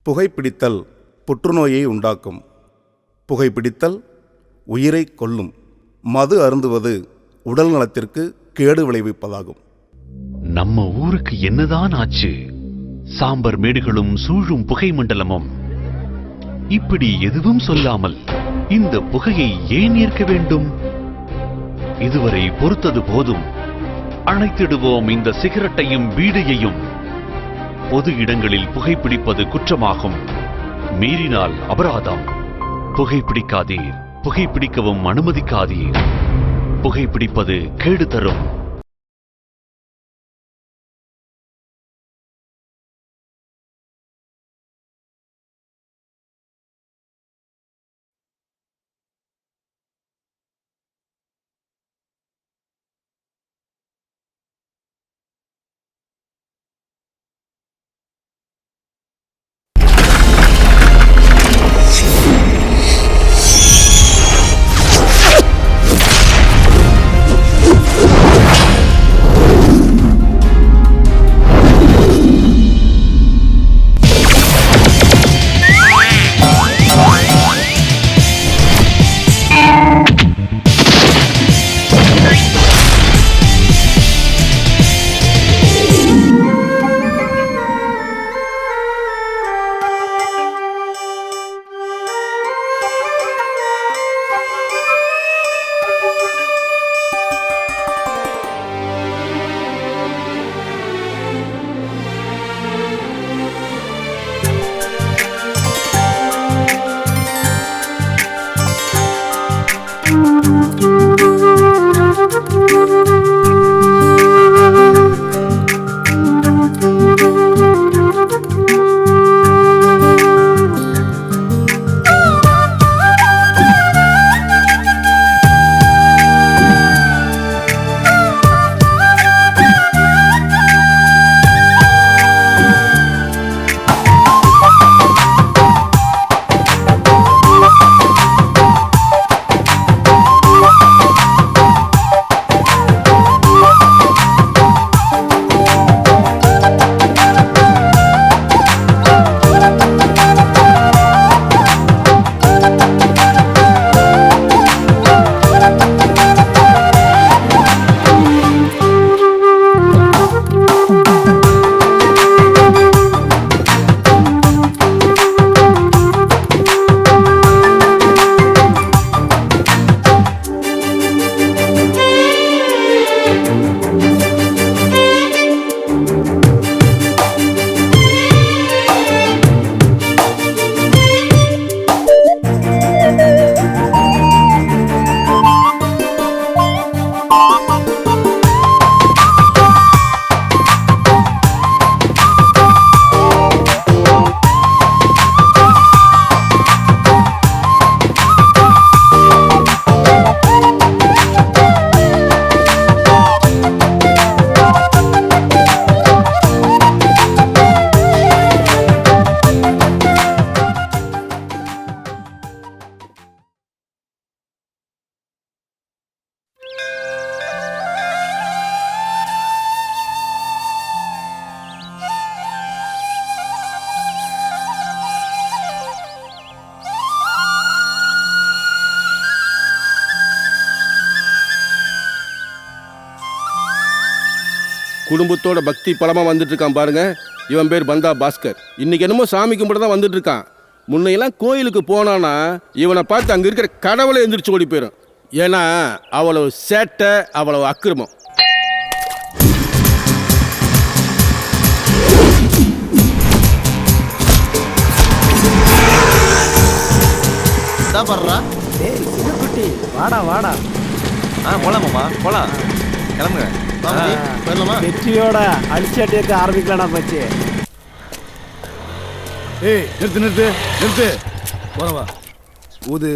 புகைப்பிடித்தல் புற்றுநோயை உண்டாக்கும். புகைப்பிடித்தல் உயிரை கொல்லும். மது அருந்துவது உடல் நலத்திற்கு கேடு விளைவிப்பதாகும். நம்ம ஊருக்கு என்னதான் ஆச்சு? சாம்பர் மேடுகளும் சூழும் புகை மண்டலமும். இப்படி எதுவும் சொல்லாமல் இந்த புகையை ஏன் ஏற்க வேண்டும்? இதுவரை பொறுத்தது போதும். அணைத்திடுவோம் இந்த சிகரெட்டையும் பீடியையும். பொது இடங்களில் புகைப்பிடிப்பது குற்றமாகும். மீறினால் அபராதம். புகைப்பிடிக்காதீர். புகைப்பிடிக்கவும் அனுமதிக்காதீர். புகைப்பிடிப்பது கேடு தரும். குடும்பத்தோட பக்தி பலமாக வந்துட்டு இருக்கான் பாருங்க. இவன் பேர் பந்தா பாஸ்கர். இன்னைக்கு என்னமோ சாமி கும்பிட தான் வந்துட்டு இருக்கான். முன்னையெல்லாம் கோயிலுக்கு போனானா இவனை பார்த்து அங்கே இருக்கிற கடவுளை எந்திரிச்சு ஓடி போயிடும். ஏன்னா அவ்வளவு சேட்டை, அவ்வளவு அக்கிரமம். வாடா வாடா. போலாம் மாமா, போலாம். கிளம்புங்க. வெற்றியோட அடிச்சாட்டியத்தை ஆரம்பிக்கலாம் பச்சு. ஏய் நிறுத்து நிறுத்து நிறுத்து. போறவா ஊது.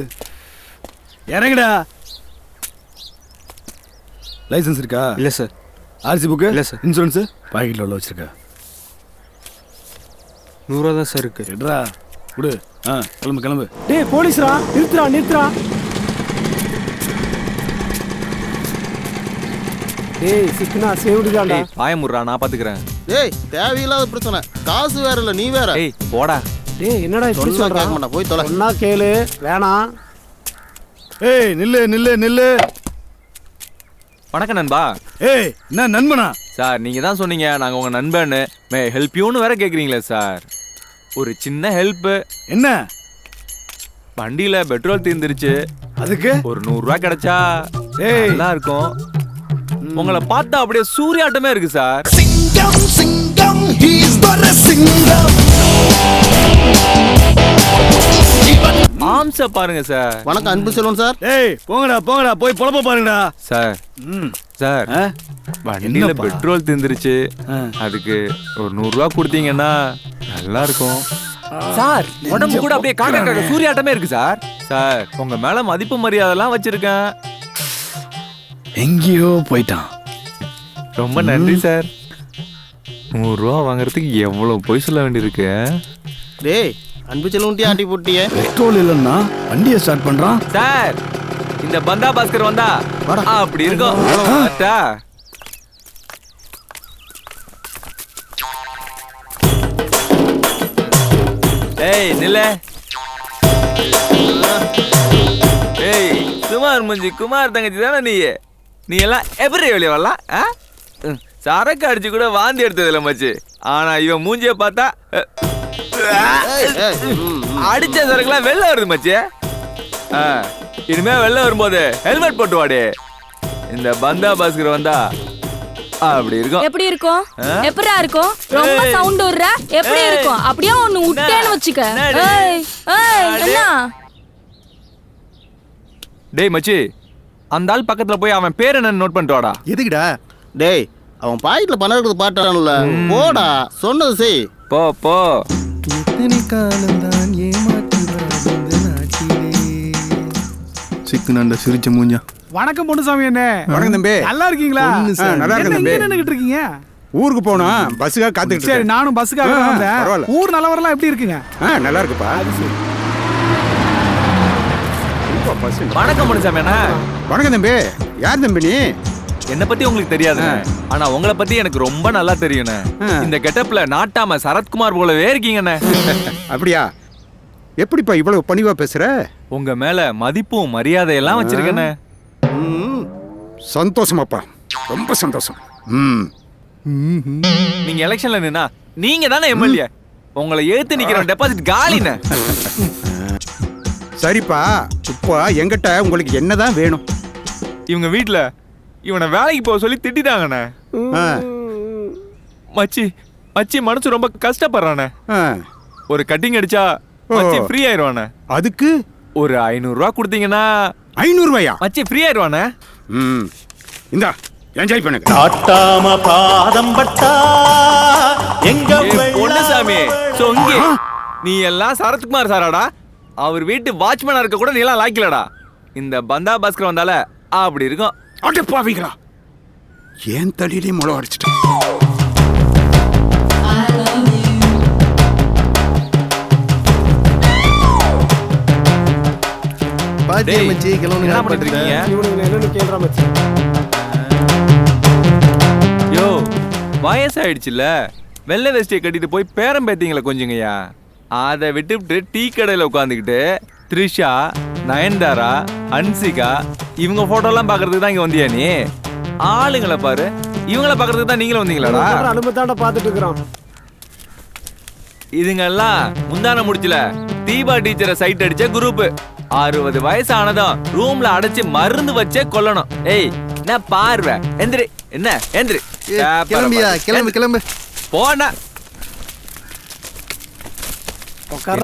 இறங்குடா. லைசன்ஸ் இருக்கா? இல்ல சார். RC book? இல்ல சார். இன்சூரன்ஸ் பாக்கெட்ல உள்ள வச்சிருக்க? 100 ரூபா தான் சார் இருக்கு. எடுறா குடு. கிளம்பு கிளம்பு. டேய் போலீஸ்ரா, நிறுத்துறா நிறுத்துறா. டேய் சிக்கனா சேவுடுதாடா. டேய் வாய முறா, நான் பாத்துக்கறேன். டேய் தேவையில்லாத பிரச்சனை. காசு வேற இல்ல, நீ வேற. டேய் போடா. டேய் என்னடா இப்படி சொன்னா கேட்க சொல்றான்? மாட்டான், போய் தொலை. சொன்னா கேளு, வேணாம். ஏய் நில்லு நில்லு நில்லு. வணக்கம் நண்பா. ஏய் என்ன நண்பனா? சார் நீங்க தான் சொன்னீங்க நாங்க உங்க நண்பன்னு. மே ஹெல்ப் யூன்னு வேற கேக்குறீங்களே சார். ஒரு சின்ன ஹெல்ப். என்ன? வண்டியில பெட்ரோல் தீர்ந்துருச்சு. அதுக்கு ஒரு 100 ரூபாய் கிடைச்சா ஏய் நல்லா இருக்கும். உங்களை பார்த்தா அப்படியே சூர்யாட்டமே இருக்கு சார். சிங்கம் சிங்கம் he's but a சிங்கம். ஆம்ஸ பாருங்க சார். வணக்கம் அன்பு செல்வன் சார். ஏய் போங்கடா போங்கடா போய் பொழப்ப பாருங்கடா. சார் சார் வண்டியில என்னப்பா? பெட்ரோல் தீர்ந்துருச்சு. ஆ. அதுக்கு ஒரு 100 ரூபாய் கொடுத்தீங்கன்னா நல்லா இருக்கும் சார். உடம்பு கூட அப்படியே காக்க சூர்யாட்டமே இருக்கு சார். சார் உங்க மேல மதிப்பு மரியாதைலாம் வச்சிருக்கேன். எங்கேயோ போயிட்டான். ரொம்ப நன்றி சார். 100 ரூபா வாங்குறதுக்கு எவ்வளவு பொய் சொல்ல வேண்டியிருக்கு. டேய் அன்பு செல்வன்ட்டியா ஆட்டி போட்டியே. பெட்ரோல் இல்லைன்னா வண்டியை ஸ்டார்ட் பண்றான். சார் இந்த பந்தா பாஸ்கர் வந்தா அப்படி இருக்கும். அத்தா. ஏய் நில்ல. ஏய் குமார் முஞ்சி குமார் தங்கச்சி தானே நீ எல்லாம் எப்படி வெளியே வரலாம்? சரக்கு அடிச்சு கூட வாந்தி எடுத்ததில்ல மச்சு. ஆனா இவன் மூஞ்சிய பார்த்தா அடிச்ச சரக்குலாம் வெளில வருது மச்சு. இனிமே வெளில வரும்போது ஹெல்மெட் போட்டு வாடு. இந்த பந்தா பாஸ்கர் வந்தா அப்படி இருக்கும். எப்படி இருக்கும்? எப்படிடா இருக்கும்? ரொம்ப சவுண்ட் விடுற எப்படி இருக்கும்? அப்படியே ஒன்னு விட்டேன்னு வச்சுக்க. ஏய் ஏய் என்ன? டேய் மச்சி அந்த ஆள் பக்கத்துல போய் அவன் பேர் என்னன்னு நோட் பண்ணிட்டு வாடா. எதுக்குடா? டேய் அவன் பாக்கெட்ல பணம் எடுத்து பாட்டானுல. போடா சொன்னது செய். போ போ. எத்தனை காலம்தான் ஏமாற்றுவார் இந்த நாட்டிலே. சிக்குனாண்ட சிரிச்ச மூஞ்சா. வணக்கம் பொன்னுசாமி அண்ணே. வணக்கம் தம்பி. நல்லா இருக்கீங்களா? நல்லா இருக்கேன் தம்பி. என்ன நின்னுகிட்டு இருக்கீங்க? ஊருக்கு போனோம், பஸ்ஸுக்காக காத்துக்கிட்டு சரி இருக்கேன். நானும் பஸ்ஸுக்காக வந்தேன். பரவாயில்ல. ஊர் நிலவரம்லாம் எப்படி இருக்குங்க? நல்லா இருக்குப்பா. வணக்கம் மனுசாமி அண்ணா. வணக்கம் தம்பி. யார் தம்பி நீ? என்ன பத்தி உங்களுக்கு தெரியாது, ஆனா உங்களை பத்தி எனக்கு ரொம்ப நல்லா தெரியும்ண்ணே. இந்த கெட்டப்ல நாட்டாம சரத்குமார் போலவே இருக்கீங்கண்ணே. அப்படியா? எப்படிப்பா இவ்வளவு பணிவா பேசுற? உங்க மேல மதிப்பும் மரியாதையெல்லாம் வச்சிருக்கேண்ணே. சந்தோஷமாப்பா, ரொம்ப சந்தோஷம். நீங்க எலெக்ஷன்ல நின்னா நீங்க தானே எம்எல்ஏ. உங்களை ஏத்து நிக்கிற டெபாசிட் காலிண்ணே. சரிப்பா, இப்போ என்கிட்ட உங்களுக்கு என்னதான் வேணும்? இவங்க வீட்டுல இவனை வேலைக்கு போக சொல்லி திட்டாங்கண்ணே. மச்சி மச்சி மனசு ரொம்ப கஷ்டப்படுறானே. ஒரு கட்டிங் அடிச்சா மச்சி ஃப்ரீ ஆயிருவானே. அதுக்கு ஒரு 500 ரூபா கொடுத்தீங்கன்னா 500 ரூபாயா? மச்சி ஃப்ரீ ஆயிருவானே. இந்தா என்ஜாய் பண்ணுங்க. நாட்டாம பாதம் பட்டா எங்க பொன்னுசாமி சொங்கி நீ எல்லாம் சரத்குமார் சாராடா. அவர் வீட்டு வாட்ச்மேனா இருக்க கூட நீ எல்லாம் லாய்க்கலடா. இந்த பந்தா பாஸ்கர் வந்தால அப்படி இருக்கும். அடப்பாவீங்களா, ஏன் தடியிலே முளை அடிச்சிட்டேன். பாத்தியா மச்சி கிளம்பி என்ன பண்றீங்க? இவனுக்கு என்னன்னு கேள்றா மச்சி. யோ வயசாயிடுச்சுல, வெள்ளை வேஷ்டியை கட்டிட்டு போய் பேரம் பேத்தீங்களா கொஞ்சங்கய்யா. அதை விட்டுவிட்டு டீ கடையில் உட்காந்துக்கிட்டு த்ரிஷா, நயன்தாரா, ஹன்சிகா இவங்க போட்டோலாம் பார்க்கறதுக்கு தான் இங்கே வந்தியா நீ? ஆளுங்களை பாரு, இவங்களை பார்க்கறதுக்கு தான் நீங்களும் வந்தீங்களாடா? அனுமத்தாண்ட பார்த்துட்டு இருக்கிறோம். இதுங்கெல்லாம் முந்தான முடிச்சுல தீபா டீச்சரை சைட் அடிச்ச குரூப். 60 வயசு ஆனதும் ரூம்ல அடைச்சு மருந்து வச்சே கொல்லணும். ஏய் என்ன பார்வை? எந்திரி. என்ன எந்திரி. கிளம்பியா? கிளம்பு கிளம்பு. போன உட்கார.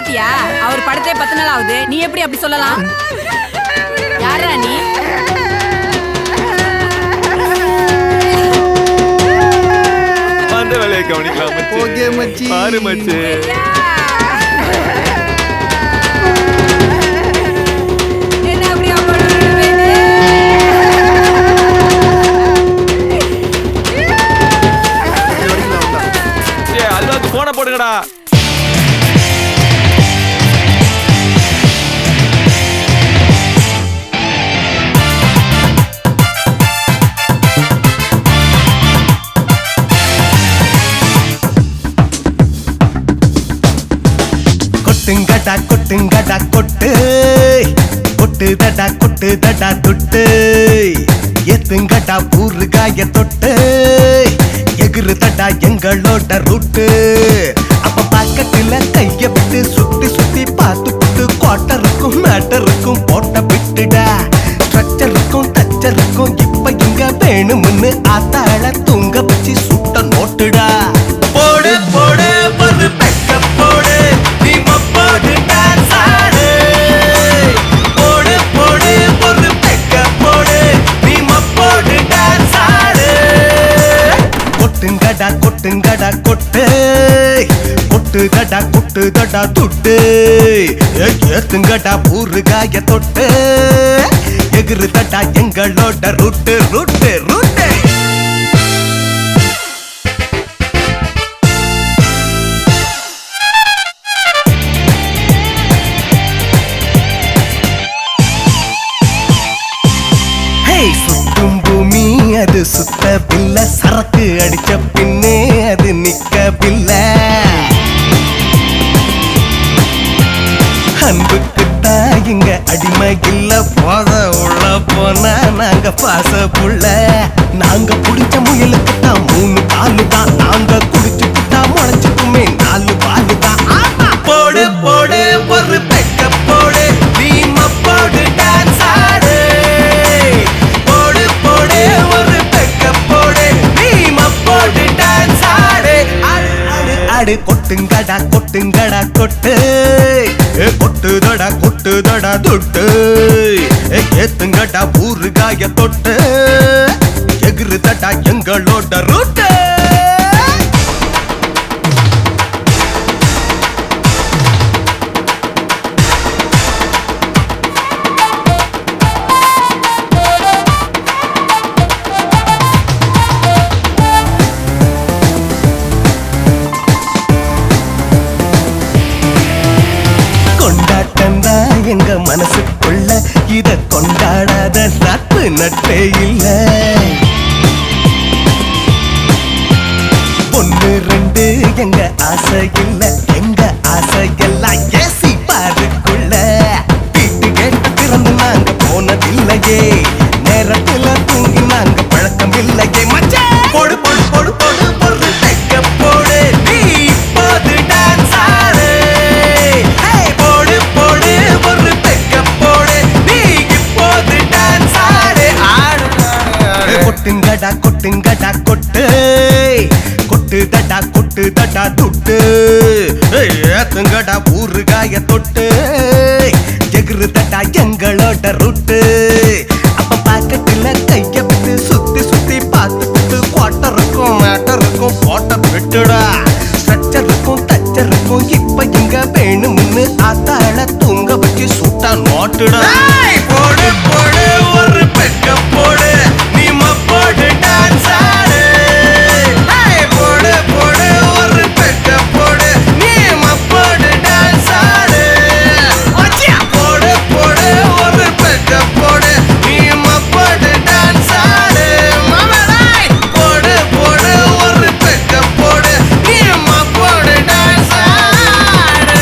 பாத்தியா? அவர் படத்தே 10 நாள் ஆகுது. நீ எப்படி அப்படி சொல்லலாம்? யாரா நீ? அந்த வேலையை கவனிக்கலாம் மச்சி. ஓகே மச்சி. பாரு மச்சி. என்ன அப்படியே பண்ணுறீங்க? அல்வாக்கு போன போடுங்கடா. கொட்டுங்கடா கொட்டுங்கடா கொட்டு கொட்டுதடா கொட்டுதடா துட்டு ஏத்துங்கடா ஊறுகாய தொட்டு எகுறுதடா எங்களோட ரூட்டு அப்ப பாக்கெட்டுல கைய விட்டு சுத்தி சுத்தி பார்த்து புட்டு குவார்ட்டருக்கும் மேட்டருக்கும் போட்ட விட்டுடா ஸ்ட்ரக்சருக்கும் டச்சருக்கும் இப்ப இங்க வேணும்னு ஆத்தாள தூங்க வச்சு சுட்ட நோட்டுடா போடு போடு ஒரு பெக்க போடு நீ மப்பாடு டான்ஸ் ஆடு போடு போடு ஒரு பெக்க போடு நீ மப்பாடு டான்ஸ் ஆடு கொட்டுங்கடா கொட்டுங்கடா கொட்டு கொட்டுதடா கொட்டுதடா துட்டு ஏத்துங்கடா ஊறுகாய தொட்டு எகுறுதடா எங்களோட ரூட்டு ரூட்டு ரூட்டு சுற்றும் பூமி அது சுத்தவில்லை சரக்கு அடிச்ச பின்னே அது நிக்கவில்லை அன்புக்குத்தான் இங்க அடிமை இல்ல போத உள்ள போனா நாங்க பாச புள்ள நாங்க புடிச்ச முயலுக்குத்தான் 3 காலு தான் நாங்க குடிச்சுக்கிட்டா முளைச்சுக்குமே 4 பாலு தான் போடு போடு ஒரு பெக்க போடு நீ மப்போடு டான்ஸ் ஆடு போடு போடு ஒரு பெக்க போடு நீ மப்போடு டான்ஸ் ஆடு ஆடு கொட்டுங்கடா கொட்டுங்கடா கொட்டு கொட்டுதடா கொட்டுதடா தொட்டு ஏத்துங்கடா ஊறுகாய தொட்டு எகுறுதடா எங்களோட ரூட்டு எங்க மனசுக்குள்ள இத கொண்டாடாத நட்பு நட்பே இல்ல 1 2 எங்க ஆசை இல்ல எங்க ஆசை எல்லாம் ஏசி பாருக்குள்ள வீட்டு கேட்ட திறந்து நாங்க போனதில்லையே நேரத்துல தூங்கி நாங்க பழக்கம் இல்லையே மச்சே போடு போடு போடு போடு ஒரு தெக்க போடு நீ இப்போது டான்ஸ் ஆடு போடு போடு ஒரு தெக்க போடு நீ இப்போது டான்ஸ் ஆடு ஆடு கொட்டுங்கடா கொட்டுங்கடா கொட்டு கொட்டுதடா கொட்டுதடா துட்டு ஏத்துங்கடா ஊறுகாய தொட்டு எகுறுதடா எங்களோட ரூட்டு அப்ப பாக்கெட்டுல கைய விட்டு சுத்தி சுத்தி பார்த்துட்டு குவார்ட்டருக்கும் மேட்டருக்கும் போட்ட விட்டுடா ஸ்ட்ரக்சருக்கும் டச்சருக்கும் இப்ப இங்க வேணும்னு ஆத்தாள தூங்க வச்சு சுட்டா நோட்டுடா போடு போடு ஒரு பெக்க போடு நீ மப்போடு டான்ஸ் ஆடு போடு போடு ஒரு பெக்க போடு நீ மப்போடு டான்ஸ் ஆடு போடு போடு ஒரு பெக்க போடு நீ மப்போடு டான்ஸ் ஆடு போடு போடு ஒரு பெக்க போடு நீ மப்போடு டான்ஸ் ஆடு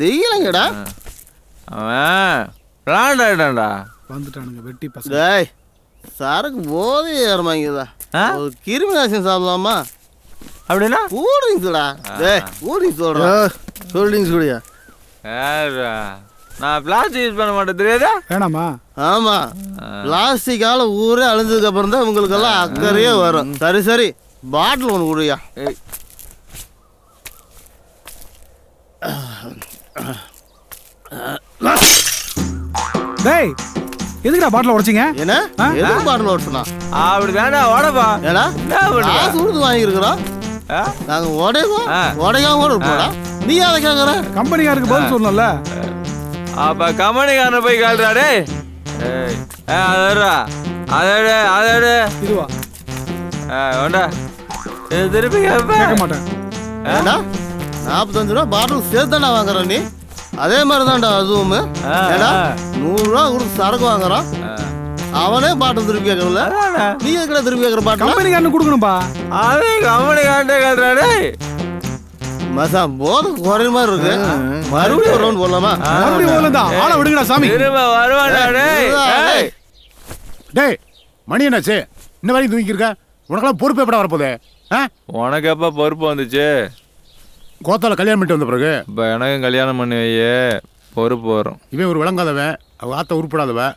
தெரியலங்கடா வந்துட்டானுங்க வெட்டி பசங்க. டேய் சரக்கு போதை ஏறமாங்கதா ஒரு கிருமி நாசினி சாப்பிடலாமா அப்படின்னா கூல் ட்ரிங்க்ஸ்டா டேய் கூல் ட்ரிங்க்ஸ் சொல்றா கூல் ட்ரிங்க்ஸ் குடியா நான் பிளாஸ்டிக் யூஸ் பண்ண மாட்டேன் தெரியாதா? வேணாமா? ஆமா, பிளாஸ்டிக்கால ஊரே அழிஞ்சதுக்கு அப்புறம் தான் உங்களுக்கு எல்லாம் அக்கறையே வரும். சரி சரி, பாட்டில் ஒன்று கொடுயா. டேய், எதுக்குடா பாட்டில் உடைச்சிங்க? என்ன எதுக்கு பாட்டில் உடச்சுனா? அப்படி வேண்டாம், ஓடப்பா. ஏடா என்ன பண்ணுற? காசு கொடுத்து வாங்கியிருக்கிறோம், நாங்க உடையாம கூட இருப்போம்டா. நீ அதை கேட்குற? கம்பெனிக்காருக்கு பதில் சொல்லணும்ல. அப்ப கம்பெனிக்காரனை போய் காட்டுறா. டேய் அதோட இதுவா? வேண்டா, இது திருப்பி கேட்க மாட்டேன். ஏடா 45 ரூபா பாட்டில் சேர்த்தாண்டா வாங்குறேன் நீ. அதே மாதிரி தான்டா அதுவும். ஏடா 100 ரூபா கொடுத்து சரக்கு வாங்குறான், அவனே பாட்டில் திருப்பி கேட்கல. நீ எதுக்குடா திருப்பி கேட்குற பாட்டில்? கம்பெனிக்காரனு கொடுக்கணும்பா. அதே கம்பெனிக்காரன்ட்டே காட்டுறா. டேய் மசா போது குறைய மாதிரி இருக்கு. மறுபடியும் ஒரு ரவுண்ட் போடலாமா? மறுபடியும் போடலாம். ஆளை விடுங்கடா சாமி. திரும்ப வருவான்டா. டேய் டேய், மணி என்னாச்சு? இந்த வரைக்கும் தூக்கியிருக்க. உனக்கெல்லாம் பொறுப்பு எப்படா வரப்போகுது? உனக்கு எப்ப பொறுப்பு வந்துச்சு? கோத்தால கல்யாணம் பண்ணிட்டு வந்த பிறகு. இப்போ எனக்கும் கல்யாணம் பண்ணி வையே, பொறுப்பு வரும். இவன் ஒரு விளங்காதவன், அவள் ஆத்த உருப்படாதவன்.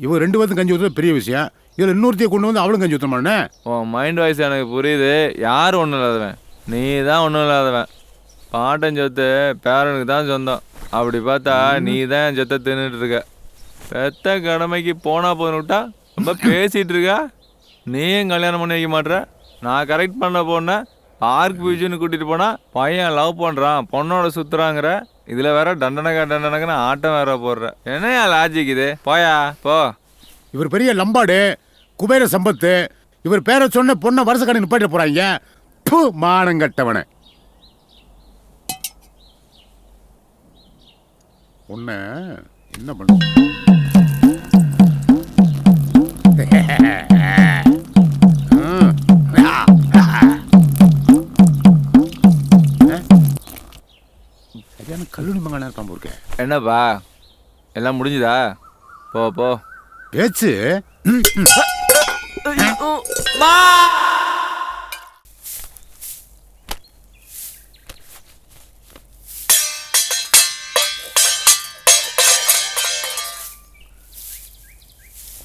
இவன் 2 பேர்த்தும் கஞ்சி ஊற்றுறது பெரிய விஷயம். இதில் இன்னொருத்தையை கொண்டு வந்து அவளும் கஞ்சி ஊற்றமானே. உன் மைண்ட் வாய்ஸ் எனக்கு புரியுது. யார் ஒன்றும் இல்லாதவன்? நீ தான் ஒன்றும் இல்லாதவன். பாட்டன் சொத்து பேரனுக்கு தான் சொந்தம். அப்படி பார்த்தா நீ தான் என் சொத்தை தின்னுட்டு இருக்க. பெத்த கடமைக்கு போனா போதுன்னு விட்டா ரொம்ப பேசிகிட்டு இருக்கா. நீயும் கல்யாணம் பண்ணி வைக்க மாட்டேற. நான் கரெக்ட் பண்ண போனேன், பார்க் பீச்சுன்னு கூட்டிகிட்டு போனால் பையன் லவ் பண்ணுறான், பொண்ணோட சுற்றுறாங்கிற. இதில் வேற தண்டனைக்குன்னு ஆட்டம் வேற போடுற. என்னையா லாஜிக் இது? போயா போ. இவர் பெரிய லம்பாடு, குபேர சம்பத்து. இவர் பேரை சொன்ன பொண்ணை வருஷ கணக்கு நிப்பாட்டிட்டு போறாங்க. மானங்கட்டவனை. உன்னை என்ன பண்ண? கல்லூரி மங்கன இருக்காம இருக்க. என்னப்பா எல்லாம் முடிஞ்சுதா? போ போ. பேச்சு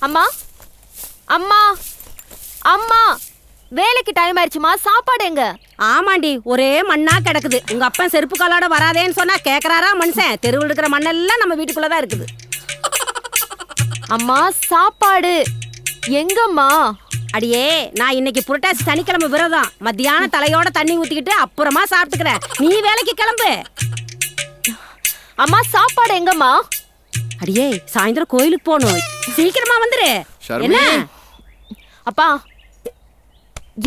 அம்மா அம்மா அம்மா, வேலைக்கு டைம் ஆயிடுச்சுமா, சாப்பாடு எங்க? ஆமாண்டி, ஒரே மண்ணா கிடக்குது. உங்க அப்பன் செருப்பு காலோட வராதேன்னு சொன்னா கேக்குறாரா மனுஷன்? தெருவில் இருக்கிற மண்ணெல்லாம் நம்ம வீட்டுக்குள்ளதான் இருக்குது. அம்மா சாப்பாடு எங்கம்மா? அடியே, நான் இன்னைக்கு புரட்டாசி சனிக்கிழமை விரதம். மத்தியானம் தலையோட தண்ணி ஊத்திக்கிட்டு அப்புறமா சாப்பிட்டுக்கிறேன். நீ வேலைக்கு கிளம்பு. அம்மா சாப்பாடு எங்கம்மா? அடியே, சாயந்தரம் கோயிலுக்கு போகணும், சீக்கிரமா வந்துரு. என்ன அப்பா,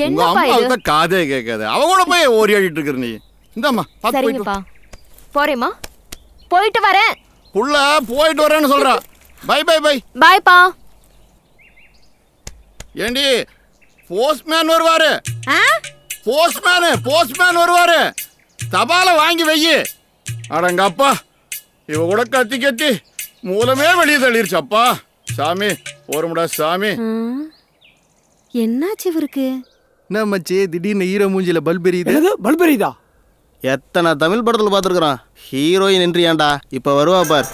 என்னப்பா இது? காதே கேட்காது. அவ கூட போய் ஓடி ஆடிட்டு இருக்கிற நீ. இந்தாம்மா, சரிங்கப்பா, போறேம்மா. போயிட்டு வரேன். புள்ள போயிட்டு வரேன்னு சொல்றா. Bye bye bye. பாய்ப்பா. ஏண்டி, போஸ்ட்மேன் வருவாரு. போஸ்ட்மேன் வருவாரு. தபால வாங்கி வையி. அடங்கப்பா, இவ கூட கத்தி கத்தி மூலமே வெளியே தள்ளிருச்சப்பா. சாமி போருமுடா சாமி. என்னாச்சு இவருக்கு? என்ன மச்சி, திடீர்னு ஹீரோ மூஞ்சில பல்ப் எரியுது? பல்ப் எரியுதா? எத்தனை தமிழ் படத்துல பாத்துருக்கான். ஹீரோயின் என்றியாண்டா, இப்ப வருவா பார்.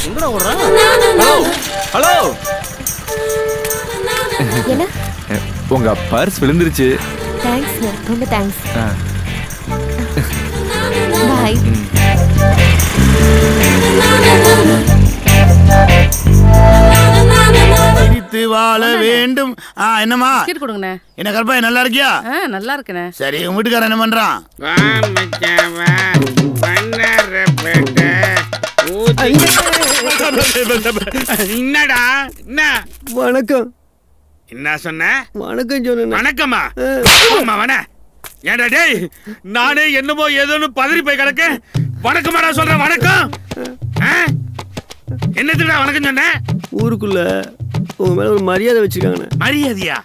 எங்கடா ஓடுறான்? ஹலோ. என்ன? உங்க பர்ஸ் விழுந்துருச்சு. தேங்க்ஸ், ரொம்ப தேங்க்ஸ். பாய். பிரித்து வாழ வேண்டும். என்னம்மா கொடுங்கண்ணே. என்ன கருப்பா, நல்லா இருக்கியா? நல்லா இருக்குண்ணே. சரி, உங்க வீட்டுக்காரன் என்ன பண்றான்? என்னடா என்ன வணக்கம். என்ன சொன்ன? வணக்கம் சொன்ன. வணக்கமா? ஏண்டா டேய், நானே என்னமோ ஏதோன்னு பதறி போய் கிடக்க. வணக்கமாடா சொல்றேன். வணக்கம் என்னத்துக்குடா வணக்கம் சொன்ன? ஊருக்குள்ள உங்க மேல ஒரு மரியாதை வச்சிருக்காங்க. மரியாதையா?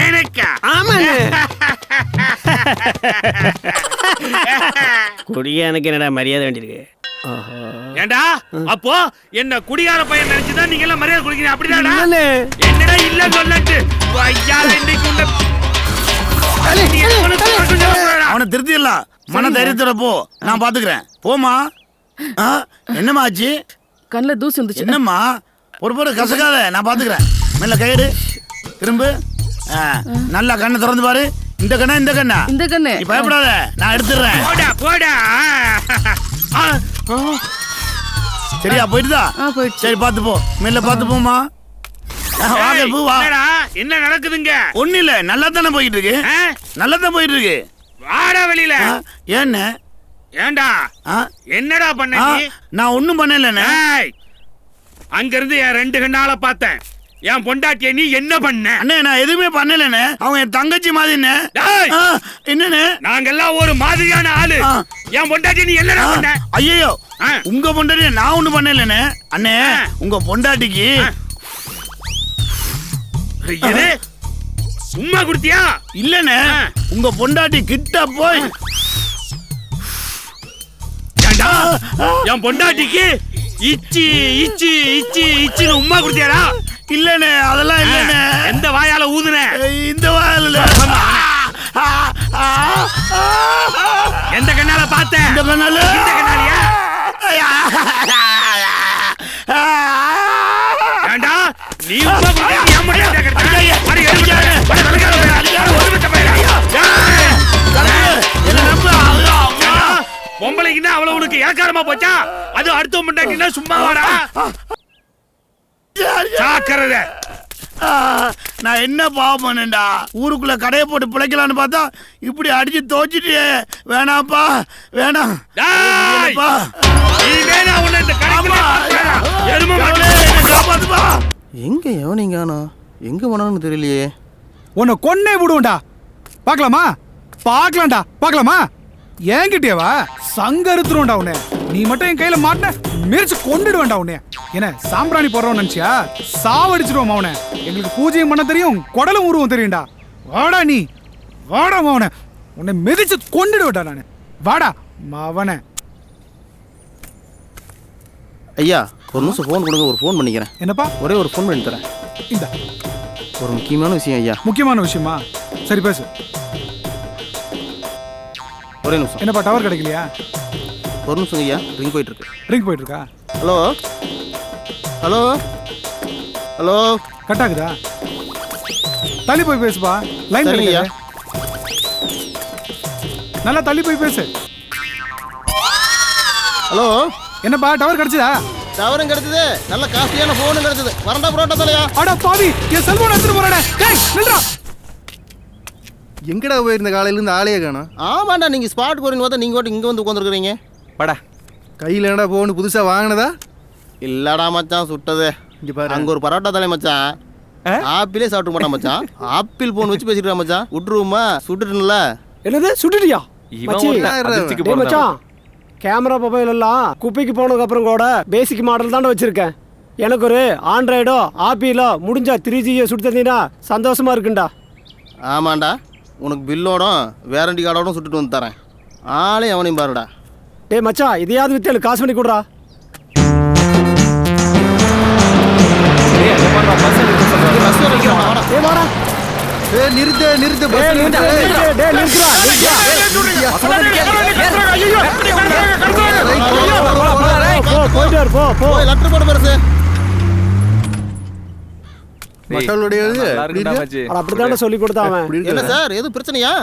எனக்கா? ஆமாண்ணே. குடியா எனக்கு என்னடா மரியாதை வேண்டியிருக்கு? ஏண்டா, அப்போ என்ன குடிகார பையன் நினைச்சுதான் நீங்க எல்லாம் மரியாதை கொடுக்கீங்க அப்படிதாடா? என்னடா இல்ல சொல்லட்டு ஐயா, இன்னைக்கு அவனை திருத்தி பாத்துக்கலாம். மன தைரியத்தோட போ, நான் பாத்துக்கிறேன். போமா. என்னம்மா ஆச்சு? கண்ணுல தூசு வந்துச்சு. என்னம்மா ஒரு கசக்காத, நான் பாத்துக்கிறேன். மெல்ல கையெடு, திரும்ப. நல்லா கண்ணை திறந்து பாரு. இந்த கண்ணா இந்த கண்ணா? இந்த கண்ணு. நீ பயப்படாத, நான் எடுத்துறேன். சரியா போயிட்டுதா? சரி பாத்து போ, மெல்ல பாத்து போமா. என்ன நடக்குதுங்க? ஒண்ணு இல்ல, நல்லா தானே போயிட்டு இருக்கு. நல்லா தான் போயிட்டு இருக்கு. வாடா வெளியில. ஏன்னு? ஏண்டா என்னடா பண்ண? நான் ஒண்ணும் பண்ணலண்ணே. அங்க இருந்து என் 2 கண்ணால பார்த்தேன். என் பொண்டாட்டிய நீ என்ன பண்ண? அண்ணே நான் எதுவுமே பண்ணலண்ணே. அவங்க என் தங்கச்சி மாதிரிண்ணே. என்னண்ணே? நாங்கெல்லாம் ஒரு மாதிரியான ஆளு. என் பொண்டாட்டி நீ என்னடா பண்ண? ஐயோ, உங்க பொண்டாட்டி நான் ஒண்ணும் பண்ணலண்ணே. அண்ணே உங்க பொண்டாட்டிக்கு சும்மா குடுத்தியா? இல்லண்ணே, உங்க பொண்டாட்டி கிட்ட போய் என் பொண்டாட்டிக்கு இச்சி இச்சி இச்சி இச்சின்னு உம்மா குடுத்தியாடா? இல்லண்ணே, அதெல்லாம் இல்லண்ணே. எந்த வாயால ஊதுன? இந்த வாயால. எந்த கண்ணால பார்த்த? இந்த கண்ணால. இந்த கண்ணாலியா? ஏண்டா நீ உம்மா குடுத்தியா? என் பொண்டாட்டி கட்டா? அடி எரிஞ்சானே. அடி வலகால ஒரு விட்ட பையனா. என்ன நம்ப? பொம்பளைக்குன்னா அவ்வளவு உனக்கு ஏக்காரமா போச்சா? அது அடுத்த பொண்டாட்டினா சும்மா வாடா. சாக்கறத. நான் என்ன பாவம் பண்ணேன்டா? ஊருக்குள்ள கடையை போட்டு பிழைக்கலான்னு பார்த்தா இப்படி அடிச்சு தோச்சிட்டு. வேணாப்பா, வேணாம். எங்க எவனிங்கானோ எங்க போனான்னு தெரியலையே. உன்னை கொன்னே விடுவோம்டா. பார்க்கலாமா? பார்க்கலாம்டா. பார்க்கலாமா? ஏங்கிட்டேவா சங்க அறுத்துருவோம்டா உன்னை. நீ மட்டும் என் கையில மாட்டின மிரிச்சு கொண்டுடுவேன்டா உன்னை. என்ன சாம்பிராணி போடுறோம் நினைச்சியா? சாவடிச்சிருவோம் அவனை. எங்களுக்கு பூஜையும் பண்ண தெரியும், குடலும் உருவம் தெரியும்டா. வாடா நீ, வாடா மவனை. உன்னை மிதிச்சு கொண்டுடுவேன்டா நானு. வாடா மவனை. ஐயா ஒரு நிமிஷம் ஃபோன் கொடுங்க, ஒரு ஃபோன் பண்ணிக்கிறேன். என்னப்பா? ஒரே ஒரு ஃபோன் பண்ணி தரேன். இந்த ஒரு முக்கியமான விஷயம் ஐயா. முக்கியமான விஷயமா? சரி பேசு. ஒரே நிமிஷம். என்னப்பா டவர் கிடைக்கலையா? ஒரு நிமிஷம் ஐயா, ரிங் போயிட்டு இருக்கு. ரிங் போயிட்டு இருக்கா? Hello hello hello. கட் ஆகுதா? தள்ளி போய் பேசுப்பா. லைன் ஐயா, நல்லா தள்ளி போய் பேசு. ஹலோ. என்னப்பா டவர் கிடைச்சதா? டவரும் கிடைச்சது, நல்ல காஸ்ட்லியான ஃபோனும் கிடைச்சது. வரண்டா புரோட்டா தலையா. அட பாவி, என் செல்போன் எடுத்துட்டு போறடா. டேய் நில்றா. எங்கடா போயிருந்த காலையில இருந்து ஆளையே காணோம். ஆமாண்டா, நீங்க ஸ்பாட் போறீங்க பார்த்தா நீங்க இங்க வந்து உட்காந்துருக்கீங்க. படா கையில என்னடா போன் புதுசா வாங்கினதா? இல்லடா மச்சான், சுட்டது இங்க பாரு. அங்க ஒரு பரோட்டா தலை மச்சான். ஆப்பிளே சாப்பிட்டு மாட்டான் மச்சான். ஆப்பிள் போன் வச்சு பேசிட்டு மச்சான். விட்டுருவோமா? சுட்டுட்டுல. என்னது சுட்டுட்டியா? மச்சான் கேமரா மொபைல் எல்லாம் குப்பைக்கு போனதுக்கு அப்புறம் கூட பேசிக் மாடல் தான் வச்சிருக்கேன். எனக்கு ஒரு ஆண்ட்ராய்டோ ஆப்பிளோ முடிஞ்சா 3G சுட்டு தந்தீங்கன்னா சந்தோஷமா இருக்குண்டா. ஆமாண்டா, உனக்கு பில்லோட வேரண்டி கார்டோட சுட்டுட்டு வந்து தரேன். ஆளே அவனையும் பாருடா. டேய் மச்சான், இதையாவது வித்து எனக்கு காசு பண்ணி கொடுறா. நிறுத்து நிறுத்து. லெட்டர் போட பெருசு. அப்படித்தான் சொல்லி கொடுத்தான். என்ன சார், எது பிரச்சனையா?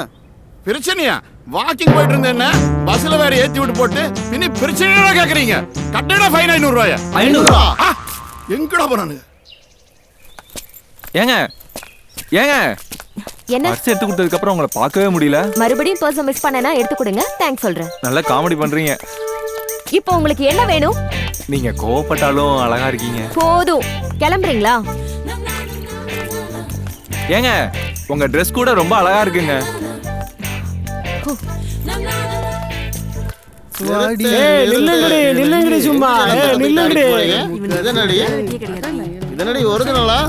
பிரச்சனையா? வாக்கிங் போயிட்டு இருந்தேன்னா பஸ்ல வேற ஏத்தி விட்டு போட்டு பின்ன பிரச்சனையா கேக்குறீங்க? கட்டண ஃபைன் 500 ரூபாய். 500 ரூபா? எங்கடா போறானுங்க? ஏங்க ஏங்க என்ன பர்ஸ் எடுத்து கொடுத்ததுக்கு அப்புறம் உங்களை பார்க்கவே முடியல. மறுபடியும் பர்ஸ் மிஸ் பண்ணனா எடுத்து கொடுங்க, தேங்க்ஸ் சொல்றேன். நல்லா காமெடி பண்றீங்க. இப்போ உங்களுக்கு என்ன வேணும்? நீங்க கோவப்பட்டாலும் அழகா இருக்கீங்க. போதும், கிளம்புறீங்களா? ஏங்க உங்க Dress கூட ரொம்ப அழகா இருக்குங்க. நில்லுங்கடி சும்மா. இதனடி ஒரிஜினலா?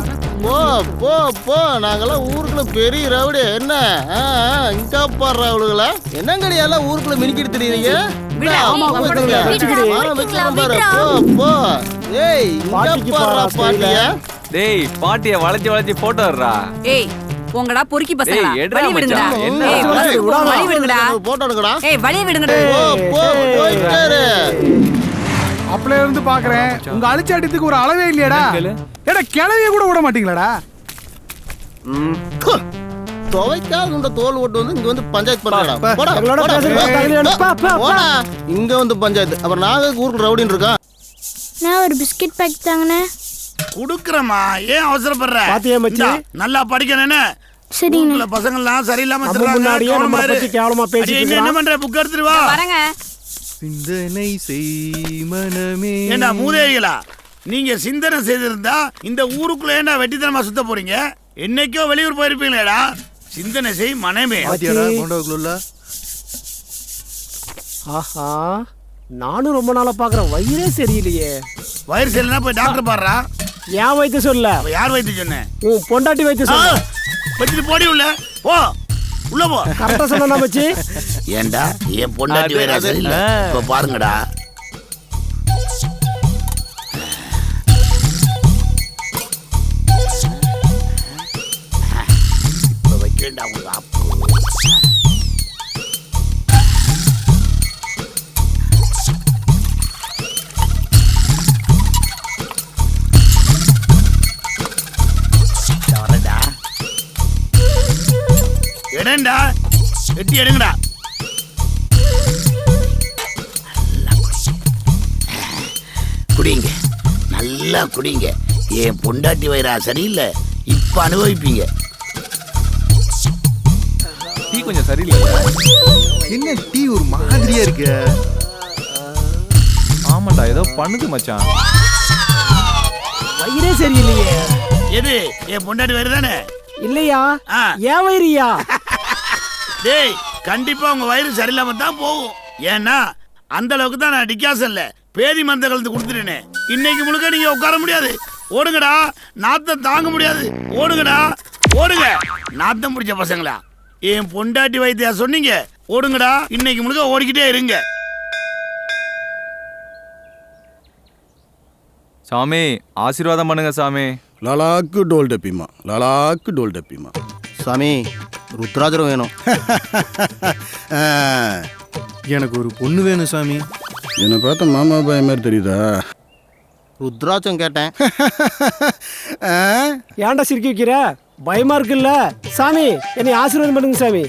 போ போ போ, நாங்கெல்லாம் ஊருக்குள்ள பெரிய ரவுடி. என்ன இங்க பாடுற அவளுகள என்னங்கடி எல்லாம் ஊருக்குள்ள மினிக்கிட்டு தெரியுறீங்க? டேய் பாட்டிய வளைச்சு வளைச்சு போட்டோ வர்றா. ஏய் போங்கடா பொறுக்கி பசங்களா ஏய், எடுடா வழி விடுங்கடா மச்சான். என்ன? ஏய், வழி விடுங்கடா போட்டோ எடுக்கடா. ஏய் வழி விடுங்கடா போயிட்டே இரு. அப்பல இருந்து பாக்குறேன் உங்க அழிச்சாட்டத்துக்கு ஒரு அளவே இல்லையாடா ஏடா கிளவிய கூட விட மாட்டீங்களாடா துவைக்காத இந்த தோல் ஓட்டு வந்து இங்க வந்து பஞ்சாயத்து பண்றடா. பா, போடா, எங்களோட போடா, பேசுறது போடா. தகுதியான பா, பா, பா. போடா. இங்க வந்து பஞ்சாயத்து அப்புறம் நாங்க ஊருக்கு ரவுடின்னு இருக்கா. நான் ஒரு பிஸ்கட் பேக் தாங்கண்ணே. குடுக்குறமா ஏன் அவசரப்படுற? பாத்தியா மச்சி? இந்தா, நல்லா படிக்கணும்னு. சரிங்க. ஊருக்குள்ள பசங்க எல்லாம் சரியில்லாம நம்ம திரிறாங்க. முன்னாடியே கவனமா நம்மளை இரு. பத்தி கேவலமா பேசிட்டு அடி, என்ன இருக்கான். பண்ற? புக் எடுத்துட்டு வா. வரங்க சிந்தனை செய் மனமே. ஏண்டா மூதேவிகளா, நீங்க சிந்தனை செய்திருந்தா இந்த ஊருக்குள்ள ஏண்டா வெட்டித்தனமா சுத்த போறீங்க? என்னைக்கோ வெளியூர் போயிருப்பீங்களேடா. சிந்தனை செய் மனமே. ஆஹா நானும் ரொம்ப நாளா பாக்குறேன் வயிறே சரியில்லையே. வயிறு சரியில்லைனா போய் டாக்டர் பாடுறா. ஏன் வைத்தியம் சொல்ல அப்ப யார் வைத்தியம் சொன்னேன்? உன் பொண்டாட்டி வைத்தியம் சொல்ல வச்சுட்டு போடி உள்ள போ, உள்ள போ. கரெக்டா சொன்னா மச்சி. ஏண்டா என் பொண்டாட்டி வேற சரியில்லை. இப்ப பாருங்கடா. இப்ப வைக்கிறேன்டா உங்க அப்பா. எடுடா, வெட்டி எடுங்கடா. குடிங்க, நல்லா குடிங்க. என் பொண்டாட்டி வயிறா சரியில்லை, இப்ப அனுபவிப்பீங்க. டீ கொஞ்சம் சரியில்லை. என்ன டீ ஒரு மாதிரியா இருக்கு? ஆமாண்டா ஏதோ பண்ணுது மச்சான். வயிறே சரியில்லையே. எது என் பொண்டாட்டி வயிறு தானே? இல்லையா ஏன் வயிறியா? டேய் கண்டிப்பா உங்க வயிறு சரியில்லாம தான் போகும். ஏன்னா அந்த அளவுக்கு தான் நான் டிகாசன்ல பேதி மந்த கலந்து கொடுத்துட்டேனே. இன்னைக்கு முழுக்க நீங்க உட்கார முடியாது. ஓடுங்கடா, நாத்தம் தாங்க முடியாது. ஓடுங்கடா, ஓடுங்க. நாத்தம் பிடிச்ச பசங்களா, என் பொண்டாட்டி வைத்தியா சொன்னீங்க. ஓடுங்கடா, இன்னைக்கு முழுக்க ஓடிக்கிட்டே இருங்க. சாமி ஆசீர்வாதம் பண்ணுங்க சாமி. லாலாக்கு டோல் டப்பிமா, லாலாக்கு டோல் டப்பிமா. சாமி ருத்ராஜரம் வேணும். எனக்கு ஒரு பொண்ணு வேணும் சாமி. என்னை பார்த்தா மாமா பாய் மாதிரி தெரியுதா? ருத்ராஜம் கேட்டேன். ஏன்டா சிரிக்க வைக்கிற? பயமா இருக்குல்ல? சாமி என்னை ஆசீர்வாதம் பண்ணுங்க சாமி.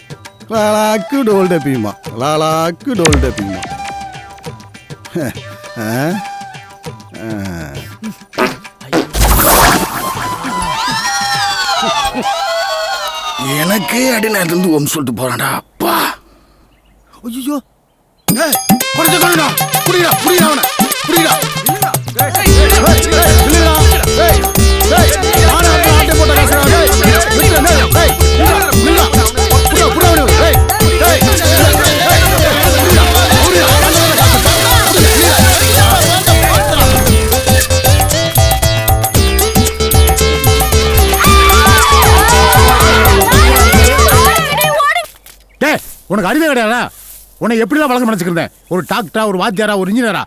லாலாக்கு டோல் டப்பிமா, லாலாக்கு டோல் டப்பிமா. எனக்கே அடிநாட்டில இருந்து ஓம் சொல்லிட்டு போறான்டா. அப்பா ஐயோ, குடிச்ச கொள்ளுடா, குடிடா, குடிடா அவனை, குடிடா. உனக்கு அறிவே கிடையாதா? உன்னை எப்படிலாம் வழங்க நினைச்சுக்கிறேன்? ஒரு டாக்டரா, ஒரு வாத்தியாரா, ஒரு இன்ஜினியரா?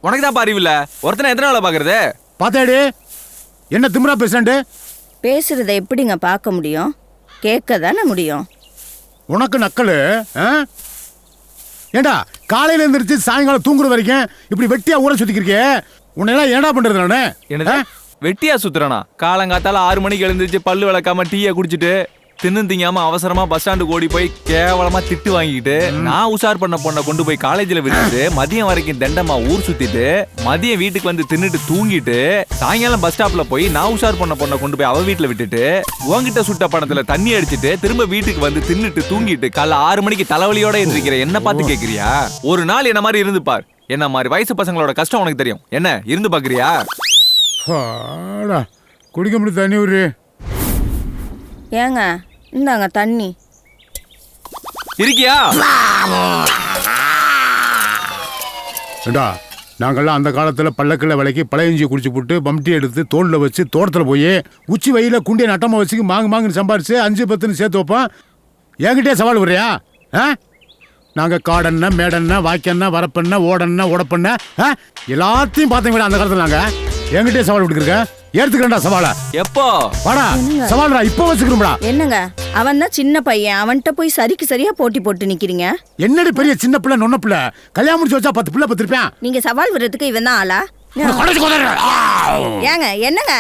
உனக்கு தான் அறிவு இல்ல. ஒருத்தனை எத்தனை வேலை பாக்குறது? பாத்தாடி என்ன திமிரா பேசுறேன்? பேசுறத எப்படிங்க பார்க்க முடியும்? கேட்க தானே முடியும். உனக்கு நக்கலு. ஏண்டா காலையில எழுந்திரிச்சு சாயங்காலம் தூங்குற வரைக்கும் இப்படி வெட்டியா ஊரை சுத்திக்கிறியே, உன்னையெல்லாம் ஏண்டா பண்றது நானு? என்னது வெட்டியா சுத்துறானா? காலங்காத்தால 6 மணிக்கு எழுந்திருச்சு பல்லு விளக்காம டீயை குடிச்சிட்டு தின்னு திங்காம அவசரமா பஸ் ஸ்டாண்டுக்கு ஓடி போய் கேவலமா திட்டு வாங்கிட்டு நான் உஷார் பண்ண பொண்ணை கொண்டு போய் காலேஜ்ல விட்டுட்டு மதியம் வரைக்கும் தண்டமா ஊர் சுத்திட்டு மதியம் வீட்டுக்கு வந்து தின்னுட்டு தூங்கிட்டு சாயங்காலம் பஸ் ஸ்டாப்ல போய் நான் உஷார் பண்ண பொண்ணை கொண்டு போய் அவ வீட்டுல விட்டுட்டு உங்ககிட்ட சுட்ட பணத்துல தண்ணி அடிச்சிட்டு திரும்ப வீட்டுக்கு வந்து தின்னுட்டு தூங்கிட்டு காலைல 6 மணிக்கு தலைவலியோட எழுந்திருக்கிற என்ன பார்த்து கேக்குறியா? ஒரு நாள் என்ன மாதிரி இருந்து பார். என்ன மாதிரி வயசு பசங்களோட கஷ்டம் உனக்கு தெரியும். என்ன இருந்து பாக்குறியா? குடிக்க முடியும் தண்ணி ஒரு ஏங்க இந்தாங்க தண்ணி. இருக்கியா? ஏண்டா நாங்கள்லாம் அந்த காலத்தில் பல்லக்கில் விலைக்கு பழையஞ்சி குடிச்சு போட்டு பம்டி எடுத்து தோளில் வச்சு தோட்டத்தில் போய் உச்சி வெயில குண்டியை நட்டமாக வச்சு மாங்குன்னு சம்பாரிச்சு 5-10 சேர்த்து வைப்போம். என்கிட்டே சவால் விடுறியா? நாங்கள் காடெண்ண, மேடெண்ண, வாய்க்கெண்ண, வரப்பெண்ண, ஓடெண்ண, உடப்பெண்ண எல்லாத்தையும் பார்த்தீங்க அந்த காலத்தில். நாங்கள் என்கிட்டே சவால் விட்டுருக்க. ஏத்துக்கிறேன்டா சவால. எப்போ? வாடா சவால்டா, இப்போ வச்சுக்கிறோம்டா. என்னங்க அவன் தான் சின்ன பையன், அவன்கிட்ட போய் சரிக்கு சரியா போட்டி போட்டு நிக்கிறீங்க. என்னடி பெரிய சின்ன பிள்ளை நொன்ன பிள்ளை, கல்யாணம் முடிச்சு வச்சா 10 பிள்ளை பத்திருப்பேன். நீங்க சவால் விடுறதுக்கு இவன் தான் ஆளா? ஏங்க என்னங்க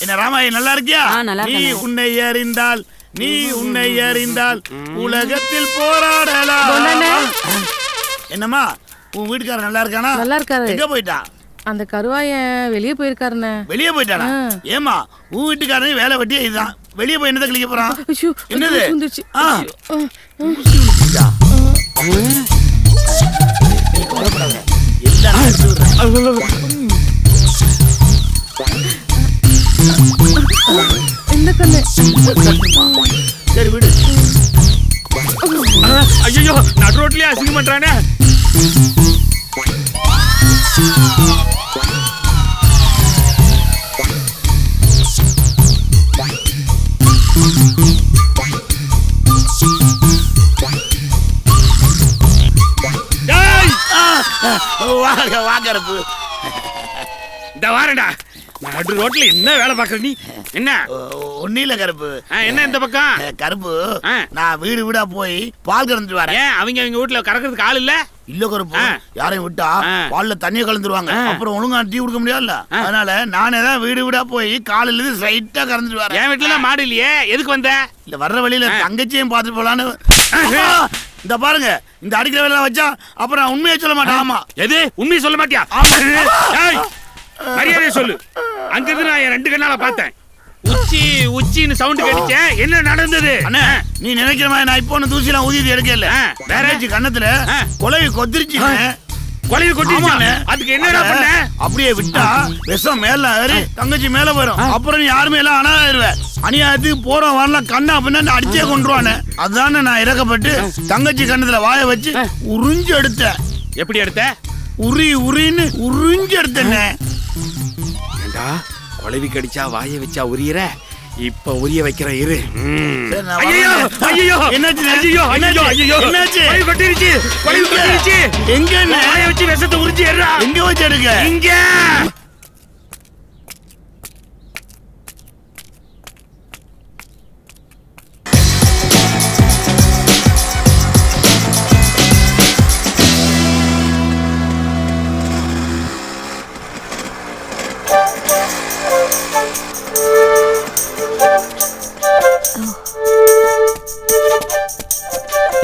என்ன ராமாயி நல்லா இருக்கியா? நீ உன்னை அறிந்தால் நீ உன்னை அறிந்தால் உலகத்தில் போராடலாம். என்னம்மா உன் வீட்டுக்காரர் நல்லா இருக்கானா? நல்லா இருக்காரு. எங்க போயிட்டா? அந்த கருவாயன் வெளியே போயிருக்காருண்ணே. வெளியே போயிட்டானா? ஏமா உன் வீட்டுக்காரன் வேலை வெட்டியே இதுதான். வெளியே போய் என்னதை கிளிக்க போறான்? என்னது? இந்த கண்ணு சரி விடு. ஐயோ நடு ரோட்லயே அசிங்கம் பண்றானே. வாங்க வாங்க கருப்பு. இந்த வாரண்டா நடு ரோட்ல என்ன வேலை பாக்குற நீ? என்ன ஒன்னும் இல்ல கருப்பு. என்ன இந்த பக்கம் கருப்பு? நான் வீடு வீடா போய் பால் கறந்துட்டு வரேன். ஏன் அவங்க வீட்டுல கறக்கிறதுக்கு ஆள் இல்ல? இல்ல கருப்பு, யாரையும் விட்டா பால்ல தண்ணியை கலந்துருவாங்க, அப்புறம் ஒழுங்கா டீ குடுக்க முடியாதுல்ல. அதனால நானே தான் வீடு வீடா போய் காலையில இருந்து ஸ்ட்ரைட்டா கறந்துட்டு வரேன். என் வீட்டுல மாடு இல்லையே, எதுக்கு வந்த? இல்ல வர்ற வழியில தங்கச்சியும் பாத்துட்டு போலான்னு. இந்த பாருங்க, இந்த அடிக்கிற வேலை வச்சா அப்புறம் உண்மையை சொல்ல மாட்டேன். ஆமா. எது உண்மையை சொல்ல மாட்டியா? மரியாதையை சொல்லு. அங்கிருந்து நான் என் 2 கண்ணால பார்த்தேன். உச்சி உச்சின்னு சவுண்ட் கேட்டுச்சே, என்ன நடந்தது? அண்ணா நீ நினைக்கிற மாதிரி நான் இப்போ ஒன்று தூசிலாம் ஊதி எடுக்கல. வேற கண்ணத்துல கொலையை கொத்திருச்சு. கொலையை கொத்திருச்சு. அதுக்கு என்னடா பண்ண? அப்படியே விட்டா விஷம் மேல ஏறி தங்கச்சி மேல வரும். அப்புறம் நீ யாருமே எல்லாம் அனாயிருவேன். அநியாயத்துக்கு போறோம் வரலாம் கண்ணா அப்படின்னு அடிச்சே கொண்டுருவானு. அதுதானே நான் இறக்கப்பட்டு தங்கச்சி கண்ணத்துல வாய வச்சு உறிஞ்சு எடுத்தேன். எப்படி எடுத்த? உரின்னு உறிஞ்சு எடுத்தேன்னு. கொலவி கடிச்சா வாயை வச்சா உரியற, இப்ப உரிய வைக்கிற இரு. எங்க வாயை வச்சு விஷத்தை உறிஞ்சி ஏறா. எங்க வச்சு எடுக்க? இங்க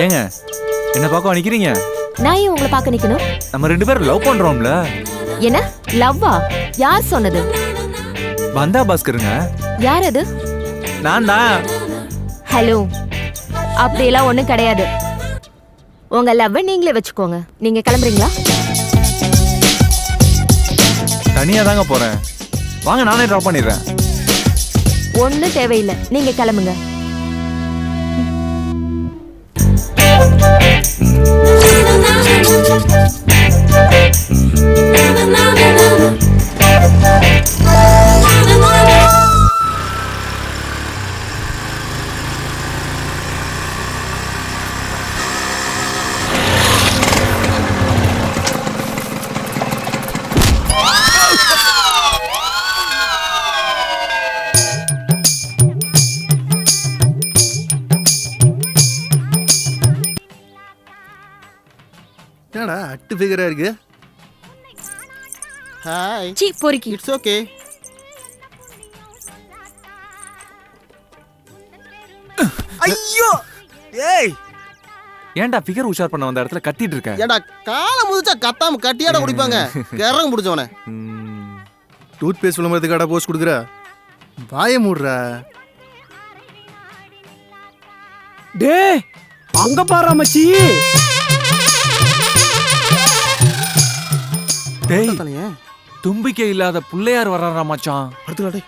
ஏங்க என்ன பார்க்க நிக்கிறீங்க? நான் ஏன் உங்களை பார்க்க நிக்கணும்? நம்ம 2 பேரும் லவ் பண்றோம்ல. என்ன லவ்வா? யார் சொன்னது? பந்தா பாஸ்கருங்க. யார் அது? நான் தான். ஹலோ, அப்படியெல்லாம் ஒண்ணும் கிடையாது. உங்க லவ் நீங்களே வச்சுக்கோங்க. நீங்க கிளம்புறீங்களா? தனியா தாங்க போறேன். வாங்க நானே டிராப் பண்ணிடுறேன். ஒண்ணும் தேவையில்லை, நீங்க கிளம்புங்க. என்னடா அட்டு ஃபிகரா இருக்கு? ஹாய். சீ பொறுக்கி. It's okay. ஐயோ ஏய், ஏன்டா ஃபிகர் உஷார் பண்ண வந்த இடத்துல கத்திட்டு இருக்க? ஏடா காலை முதிச்சா கத்தாம கட்டியாட குடிப்பாங்க. கரங்க பிடிச்சவனே. டூத் பேஸ்ட் விளம்பரத்துக்காடா போஸ்ட் கொடுக்குற? வாய மூடுற. டேய் அங்க பாரு மச்சி. டேய் தும்பிக்கை இல்லாத புள்ளையார் வர்றாரா மச்சான். அடுத்து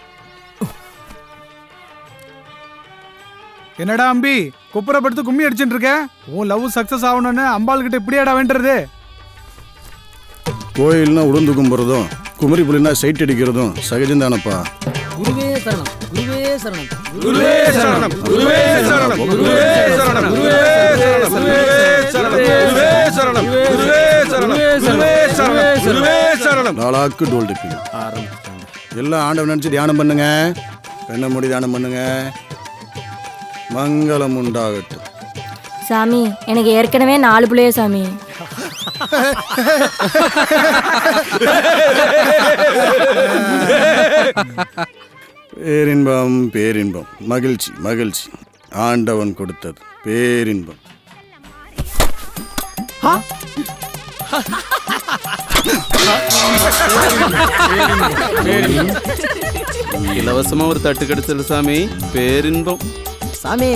என்னடா அம்பி குப்புறப்படுத்து கும்மி அடிச்சுட்டு இருக்க? உன் லவ் சக்சஸ் ஆகணும்னு அம்பாள் கிட்ட இப்படியாடா வேண்டறது? கோயில்னா உளுந்து கும்புறதும் குமரி புலினா சைட் அடிக்கிறதும் சகஜம் தானப்பா. குருவே சரணம், குருவே சரணம், குருவே சரணம், குருவே சரணம், குருவே சரணம், குருவே சரணம், குருவே சரணம், குருவே சரணம், குருவே சரணம், குருவே சரணம், குருவே சரணம், நாளாக்கு டோல் டிப்பிங்க எல்லாம் ஆண்டவன் நினச்சி தியானம் பண்ணுங்க. கண்ணை மூடி தியானம் பண்ணுங்க. மங்களம் உண்டாகட்டும். சாமி எனக்கு ஏற்கனவே 4 பிள்ளைய சாமி. பேரின்பம் பேரின்பம், மகிழ்ச்சி மகிழ்ச்சி, ஆண்டவன் கொடுத்தது பேரின்பம். இலவசமா ஒரு தட்டு கிடைச்சது சாமி, பேரின்பம். சாமி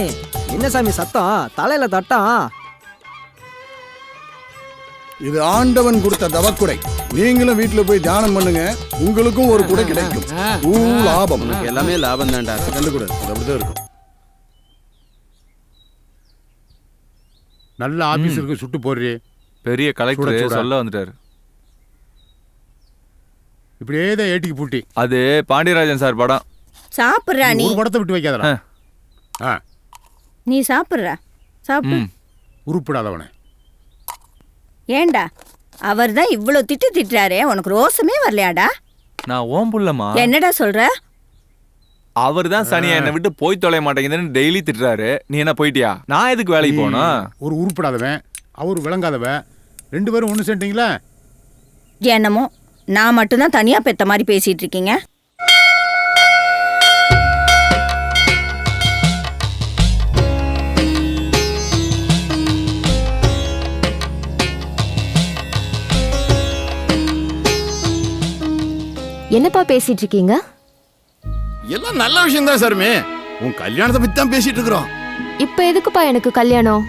என்ன சாமி சத்தம், தலையில தட்டம்? இது ஆண்டவன் கொடுத்த தவக்குடை. நீங்களும் வீட்டுல போய் தியானம் பண்ணுங்க, உங்களுக்கும் ஒரு குடை கிடைக்கும். லாபம். எல்லாமே லாபம் தான்டா. கண்டுக்கூடாது, அது அப்படிதான் இருக்கும். நல்ல ஆபீஸருக்கு சுட்டு போடுறே. பெரிய கலெக்டர் சொல்ல வந்துட்டாரு. இப்படியே தான் ஏட்டிக்கு பூட்டி. அது பாண்டியராஜன் சார் படம். சாப்பிட்றா நீ. ஒரு படத்தை விட்டு வைக்காதடா. நீ சாப்பிட்ற சாப்பிடு. உருப்படாதவனே. ஏண்டா அவர் தான் இவ்வளோ திட்டுறாரே, உனக்கு ரோசமே வரலையாடா? நான் ஓம் புள்ளமா. என்னடா சொல்ற? அவர் தான் சனியா என்னை விட்டு போய் தொலைய மாட்டேங்குதுன்னு டெய்லி திட்டுறாரு. நீ என்ன போயிட்டியா? நான் எதுக்கு வேலைக்கு போனோம்? ஒரு உருப்படாதவன், அவர் விளங்காதவன், 2 பேரும் ஒன்று சேர்ந்தீங்களா? என்னமோ நான் மட்டும்தான் தனியா பெத்த மாதிரி பேசிட்டு இருக்கீங்க. என்னப்பா பேசிட்டு இருக்கீங்க? எல்லாம் நல்ல விஷயம் தான் சாருமே. உன் கல்யாணத்தை பத்தி தான் பேசிட்டு இருக்கிறோம். இப்ப எதுக்குப்பா எனக்கு கல்யாணம்?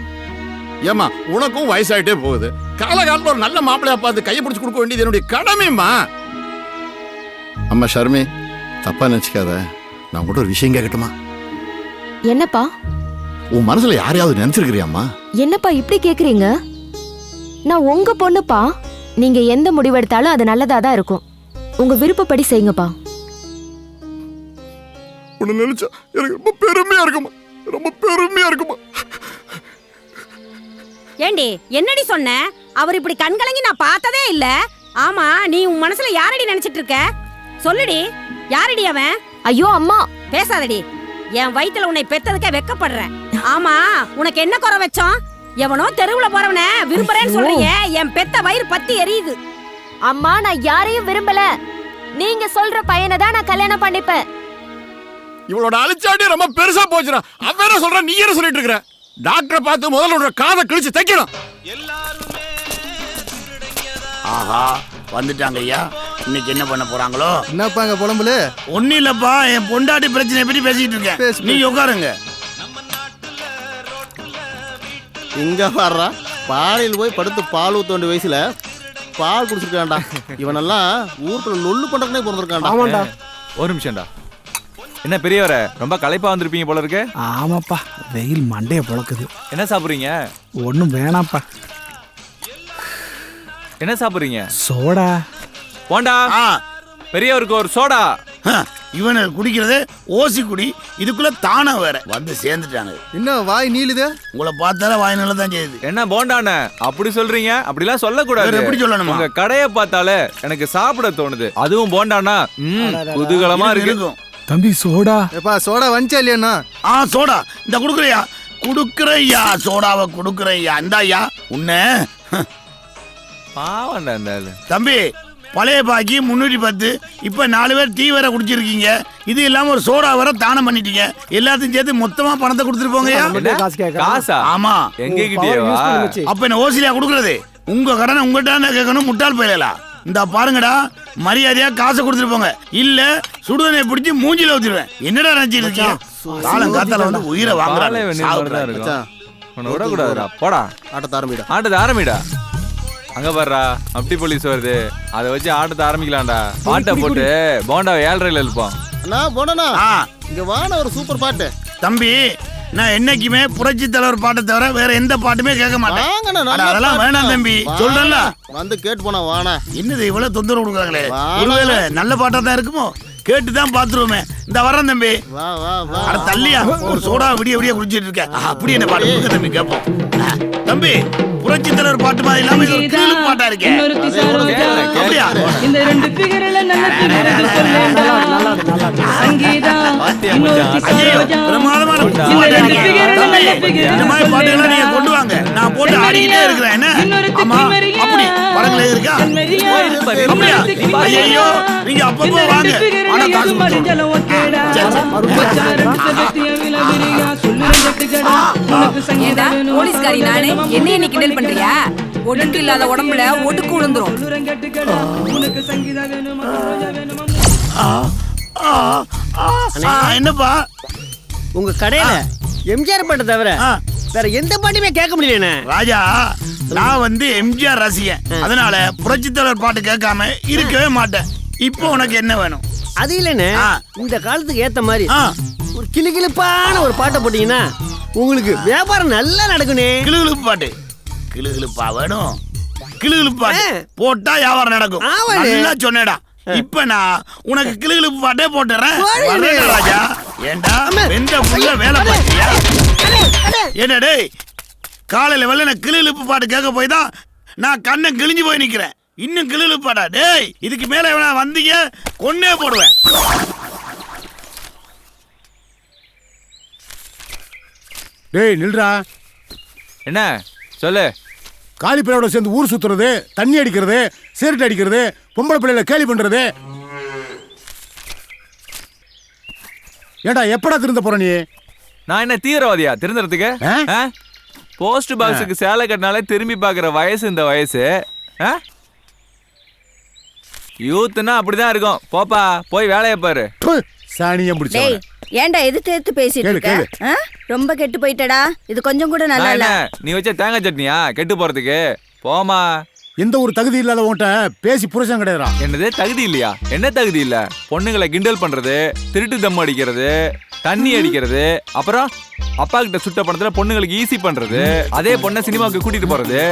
ஏமா உனக்கும் வயசாயிட்டே போகுது. காலகாலத்துல ஒரு நல்ல மாப்பிள்ளையா பார்த்து கையை பிடிச்சு கொடுக்க வேண்டியது என்னுடைய கடமைமா. அம்மா ஷர்மி, தப்பா நினைச்சுக்காத. நான் கூட ஒரு விஷயம் கேட்கட்டுமா? என்னப்பா? உன் மனசுல யாரையாவது நினைச்சிருக்கிறியாம்மா? என்னப்பா இப்படி கேக்குறீங்க? நான் உங்க பொண்ணுப்பா. நீங்க எந்த முடிவெடுத்தாலும் அது நல்லதா தான் இருக்கும். உங்க விருப்பப்படி செய்யுங்கப்பா. உன்னை நினைச்சா எனக்கு ரொம்ப பெருமையா இருக்குமா, ரொம்ப பெருமையா இருக்குமா. ஏண்டி என்னடி சொன்ன? அவர் இப்படி கண்கலங்கி நான் பார்த்ததே இல்ல. ஆமா, நீ உன் மனசுல யாரடி நினைச்சிட்டு இருக்க? சொல்லுடி, யாரடி அவன்? ஐயோ அம்மா, பேசாதடி. என் வயித்துல உன்னை பெத்ததுக்கே வெக்கப்படுறேன். ஆமா, உனக்கு என்ன குறை வச்சோம்? எவனோ தெருவுல போறவன விரும்புறேன்னு சொல்றீங்க. என் பெத்த வயிறு பத்தி எரியுது. அம்மா, நான் யாரையும் விரும்பல. நீங்க சொல்ற பையனை தான் நான் கல்யாணம் பண்ணிப்பேன். இவளோட அழிச்சாட்டி ரொம்ப பெருசா போச்சுடா. அவன் வேற சொல்ற, நீ என்ன சொல்லிட்டு இருக்கிற? டாக்டரை பார்த்து முதல்ல உன்னோட காதை கிழிச்சு தைக்கணும். ஆஹா, வந்துட்டாங்க ஐயா. இன்னைக்கு என்ன பண்ண போறாங்களோ? என்னப்பா இங்க புலம்புல? ஒன்னும் இல்லப்பா, என் பொண்டாட்டி பிரச்சனை பத்தி பேசிட்டு இருக்கேன். நீங்க உட்காருங்க. இங்க பாடுறா, பாலையில் போய் படுத்து பால் ஊத்த வேண்டிய வயசுல பால் குடிச்சிருக்காண்டா. இவனெல்லாம் ஊருக்குள்ள லொல்லு பண்றதுனே பிறந்திருக்காண்டா. ஆமாண்டா. ஒரு நிமிஷம்டா. என்ன பெரியவரே, ரொம்ப களைப்பா வந்திருப்பீங்க போல இருக்கு. ஆமாப்பா, வெயில் மண்டைய புழக்குது. என்ன சாப்பிடுறீங்க? ஒன்றும் வேணாம்ப்பா. என்ன சாப்பிடுறீங்க? சோடா. போண்டா, பெரியவருக்கு ஒரு சோடா. இவனை குடிக்கிறது ஓசி குடி. இதுக்குள்ள தானா வேற வந்து சேர்ந்துட்டாங்க. என்ன வாய் நீளுது? உங்களை பார்த்தால வாய் நல்லா தான் செய்யுது. என்ன போண்டானே அப்படி சொல்றீங்க? அப்படிலாம் சொல்லக்கூடாது. எப்படி சொல்லணுமா? உங்க கடையை பார்த்தாலே எனக்கு சாப்பிட தோணுது. அதுவும் போண்டானா குதூகலமா இருக்கு. தம்பி சோடா. ஏப்பா சோடா வந்துச்சா இல்லையா? சோடா இந்த குடுக்குறையா? குடுக்குறையா, சோடாவை குடுக்குறையா. இந்தாயா உன்ன பாவண்டா இந்த தம்பி. பழைய பாக்கி 310. இப்ப 4 பேர் டீ வேற குடிச்சிருக்கீங்க. இது இல்லாம ஒரு சோடா வேற தானம் பண்ணிட்டீங்க. எல்லாத்தையும் சேர்த்து மொத்தமா பணத்தை கொடுத்துட்டு போங்க. காசா? ஆமா. எங்க கிட்டேவா? அப்ப என்ன ஓசிலியா கொடுக்கறது? உங்க கடனை உங்ககிட்ட கேட்கணும். முட்டாள் போயிடலா. இந்த பாருங்கடா, மரியாதையா காசை கொடுத்துட்டு போங்க. இல்ல சுடுதனை பிடிச்சி மூஞ்சில ஊத்திடுவேன். என்னடா நினைச்சிட்டு இருக்கீங்க? காலம் காத்தால வந்து உயிரை வாங்குறாங்க. விடக்கூடாதுடா. போடா, ஆட்டத்தை ஆரம்பிடா. ஆட்டத்தை ஆரம்பிடா. அங்க பாருடா, அப்படி போலீஸ் வருது. அதை வச்சு ஆட்டத்தை ஆரம்பிக்கலாம்டா. பாட்டை போட்டு போண்டாவை 7:30 எழுப்போம். அண்ணா போனா இங்க வான ஒரு சூப்பர் பாட்டு. தம்பி, நான் என்னைக்குமே புரட்சி தலைவர் பாட்டை தவிர வேற எந்த பாட்டுமே கேட்க மாட்டேன். அதெல்லாம் வேணாம் தம்பி, சொல்றேன்ல. வந்து கேட்டு போனா வானா. என்னது இவ்வளவு தொந்தரவு கொடுக்குறாங்களே? ஒருவேளை நல்ல பாட்டா தான் இருக்குமோ? கேட்டுதான் பாத்துருவோமே. இந்த வரேன் தம்பி. வா வா வா. அட தள்ளியா, ஒரு சோடா விடிய விடிய குடிச்சிட்டு இருக்க. அப்படி என்ன பாட்டு கொடுங்க தம்பி கேட்போம். தம்பி புரட்சி தலைவர் பாட்டு மாதிரி இல்லாம இது ஒரு கிளு பாட்டா இருக்கே. அப்படியா? இந்த ரெண்டு பிகரல நல்ல பிகரல சொல்லேடா சங்கீதா இன்னொரு சரோஜா பிரமாதமான இந்த ரெண்டு பிகரல நல்ல பிகரல இந்த மாதிரி பாட்டுகளை நீங்க கொண்டு வாங்க. நான் போட்டு ஆடிக்கிட்டே இருக்கிறேன். என்ன ஆமா அப்படி படங்களே இருக்கா? அப்படியா? ஐயோ நீங்க அப்பப்போ வாங்க. ஆனா காசு மரிஞ்சல ஓகேடா மச்சாரன் சத்திய விலவிரியா சொல்லுறேன் கட்டுக்கடா உனக்கு சங்கீதா போலீஸ்காரி நானே என்னைய நீ கிண்டல் பண்றியா? ஒடுக்கு இல்லாத உடம்புல ஒடுக்கு விழுந்துரும். சொல்லுறேன் கட்டுக்கடா உனக்கு சங்கீதா வேணுமா ரோஜா வேணுமா? என்னப்பா உங்க கடையில எம்ஜிஆர் பாட்டு தவிர வேற எந்த பாட்டுமே கேட்க முடியலண்ணே. ராஜா நான் வந்து எம்ஜிஆர் ரசிகன். அதனால புரட்சி தலைவர் பாட்டு கேட்காம இருக்கவே மாட்டேன். இப்போ உனக்கு என்ன வேணும்? அது இல்லைண்ணே, இந்த காலத்துக்கு ஏத்த மாதிரி ஒரு கிளுகிளுப்பான ஒரு பாட்டை போட்டீங்கன்னா உங்களுக்கு வியாபாரம் நல்லா நடக்குனே. கிளுகிளுப்பு பாட்டு கிளுகிளுப்பா வேணும். கிளுகிளுப்பு பாட்டு போட்டா வியாபாரம் நடக்கும். நல்லா சொன்னேடா. இப்ப நான் உனக்கு கிளுகிளுப்பு பாட்டே போட்டுறேன் ராஜா. ஏண்டா வெந்த புள்ள வேலை பார்த்தியா? என்ன டேய் காலையில வெள்ள கிளுகிளுப்பு பாட்டு கேட்க போய் தான் நான் கண்ணை கிழிஞ்சு போய் நிக்கிறேன். இன்னும் கிளுகிளுப்பு பாட்டா? டேய் இதுக்கு மேல வந்தீங்க கொன்னே போடுவேன். டேய் நில்றா. என்ன சொல்லு? காலி பிள்ளையோட சேர்ந்து ஊர் சுத்துறது, தண்ணி அடிக்கிறது, சிகரெட் அடிக்கிறது, பொம்பளை பிள்ளைல கேலி பண்றது. ஏடா எப்படா திருந்த போற நீ? நான் என்ன தீவிரவாதியா திருந்துறதுக்கு? போஸ்ட் பாக்ஸுக்கு சேலை கட்டினாலே திரும்பி பாக்குற வயசு இந்த வயசு. யூத்னா அப்படிதான் இருக்கும். போப்பா போய் வேலையை பாரு. சாணியம் பிடிச்ச ஏன்டா எதிர்த்து பேசிட்டு இருக்க? ரொம்ப கெட்டு போயிட்டடா. இது கொஞ்சம் கூட நல்லா இல்ல. நீ வச்ச தேங்காய் சட்னியா கெட்டு போறதுக்கு? போமா. எந்த ஒரு தகுதி இல்லாத உன்கிட்ட பேசி புருஷன் கிடையாதா? என்னது தகுதி இல்லையா? என்ன தகுதி இல்ல? பொண்ணுங்களை கிண்டல் பண்றது, திருட்டு தம் அடிக்கிறது, தண்ணி அடிக்கிறது, அப்புறம் அப்பா கிட்ட சுட்ட பணத்துல பொண்ணுங்களுக்கு ஈஸி பண்றது, அதே பொண்ணை சினிமாவுக்கு கூட்டிட்டு போறது,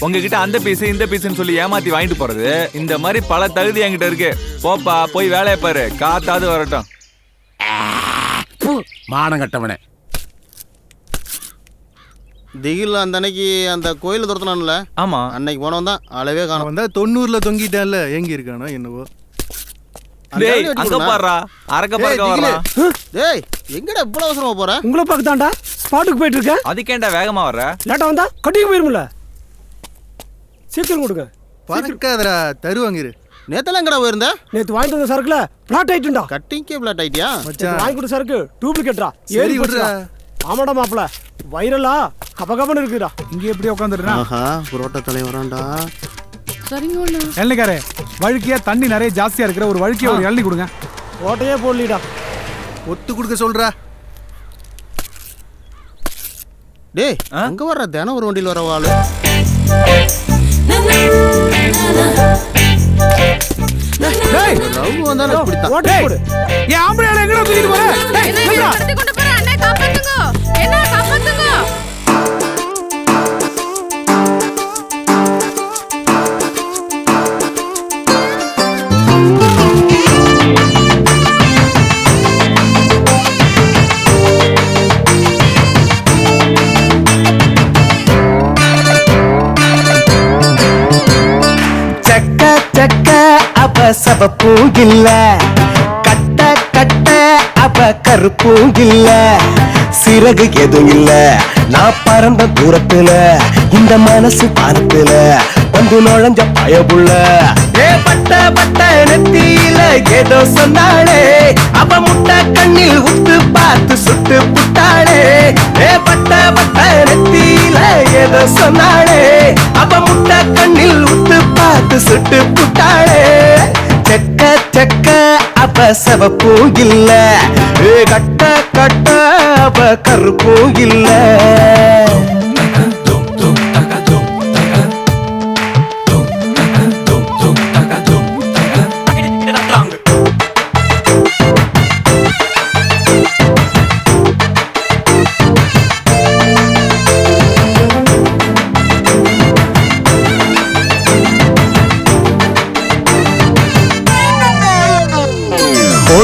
உங்ககிட்ட அந்த பீஸ் இந்த பீஸ்ன்னு சொல்லி ஏமாத்தி வாங்கிட்டு போறது, இந்த மாதிரி பல தகுதி என்கிட்ட இருக்கு. போப்பா போய் வேலையை பாரு. காத்தாது வரட்டும். மானம் கட்டவனே. திகில் அந்த அன்னைக்கு அந்த கோயில துரத்துனான்ல? ஆமா அன்னைக்கு போனவன் தான் அளவே காணோம். வந்தா 90ல தொங்கிட்டான்ல, எங்க இருக்கானோ என்னவோ. டேய் அங்க பாறா அரக்க பறக்க வரா. டேய் எங்கடா இவ்வளவு அவசரமா போற? உங்களை பார்க்கதான்டா ஸ்பாட்டுக்கு போயிட்டு இருக்க. அதுக்கேண்டா வேகமா வர்ற? லேட்டா வந்தா கட்டிக்கு போயிரும்ல. சீக்கிரம் கொடுங்க. பறக்காதடா தருவாங்க இரு. நேத்தெல்லாம் எங்கடா போயிருந்த? நேத்து வாங்கிட்டு வந்த சரக்குல பிளாட் ஆயிட்டுடா. கட்டிங்கே பிளாட் ஆயிட்டியா? வாங்கி கொடுத்த சரக்கு டூப்ளிகேட்ரா. ஏறி விடுறா. ஆமாடா மாப்ள வைரலா கபகபன்னு இருக்குடா. இங்க எப்படி உட்கார்ந்துறா? ஆஹா புரோட்டா தலைவரான்டா. சரிங்கண்ணா. எல்லைக்காரே வழுக்கியா தண்ணி நிறைய ஜாஸ்தியா இருக்கிற ஒரு வழுக்கிய ஒரு இளநீ கொடுங்க. ஓட்டையே போடலடா. ஒத்து கொடுக்க சொல்றா. டேய் அங்க வர்ற தினம் ஒரு வண்டியில் வர வாளு. டேய் லவ் வந்தானே இப்படிதான். ஓட்டை போடு. ஏன் ஆம்பளையால எங்கடா தூக்கிட்டு போற? டேய் நில்றா. கடத்தி கொண்டு போற அண்ணே காப்பாத்துங்க. என்ன காப்பாத்துங்க. சக்க சக்க அவ சபப்பூ இல்ல, கட்ட கட்ட அவ கருப்பூ இல்ல, சிறகு எதுவும் இல்ல, நான் பறந்த தூரத்துல இந்த மனசு பாரத்துல வந்து நுழைஞ்ச பயபுள்ள. ஏ பட்ட பட்ட நெத்தியில ஏதோ சொன்னாளே, அவ முட்டை கண்ணில் உத்து பார்த்து சுட்டு புட்டாளே. ஏ பட்ட பட்ட நெத்தியில ஏதோ சொன்னாளே, அவ முட்டை கண்ணில் உத்து பார்த்து சுட்டு புட்டாளே. செக்க செக்க அவ சவப்பூ இல்ல, கட்ட கட்ட அவ கருப்பூ இல்ல.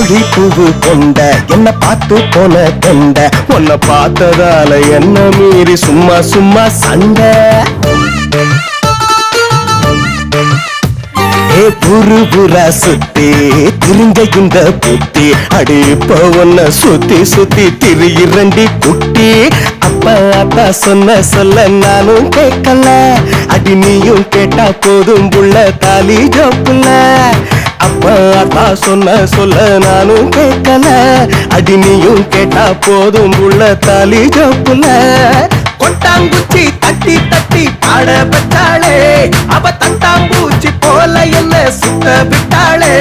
மல்லி பூவு கொண்ட என்ன பார்த்து போன கொண்ட உன்னை பார்த்ததால என்ன மீறி சும்மா சும்மா சண்டை புரு புறா சுத்தி திரிஞ்ச இந்த புத்தி அடி இப்ப உன்ன சுத்தி சுத்தி திரியிரண்டி குட்டி அப்பா அப்பா சொன்ன சொல்ல நானும் கேட்கல அடி நீயும் கேட்டா போதும் புள்ள தாலி ஜப்புல அப்பா அப்பா சொன்ன சொல்ல நானும் கேட்கல அடி நீயும் கேட்டா போதும் புள்ள தாலி ஜப்புல கொட்டாங்குச்சி தட்டி தட்டி பாட பெற்றாளே அவ தட்டாம்பூச்சி போல என்ன சுத்த விட்டாளே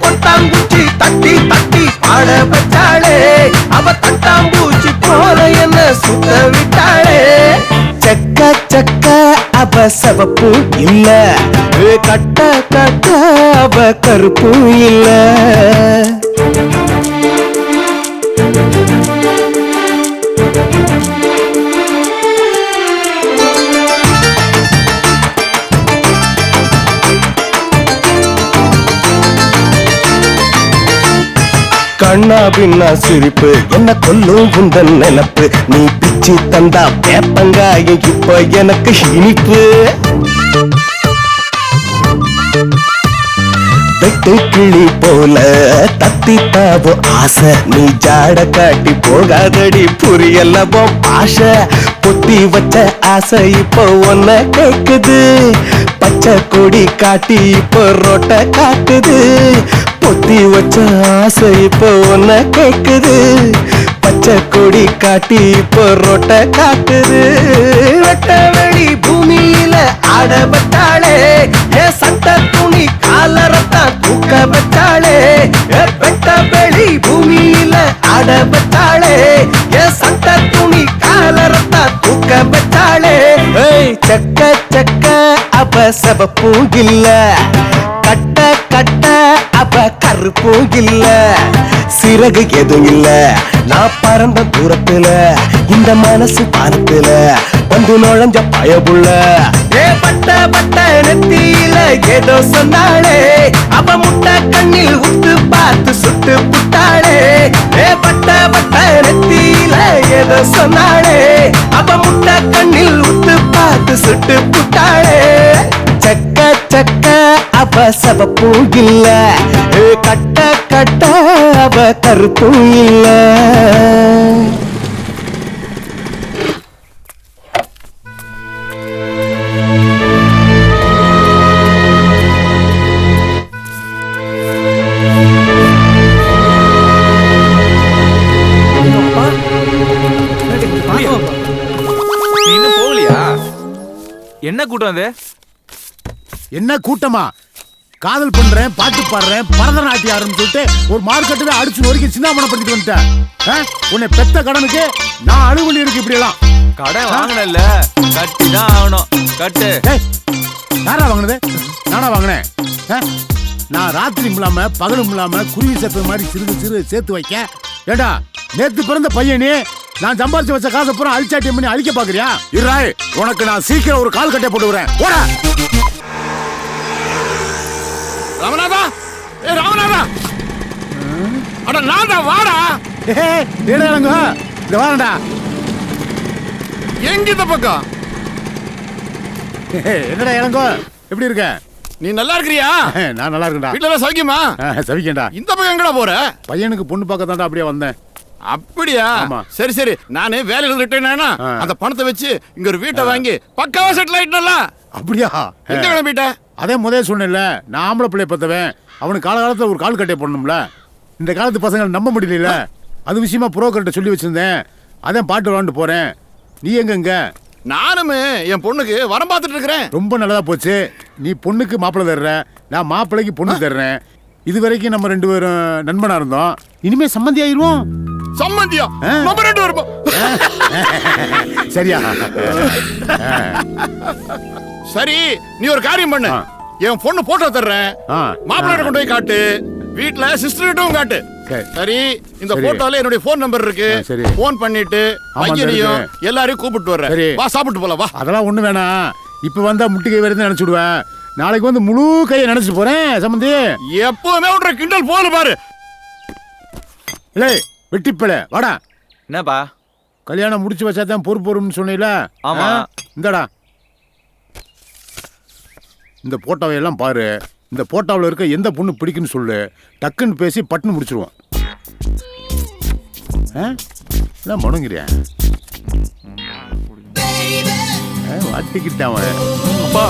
கொட்டாங்குச்சி தட்டி தட்டி பாட பெற்றாளே அவ தட்டாம்பூச்சி போல என்ன சுத்த விட்டாளே செக்க செக்க அவ சவப்பும் இல்ல கட்ட கட்ட அவ கருப்பும் இல்ல கண்ணா பின்னா சிரிப்பு என்ன கொல்லும் உந்தன் நினப்பு நீ பிச்சு தந்தா பேப்பங்காயும் இப்ப எனக்கு இனிப்பு வெட்டு கிளி போல தத்தி தாவோ ஆசை நீ ஜாட காட்டி போகாதடி புரியல்லவோ ஆசை பொத்தி வச்ச ஆசை இப்போ ஒன்ன கேக்குது பச்சை கொடி காட்டி இப்போ ரோட்ட காட்டுது பொத்தி வச்ச ஆசை இப்போ ஒன்ன கேக்குது பச்சை கொடி காட்டி இப்போ ரோட்ட காட்டுது வெட்ட வெளி பூமியில ஆட பட்டாளே சட்ட துணி காலரத்தான் தூக்க பட்டாளே வெட்ட வெளி பூமியில ஆட பட்டாளே சட்ட துணி காலரத்தான் தூக்க பட்டாளே செக்க செக்க அவ சவப்பும் இல்ல கட்ட கட்ட அவ கருப்பும் இல்ல சிறகு எதுவும் இல்ல நான் பறந்த தூரத்துல இந்த மனசு பாரத்துல வந்து நுழைஞ்ச பயபுள்ள பட்ட பட்ட நெத்தியில ஏதோ சொன்னாளே அவ முட்டை கண்ணில் உத்து பார்த்து சுட்டு புட்டாளே பட்ட பட்ட நெத்தியில ஏதோ சொன்னாளே அவ முட்டை கண்ணில் உத்து பார்த்து சுட்டு புட்டாளே செக்க செக்க அவ சவப்பும் இல்ல கட்ட கட்ட அவ கருப்பும் இல்ல இன்னும் போகலையா? என்ன கூட்டம் அது? என்ன கூட்டமா? காதல் பண்றேன், பாட்டு பாடுறேன், பரதநாட்டியம் ஆரம்பிச்சு சொல்லிட்டு ஒரு மார்க்கெட்டுல அடிச்சு நொறுக்கி சின்னாமணம் பண்ணிட்டு வந்துட்டேன். உன்னை பெத்த கடனுக்கு நான் அழுவலி இருக்கு இப்படி எல்லாம். கடன் வாங்கினல கட்டி தான் ஆகணும். கட்டு. யாரா வாங்கினது? நானா வாங்கினேன்? நான் ராத்திரி இல்லாம பகலும் இல்லாம குருவி சேர்த்து மாதிரி சிறு சிறு சேர்த்து வைக்க. ஏண்டா நேத்து பிறந்த பையனே நான் சம்பாதிச்சு வச்ச காசை பூரா அழிச்சாட்டியம் பண்ணி அழிக்க பாக்குறியா? இராய் உனக்கு நான் சீக்கிரம் ஒரு கால் கட்டை போட்டு வரேன். போடா ராமநாதா. ஏ ராமநாதா. அட நான்டா வாடா. ஏடங்க இந்த வாடா. எங்க இந்த பக்கம்? என்னடா இளங்கோ எப்படி இருக்க? நீ நல்லா இருக்கறியா? நான் நல்லா இருக்கேன்டா. வீட்ல எல்லாம் சௌக்கியமா? சௌக்கியம்டா. இந்த பக்கம் எங்கடா போற? பையனுக்கு பொண்ணு பார்க்க தான்டா அப்படியே வந்தேன். அப்படியா? சரி சரி. நானே வேலையில ரிட்டர்ன் ஆனா அந்த பணத்தை வச்சு இங்க ஒரு வீட்டை வாங்கி பக்காவா செட்டில் ஆயிட்டல. அப்படியா? எங்க கிளம்பிட்ட? அதே முதல்ல சொன்னேன்ல, நான் ஆம்பளை பிள்ளை பத்தவன். அவனுக்கு காலகாலத்தில் ஒரு கால் கட்டை போடணும்ல. இந்த காலத்து பசங்களை நம்ப முடியல. அது விஷயமா புரோக்கர்கிட்ட சொல்லி வச்சிருந்தேன். அதான் பாட்டு விளாண்டு போறேன். நீ எங்க? நானுமே என் பொண்ணுக்கு வரம் பார்த்துட்டு இருக்கிறேன். ரொம்ப நல்லதா போச்சு. நீ பொண்ணுக்கு மாப்பிள்ளை தர்ற, நான் மாப்பிள்ளைக்கு பொண்ணு தர்றேன். இது வரைக்கும் நம்ம ரெண்டு பேரும் நண்பனா இருந்தோம். இனிமே சம்மந்தி ஆயிருவோம். சம்மந்தியா? நம்ம ரெண்டு பேரும் சரியா? சரி, நீ ஒரு காரியம் பண்ணு. என் பொண்ணு போட்டோ தர்றேன். மாப்பிள்ளை கொண்டு போய் காட்டு. வீட்ல சிஸ்டர்கிட்டும் காட்டு. சரி, இந்த போட்டோல என்னுடைய போன் நம்பர் இருக்கு. போன் பண்ணிட்டு பையனையும் எல்லாரையும் கூப்பிட்டு வர்றேன். வா சாப்பிட்டு போலாம் வா. அதெல்லாம் ஒண்ணு வேணாம். இப்ப வந்தா முட்டி கை வருதுன்னு நினைச்சுடுவேன். நாளைக்கு வந்து முழு கையை நினைச்சு போறேன். சம்பந்தி எப்பவுமே ஒன்ற கிண்டல் போல பாரு. இல்லை வெட்டிப்பல வாடா. என்னப்பா? கல்யாணம் முடிச்சு வச்சா தான் பொறுப்புன்னு சொன்னீல. ஆமா. இந்தடா இந்த போட்டோவையெல்லாம் பாரு. இந்த போட்டோவில் இருக்க எந்த பொண்ணு பிடிக்குன்னு சொல்லு. டக்குன்னு பேசி பட்டுன்னு முடிச்சிருவோம். என்ன முடங்குறியா? வாட்டிக்கிட்டான் அப்பா.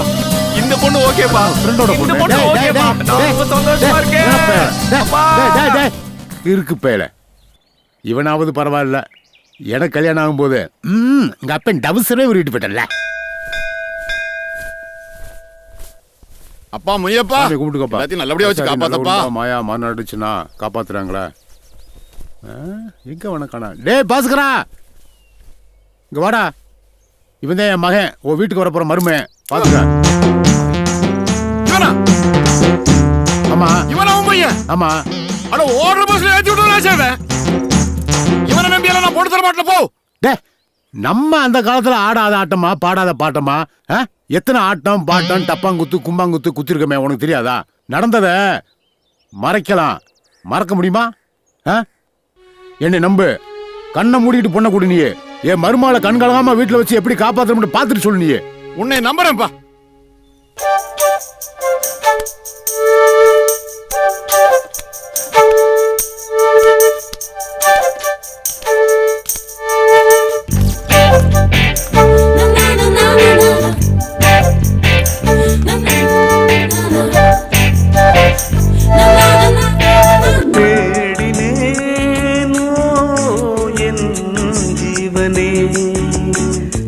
இந்த பொண்ணு ஓகேப்பா. ஃப்ரெண்டோட பொண்ணு. சந்தோஷமா இருக்கேன். இருக்கு பேல. இவனாவது பரவாயில்ல. எனக்கு கல்யாணம் ஆகும்போது எங்க அப்பன் டவுசரே உருவிட்டு போயிட்டல. அப்பா முனியப்பா கும்பிட்டுக்கப்பா. எல்லாத்தையும் நல்லபடியா வச்சு காப்பாத்தப்பா. மாயா மாநாடுச்சுன்னா காப்பாத்துறாங்களா? எங்க வணக்கானா? டேய் பாஸ்கரா இங்க வாடா. இவன் தான் என் மகன். உன் வீட்டுக்கு வரப்போற மருமன். பாத்துக்க. இவனா? ஆமா. இவனா உன் பையன்? ஆமா. அட ஓடுற பஸ்ல ஏத்தி விட்டுறா சேவன். இவனை நம்பி எல்லாம் நான் போட்டு தர மாட்டேன் போ. டே நம்ம அந்த காலத்துல ஆடாத ஆட்டமா பாடாத பாட்டமா? எத்தனை ஆட்டம் பாட்டம் டப்பாங்குத்து கும்பாங்குத்து குத்திருக்கமே உனக்கு தெரியாதா? நடந்தத மறைக்கலாம், மறக்க முடியுமா? என்னை நம்பு. கண்ணை மூடிட்டு பொண்ணை கொடு. நீ என் மருமாளை கண்கலகாம வீட்டுல வச்சு எப்படி காப்பாத்த பாத்துட்டு சொல்லு. நீ உன்னை நம்புறேன்ப்பா.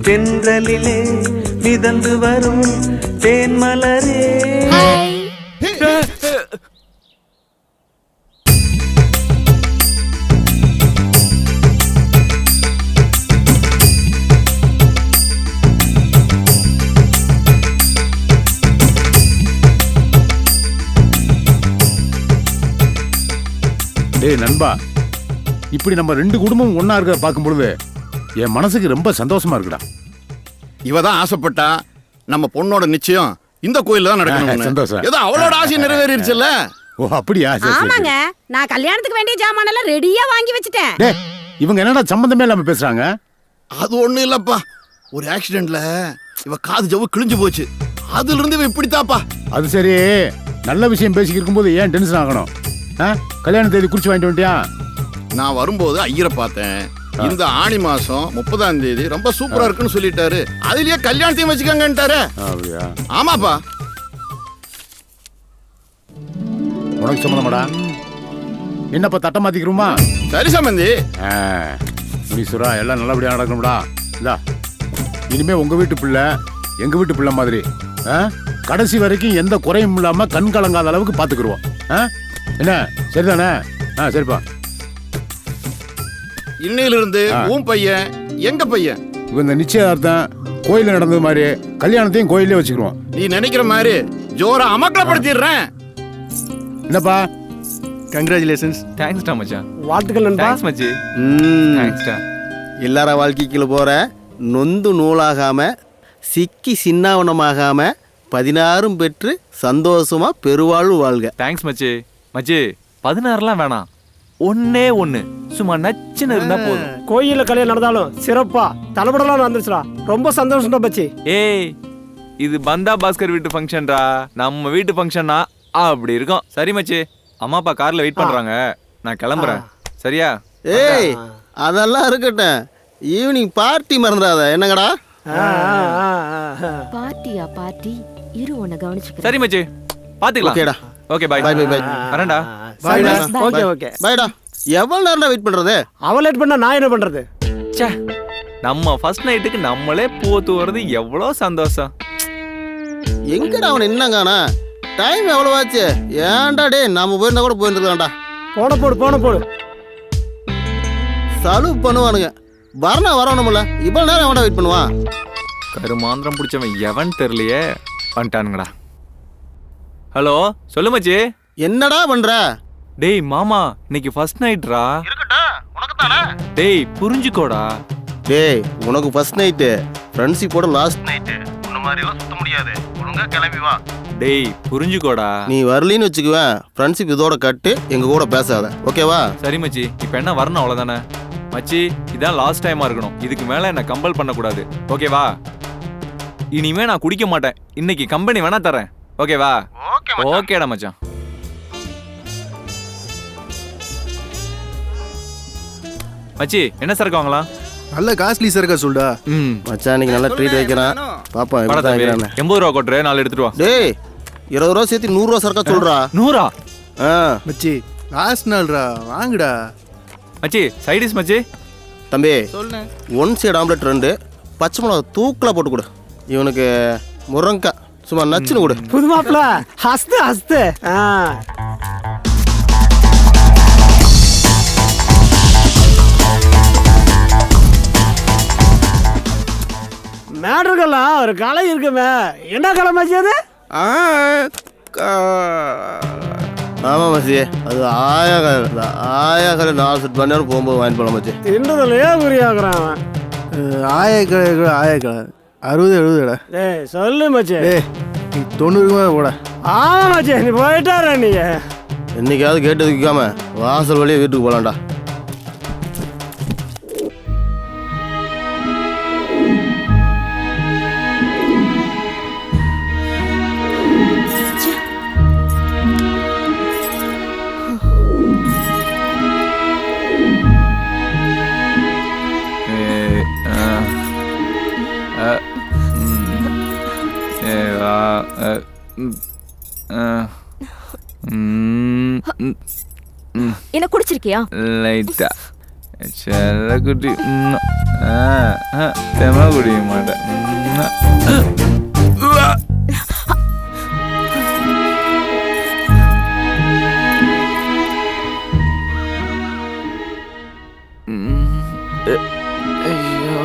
தென்றலிலே மிதந்து வரும் தேன்மலரே. டேய் நண்பா, இப்படி நம்ம ரெண்டு குடும்பம் ஒன்னா இருக்க பார்க்கும் பொழுது என் மனசுக்கு ரொம்ப சந்தோஷமா இருக்குடா. இவ தான் ஆசைப்பட்டா நம்ம பொண்ணோட நிச்சயம் இந்த கோயில்ல தான் நடக்கணும். சந்தோஷம். ஏதோ அவளோட ஆசை நிறைவேறிடுச்சுல்ல. ஓ அப்படியா? ஆமாங்க, நான் கல்யாணத்துக்கு வேண்டிய ஜாமான் எல்லாம் ரெடியா வாங்கி வச்சிட்டேன். டேய் இவங்க என்னடா சம்பந்தமே இல்லாம பேசுறாங்க? அது ஒண்ணும் இல்லப்பா. ஒரு ஆக்சிடென்ட்ல இவ காது ஜவ்வு கிழிஞ்சு போச்சு. அதுல இருந்து இவ இப்படித்தாப்பா. அது சரி, நல்ல விஷயம் பேசிக்கிட்டு இருக்கும்போது ஏன் டென்ஷன் ஆகணும்? கல்யாண தேதி குறிச்சு வாங்கிட்டு வந்துட்டியா? நான் வரும்போது ஐயரை பார்த்தேன். இந்த ஆணி மாசம் 30ஆம் தேதி ரொம்ப சூப்பரா இருக்குன்னு சொல்லிட்டாரு. அதுலயே கல்யாணத்தையும் வச்சுக்கங்கன்ட்டாரு. அப்படியா? ஆமாப்பா. உனக்கு சம்மதமாடா? என்னப்பா தட்ட மாத்திக்கிறோமா? சரி சம்பந்தி. முனீஸ்வரா எல்லாம் நல்லபடியா நடக்கணும்டா. இந்தா இனிமே உங்க வீட்டு பிள்ளை எங்க வீட்டு பிள்ளை மாதிரி கடைசி வரைக்கும் எந்த குறையும் இல்லாம கண் கலங்காத அளவுக்கு பாத்துக்கிடுவோம். என்ன சரிதானே? சரிப்பா. இன்னையிலிருந்து உன் பையன் எங்க பையன். இந்த நிச்சயதார்த்தம் கோயில நடந்தது மாதிரி கல்யாணத்தையும் கோயிலே வச்சுக்கிறோம். நீ நினைக்கிற மாதிரி ஜோரா அமக்கலப்படுத்திடுறேன். என்னப்பா? கங்க்ராச்சுலேஷன்ஸ். தேங்க்ஸ் டா மச்சான். வாழ்த்துக்கள் நண்பா. தேங்க்ஸ் மச்சி. தேங்க்ஸ் டா. எல்லார வாழ்க்கைக்குள்ள போற நொந்து நூலாகாம சிக்கி சின்னாவனமாகாம 16 பெற்று சந்தோஷமா பெருவாழ்வு வாழ்க. தேங்க்ஸ் மச்சி. மச்சி 16லாம் வேணாம், ஒன்னே ஒண்ணு சும்மா நச்சுன்னு இருந்தா போதும். கோயில்ல கல்யாணம் நடந்தாலும் சிறப்பா தலைபடலாம் நடந்துச்சுடா. ரொம்ப சந்தோஷம்டா பச்சி. ஏய் இது பந்தா பாஸ்கர் வீட்டு ஃபங்க்ஷன்டா. நம்ம வீட்டு ஃபங்க்ஷன்னா அப்படி இருக்கும். சரி மச்சி, அம்மா அப்பா கார்ல வெயிட் பண்றாங்க, நான் கிளம்புறேன். சரியா? ஏய் அதெல்லாம் இருக்கட்டும், ஈவினிங் பார்ட்டி மறந்துடாத. என்னங்கடா பார்ட்டியா? பார்ட்டி இரு உன்னை கவனிச்சுக்கிறேன். சரி மச்சி, பாத்துக்கலாம். ஓகேடா. Okay bye. Bye bye bye. வரேன்டா. பைடா. Okay okay. பைடா. எவ்வளவு நேரம் வெயிட் பண்றது? அவ லேட் பண்ணா நான் என்ன பண்றது? ச்சே, நம்ம ஃபர்ஸ்ட் நைட்டுக்கு நம்மளே போத்து வரது எவ்வளோ சந்தோஷம். எங்கடா அவன் என்னங்கானா? டைம் எவ்வளவு ஆச்சு? ஏன்டா டே நாம போயிருந்தா கூட போயிருந்துக்கலாம்டா. போன போடு போன போடு. சலு பண்ணுவானுங்க. வரணும்ல. இவ்வளவு நேரம் எவன்டா வெயிட் பண்ணுவான்? கருமாந்திரம் பிடிச்சவன் எவன் தெரியலையே, வந்துட்டானுங்கடா. ஹலோ சொல்லு மச்சி. என்னடா பண்ற? டேய் மாமா, இன்னைக்கு ஃபர்ஸ்ட் நைட்ரா. டேய் புரிஞ்சுக்கோடா. டேய் உனக்கு ஃபர்ஸ்ட் நைட்டு, ஃப்ரெண்ட்ஷிப்போட லாஸ்ட் நைட்டு. உன்ன மாதிரி எல்லாம் சுத்த முடியாது. ஒழுங்கா கிளம்பி வா. டேய் புரிஞ்சுக்கோடா. நீ வரலின்னு வச்சுக்குவேன், ஃப்ரெண்ட்ஷிப் இதோட கட்டு, எங்க கூட பேசாத, ஓகேவா? சரி மச்சி, இப்போ என்ன வரணும் அவ்வளோதானே. மச்சி இதான் லாஸ்ட் டைமா இருக்கணும், இதுக்கு மேல என்ன கம்பல் பண்ணக்கூடாது, ஓகேவா? இனிமே நான் குடிக்க மாட்டேன், இன்னைக்கு கம்பெனி வேணா தரேன், ஓகேவா? ஓகேடா மச்சான். மச்சி என்ன சரக்கு வாங்கலாம்? நல்ல காஸ்ட்லி சரக்கா சொல்டா. மச்சான் இன்னைக்கு நல்லா ட்ரீட் வைக்கிறேன். பாப்பா 80 ரூபா கொட்டுறேன், 4 எடுத்துட்டு வா. டேய் 20 ரூபா சேர்த்து 100 ரூபா சரக்கா சொல்றா. 100? மச்சி லாஸ்ட் நாள்ரா, வாங்குடா. மச்சி சைடிஸ் மச்சி. தம்பி ஒன் சைடு ஆம்லெட் 2, பச்சை மிளகா தூக்கலா போட்டு கொடு. இவனுக்கு முருங்கா சும்மா நச்சுன்னு கொடு. புது மாப்பிள்ள ஹஸ்து ஹஸ்து. மேட்ருக்கெல்லாம் ஒரு கலை இருக்குமே, என்ன கலை மச்சி அது? ஆமா மச்சி, அது ஆயாக்கலை 4 செட் பண்ணி போகும்போது வாங்கிட்டு போகலாம் மச்சி. தின்றதுலையே புரியாக்குறான் அவன். ஆயக்கலை 60-70. டேய் சொல்லு மச்சி. டேய் நீ 90 போட. ஆமா மச்சி, நீ போயிட்டார. நீங்க என்னைக்காவது கேட்டு வைக்காம வாசல் வழியே வீட்டுக்கு போலாம்டா. என்ன குடிச்சிருக்கியா? லைட்டா செல்ல குட்டி தெம குடிக்க மாட்டேன். ஐயோ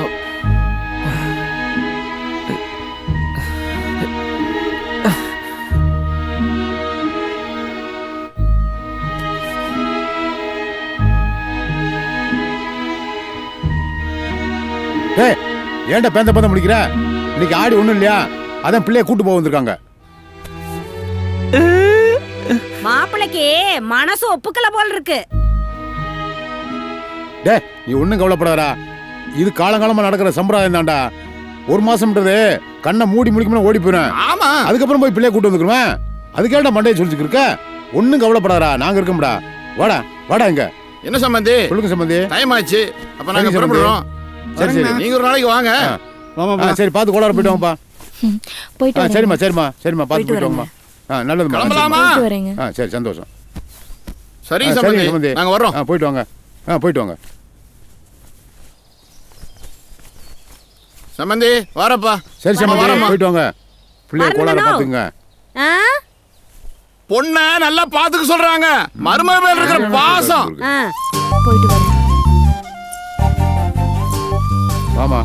ஏய் ஏன்டா பேந்த முடிக்கிற? இன்னைக்கு ஆடி ஒண்ணும் இல்லையா, அதான் பிள்ளைய கூட்டு போக வந்திருக்காங்க. மாப்பிளைக்கு மனசு ஒப்புக்கல போல் இருக்கு. டே நீ ஒன்றும் கவலைப்படாதா, இது காலங்காலமா நடக்கிற சம்பிரதாயம் தான்டா. 1 மாசம்ன்றது கண்ணை மூடி முடிக்கணும் ஓடி போயிடும். ஆமா, அதுக்கப்புறம் போய் பிள்ளைய கூட்டு வந்துருவேன். அதுக்கேட்டா மண்டையை சொல்லிட்டு இருக்க? ஒன்றும் கவலைப்படாதா, நாங்க இருக்கோம்டா. வாடா வாடா. இங்க என்ன சம்பந்தி? சொல்லுங்க சம்பந்தி. டைம் ஆச்சு, அப்ப நாங்க புறப்படுறோம். சரி சரி, நீங்க ஒரு நாளைக்கு வாங்க. சரி பார்த்து கோளாறு போயிட்டு வாங்கப்பா. போயிட்டு சரிம்மா சரிம்மா சரிம்மா பார்த்து போயிட்டு வாங்கம்மா. நல்லதும்மா. கிளம்பலாமா? சரி சந்தோஷம். சரி சம்பந்தி, நாங்க வர்றோம். போயிட்டு வாங்க. போயிட்டு வாங்க சம்பந்தி. வரப்பா. சரி சம்பந்தி, போயிட்டு வாங்க. பிள்ளைய கோளாறு பார்த்துங்க. பொண்ண நல்லா பாத்துக்க சொல்றாங்க, மருமக மேல இருக்கிற பாசம். போயிட்டு வாங்க. வாமா,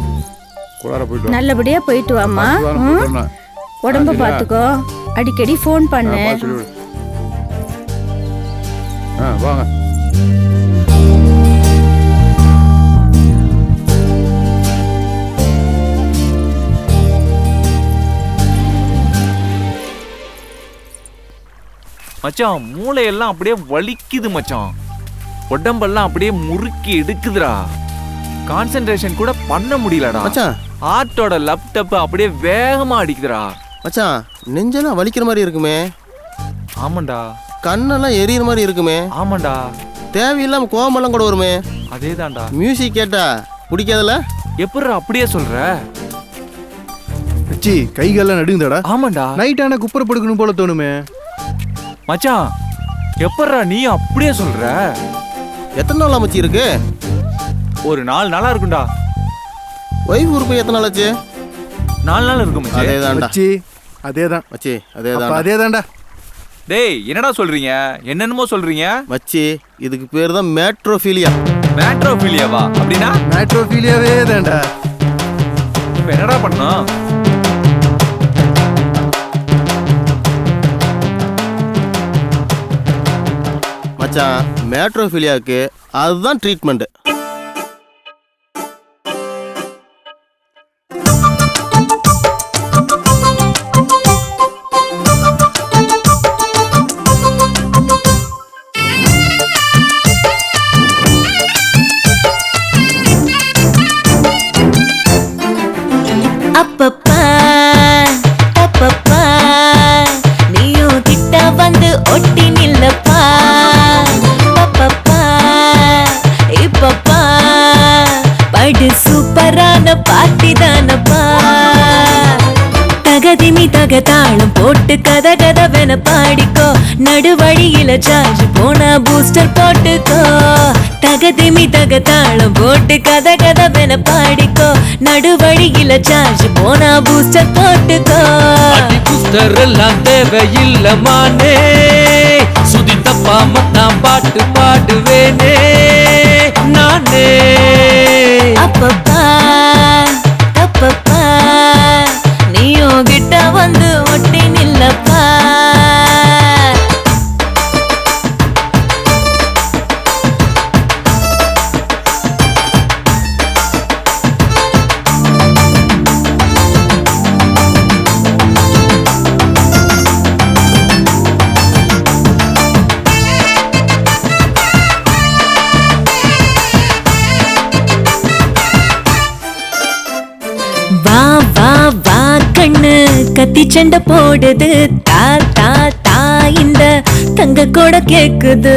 கோளாறு போயிட்டு நல்லபடியா போயிட்டு வாமா. உடம்ப பாத்துக்கோ, அடிக்கடி ஃபோன் பண்ணு. வாங்க. மச்சான் மூளையெல்லாம் அப்படியே வலிக்குது மச்சான், உடம்பெல்லாம் அப்படியே முறுக்கி எடுக்குதுடா. கான்சென்ட்ரேஷன் கூட பண்ண முடியலடா மச்சான். ஹார்ட்டோட லேப்டாப் அப்படியே வேகமா அடிக்குதுடா மச்சான். நெஞ்செல்லாம் வலிக்கிற மாதிரி இருக்குமே. ஆமாண்டா. கண்ணெல்லாம் எரியிற மாதிரி இருக்குமே. ஆமாண்டா. தேவையில்லாம கோவமெல்லாம் கூட வருமே. அதேதான்டா. மியூசிக் கேட்டா பிடிக்காதுல? எப்படிடா அப்படியே சொல்ற? மச்சி கைகாலெல்லாம் நடுங்குதாடா. ஆமாண்டா. நைட் ஆனா குப்புற படுக்கணும் போல தோணுமே. மச்சான் எப்படிடா நீ அப்படியே சொல்ற? எத்தனை நாளா மச்சி இருக்கு? ஒரு 4 நாளா இருக்கும்டா. வைஃப் ஊருக்கு போய் எத்தனை நாள் ஆச்சு? 4 நாள் இருக்கும் மச்சி. அதேதான்டா மச்சி, அதேதான் மச்சி, அதேதான் அதேதான்டா. டேய் என்னடா சொல்றீங்க? என்னென்னமோ சொல்றீங்க மச்சி. இதுக்கு பேர் தான் மேட்ரோஃபீலியா. மேட்ரோஃபீலியாவா? அப்படின்னா மேட்ரோஃபீலியாவே தான்டா. இப்போ என்னடா பண்ணோம்? மச்சான் மேட்ரோஃபீலியாவுக்கு அதுதான் ட்ரீட்மெண்ட். தக தாளம் போட்டு கத கதவென பாடிக்கோ நடுவழியில சார்ஜ் போனா பூஸ்டர் போட்டுக்கோ தகதிமி தக தாளம் போட்டு கத கதவென பாடிக்கோ நடுவழியில சார்ஜ் போனா பூஸ்டர் போட்டுக்கோ பூஸ்டர் எல்லாம் தேவையில்ல மானே சுதி தப்பாம நான் பாட்டு பாடுவேனே நானே அப்பப்பா தப்பப்பா நீயோ கிட்ட வந்து ஒட்டி நில்லப்பா வா வா வா கண்ணு கத்தி சண்டை போடுது தா தா தா இந்த தங்க கூட கேக்குது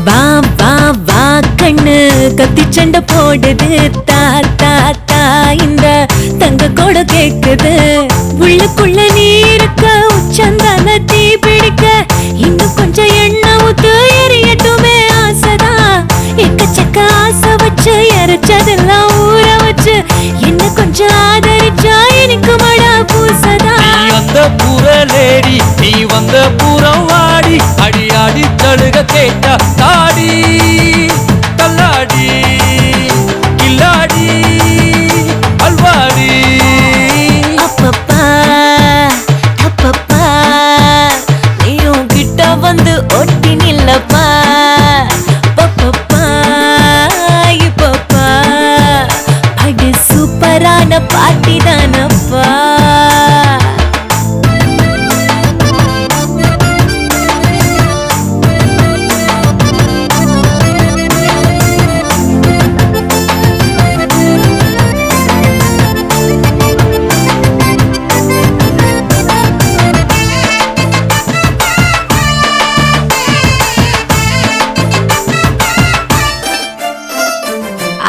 வா வா வா கண்ணு கத்தி சண்டை போடுது தா தா தா இந்த தங்க கூட கேக்குது உள்ளுக்குள்ள நீ இருக்க உச்சந்தான தீ பிடிக்க இன்னும் கொஞ்சம் எண்ணெய் ஊத்து எரியட்டுமே ஆசைதா எக்கச்சக்க ஆசை வச்சு எரிச்சதெல்லாம் ஊற வச்சு என்ன கொஞ்சம் ஆதரிச்சா எனக்கு மழை பூசதா நீ அந்த புறலேடி நீ வந்த புறம் வாடி அடி அடி தழுக கேட்டா தாடி தள்ளாடி கில்லாடி அல்வாடி அப்பப்பா அப்பப்பா நீயும் கிட்ட வந்து ஒட்டி நில்லப்பா பப்பப்பா இப்பப்பா அடி சூப்பரான பாட்டி தானப்பா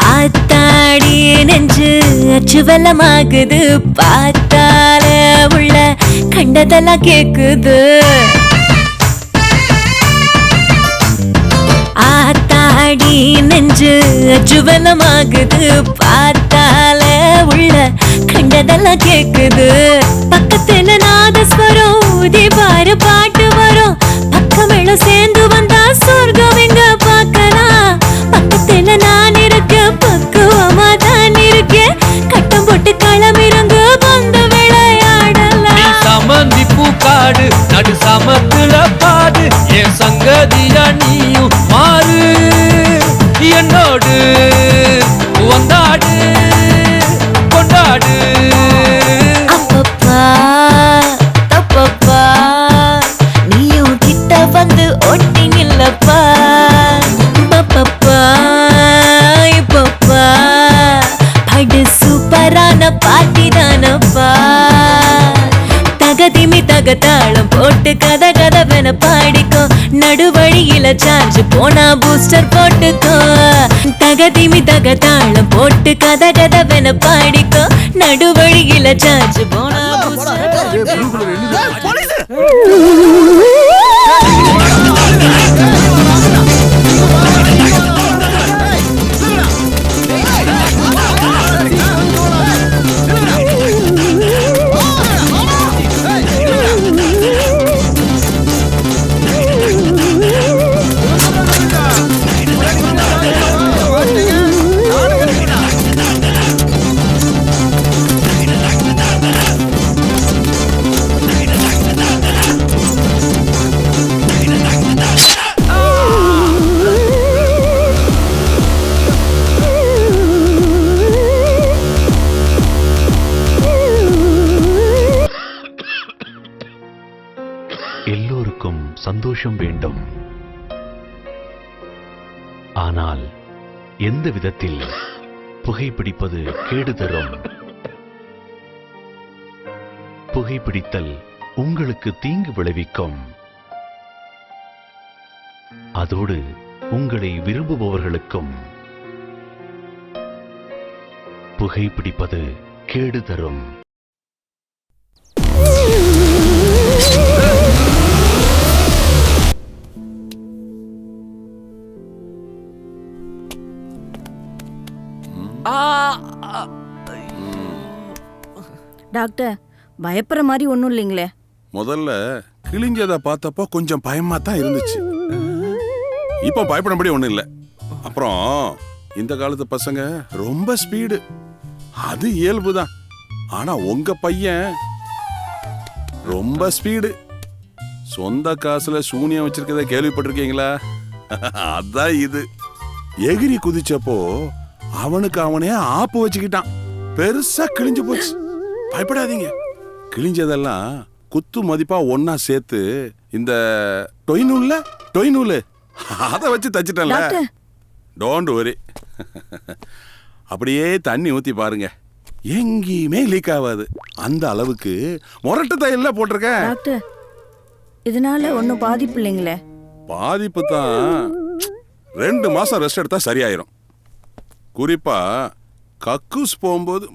ஆத்தாடி நெஞ்சு அச்சு வெள்ளமாகுது பார்த்தால உள்ள கண்டதெல்லாம் கேக்குது ஆத்தாடி நெஞ்சு அச்சு வெள்ளமாகுது பார்த்தால உள்ள கண்டதெல்லாம் கேக்குது பக்கத்துல நாதஸ்வரம் ஊதி பாரு பாட்டு வரும் பக்கமெல்லாம் சேர்ந்து வந்தா சொர்க்கம் எங்க பார்க்கலாம் பக்கத்துல நான் இருக்க பக்குவமா தான் இருக்கேன் கட்டம் போட்டு களமிறங்க வந்து விளையாடலாம் சமந்தி பூக்காடு நடு சமத்துல பாடு என் சங்கதியா நீயும் மாறு என்னோடு வந்தாடு கொண்டாடு அப்பப்பா தப்பப்பா நீயும் கிட்ட வந்து ஒட்டி நில்லப்பா பப்பப்பா இப்பப்பா படு சூப்பரான பாட்டி தானப்பா தகதிமி தக தாளம் போட்டு கத கதவென பாடிக்கோ நடுவழியில சார்ஜ் போனா பூஸ்டர் போட்டுக்கோ தகதிமி தக தாளம் போட்டு கத கதவென பாடிக்கோ நடுவழியில சார்ஜ் போனா எல்லோருக்கும் சந்தோஷம் வேண்டும். ஆனால் எந்த விதத்தில் புகைப்பிடிப்பது கேடு தரும்? புகைப்பிடித்தல் உங்களுக்கு தீங்கு விளைவிக்கும். அதோடு உங்களை விரும்புபவர்களுக்கும் புகைப்பிடிப்பது கேடு தரும். டாக்டர் பயப்படுற மாதிரி ஒன்றும் இல்லைங்களே. முதல்ல கிழிஞ்சதை பார்த்தப்போ கொஞ்சம் பயமா தான் இருந்துச்சு. இப்போ பயப்படும்படி ஒன்றும் இல்லை. அப்புறம் இந்த காலத்து பசங்க ரொம்ப ஸ்பீடு, அது இயல்புதான். ஆனா உங்க பையன் ரொம்ப ஸ்பீடு. சொந்த காசுல சூனியம் வச்சிருக்கத கேள்விப்பட்டிருக்கீங்களா? அதான் இது. எகிரி குதிச்சப்போ அவனுக்கு அவனே ஆப்பு வச்சுக்கிட்டான். பெருசா கிழிஞ்சு போச்சு. பயப்படாதீங்க. கிழிஞ்சதெல்லாம் குத்து மதிப்பா ஒன்னா சேர்த்து இந்த டொய் நூல் அதை வச்சு தச்சிட்டல. Don't worry. அப்படியே தண்ணி ஊத்தி பாருங்க, எங்கேயுமே லீக் ஆகாது. அந்த அளவுக்கு முரட்டு தையல்ல போட்டிருக்கேன். டாக்டர் இதனால ஒன்றும் பாதிப்பு இல்லைங்களே? பாதிப்பு தான். 2 மாசம் ரெஸ்ட் எடுத்தா சரியாயிரும். குறிப்பா கக்கூஸ் போகும்போது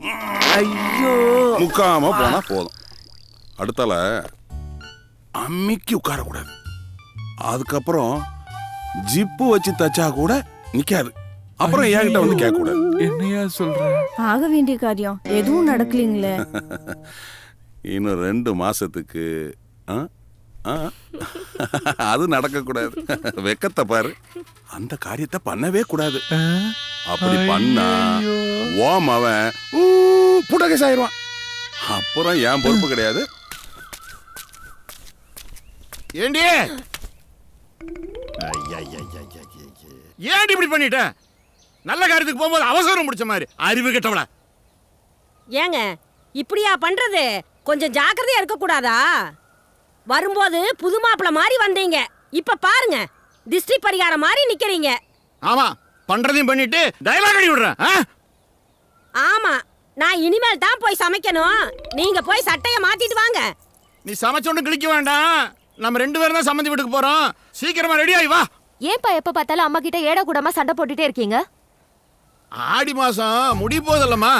ஐயோ முக்காம போனா போதும். அடுத்தால அம்மிக்கு உட்காரக்கூடாது. அதுக்கப்புறம் ஜிப்பு வச்சு தச்சா கூட நிக்காது. அப்புறம் என்கிட்ட வந்து கேட்க கூடாது. என்னையா சொல்ற? ஆக வேண்டிய காரியம் எதுவும் நடக்கலீங்களே. இன்னும் 2 மாசத்துக்கு அது நடக்க கூடாது. வெக்கத்தை பாரு. அந்த காரியத்தை பண்ணவே கூடாது. அப்படி பண்ணா ஓம் அவன் புடகேஸ் ஆயிடுவான். அப்புறம் என் பொறுப்பு கிடையாது. ஏண்டி ஏண்டி இப்படி பண்ணிட்ட? நல்ல காரியத்துக்கு போகும்போது அவசரம் முடிச்ச மாதிரி அறிவு கெட்டவள. ஏங்க இப்படியா பண்றது? கொஞ்சம் ஜாக்கிரதையா இருக்க கூடாதா? வரும்போது புது மாப்பிள மாதிரி வந்தீங்க, இப்ப பாருங்க திஷ்டி பரிகாரம் மாதிரி நிக்கிறீங்க. ஆமா, பண்றதையும் பண்ணிட்டு டயலாக் அடி விடுறேன். ஆமா, நான் இனிமேல் தான் போய் சமைக்கணும். நீங்க போய் சட்டைய மாத்திட்டு வாங்க. நீ சமைச்சோன்னு கிழிக்க வேண்டாம். நம்ம 2 பேரும் தான் சம்மந்தி வீட்டுக்கு போறோம். சீக்கிரமா ரெடி ஆகி வா. ஏன்பா எப்ப பார்த்தாலும் அம்மா கிட்ட ஏட கூடமா சண்டை போட்டுட்டே இருக்கீங்க? ஆடி மாசம் முடி போதல்லம்மா,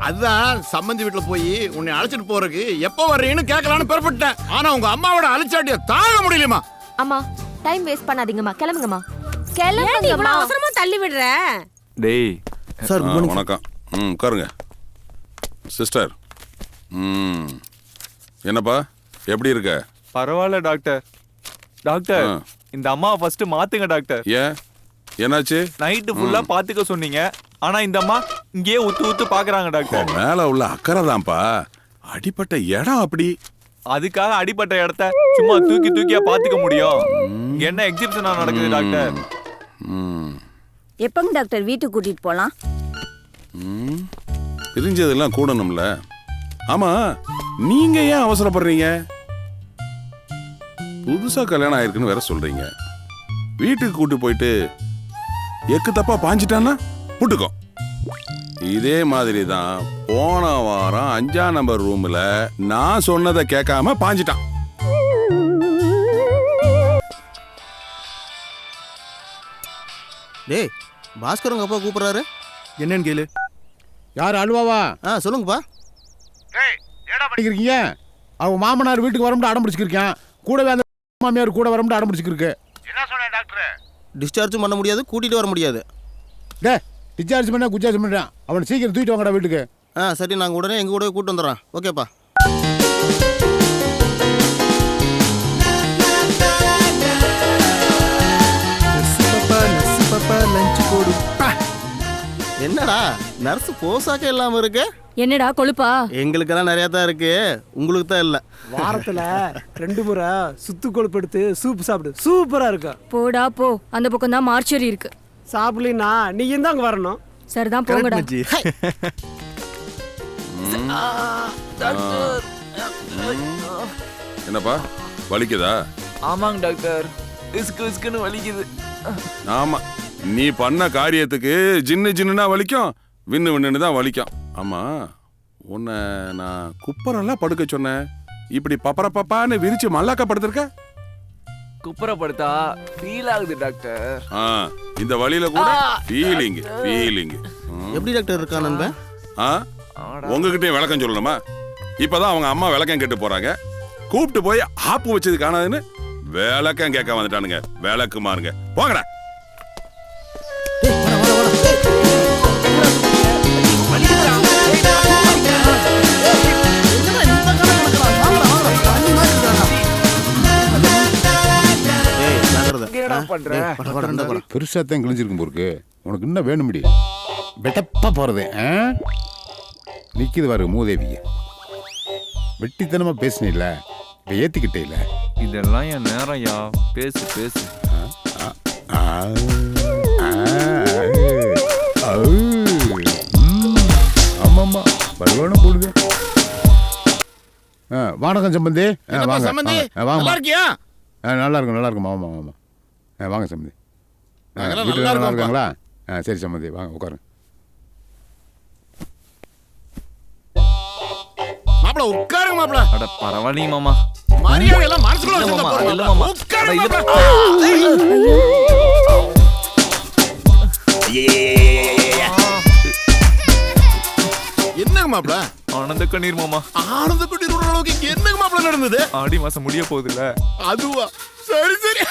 அதுதான் சம்மந்தி வீட்டுல போய் உன்னை அழைச்சிட்டு போறதுக்கு எப்ப வர்றீன்னு கேட்கலான்னு பெறப்பட்டேன். ஆனா உங்க அம்மாவோட அழைச்சாட்டிய தாங்க முடியலமா. அம்மா டைம் வேஸ்ட் பண்ணாதீங்கம்மா, கிளம்புங்கம்மா. ஏண்டி இவ்வளவு அவசரமா தள்ளி விடுற? டேய் சார் வணக்கம். உட்காருங்க சிஸ்டர். என்னப்பா எப்படி இருக்க? பரவாயில்ல டாக்டர். டாக்டர் இந்த அம்மாவை ஃபர்ஸ்ட் மாத்துங்க டாக்டர். ஏன் என்னாச்சு? நைட்டு ஃபுல்லா பாத்துக்க சொன்னீங்க, ஆனா இந்த அம்மா இங்கேயே உத்து பாக்குறாங்க டாக்டர். மேல உள்ள அக்கறை தான்ப்பா, அடிப்பட்ட இடம் அப்படி. அதுக்காக அடிப்பட்ட இடத்த சும்மா தூக்கியா பாத்துக்க முடியும்? இங்க என்ன எக்ஸிபிஷனா நடக்குது டாக்டர்? எப்பங்க டாக்டர் வீட்டுக்கு கூட்டிட்டு போலாம்? பிரிஞ்சதெல்லாம் கூடணும்ல. ஆமா, நீங்க ஏன் அவசரப்படுறீங்க? புதுசா கல்யாணம் ஆயிருக்குன்னு வேற சொல்றீங்க. வீட்டுக்கு கூட்டு போயிட்டு எக்கு தப்பா பாஞ்சிட்டான்னா புட்டுக்கோ. இதே மாதிரி தான் போன வாரம் 5ஆம் நம்பர் ரூம்ல நான் சொன்னதை கேட்காம பாஞ்சிட்டான். டேய் பாஸ்கர் உங்க அப்பா கூப்பிடுறாரு. என்னன்னு கேளு. யார் அல்வாவா? சொல்லுங்கப்பா. படிக்கிறீங்க? அவங்க மாமனார் வீட்டுக்கு வரமுடியும் அடம் பிடிச்சிருக்கேன். கூடவே அந்த மாமியார் கூட வரமுடியும் அடம் பிடிச்சிருக்கு. என்ன சொன்ன டாக்டர்? டிஸ்சார்ஜும் பண்ண முடியாது, கூட்டிட்டு வர முடியாது. டே டிஸ்சார்ஜ் பண்ண குச்சார்ஜ் பண்ணுறேன். அவனை சீக்கிரம் தூக்கிட்டு வாங்கடா வீட்டுக்கு. சரி, நாங்கள் உடனே எங்கள் கூட கூட்டு வந்துடுறோம். ஓகேப்பா. என்னடா நர்ஸ் போசாக்க இல்லாம இருக்கு? என்னடா கொழுப்பா? எங்களுக்கெல்லாம் நிறைய தான் இருக்கு, உங்களுக்கு தான் இல்ல. வாரத்துல 2 முறை சுத்து கொழுப்பு எடுத்து சூப் சாப்பிடு, சூப்பரா இருக்கும். போடா போ, அந்த பக்கம் தான் மார்ச்சரி இருக்கு. சாப்பிடலனா நீ தான் அங்க வரணும். சரிதான் போங்கடா. என்னப்பா வலிக்குதா? ஆமாங்க டாக்டர், இஸ்குன்னு வலிக்குது. ஆமா, நீ பண்ண காரியத்துக்கு ஜின்னுனா வலிக்கும், வின்னு தான் வலிக்கும். ஆமா, உன்னை நான் குப்பரெல்லாம் படுக்க சொன்னேன். இப்படி பப்பரப்பான்னு விரிச்சு மல்லாக்க படுத்திருக்க. குப்புறப்படுத்தா ஃபீல் ஆகுது டாக்டர். இந்த வழியில கூட ஃபீலிங். எப்படி டாக்டர் இருக்கா நண்பன்? உங்ககிட்டயும் விளக்கம் சொல்லணுமா? இப்பதான் அவங்க அம்மா விளக்கம் கேட்டு போறாங்க. கூப்பிட்டு போய் ஆப்பு வச்சது காணாதுன்னு விளக்கம் கேட்க வந்துட்டானுங்க. விளக்கு மாறுங்க, போங்கடா. பெருசாத்தான் கிழிஞ்சிருக்கும் போருக்கு. உனக்கு இன்னும் வேணும்டி வெட்டப்பா போறது. நிக்குது பாரு மூதேவிய. வெட்டித்தனமா பேசினில்ல, இப்ப ஏத்திக்கிட்டே இல்ல. இதெல்லாம் என் நேரம்யா. பேசு பேசு. ஆமாமா வருவானும் போடுது. வணக்கம் சம்பந்தி. வாங்க நல்லா இருக்கியா? நல்லா இருக்கும் நல்லா இருக்கும். ஆமாம் ஆமாம். வாங்க சம்பந்தி. வீட்டில் நல்லா இருக்காங்களா? சரி சம்பந்தி வாங்க உட்காருங்க. மாப்பிள உட்காருங்க மாப்பிள. அட பரவாயில்லைங்க மாமா. மரியாதை எல்லாம் மனசுக்குள்ள வச்சிருந்தா போறோம். இல்ல மாமா. உட்காருங்க மாப்பிள. என்னங்க மாப்பிள? ஆனந்த கண்ணீர் மாமா. ஆனந்த கண்ணீர் விடுற அளவுக்கு இங்க என்னங்க மாப்பிள நடந்தது? ஆடி மாசம் முடிய போகுதுல்ல. அதுவா? சரி சரி.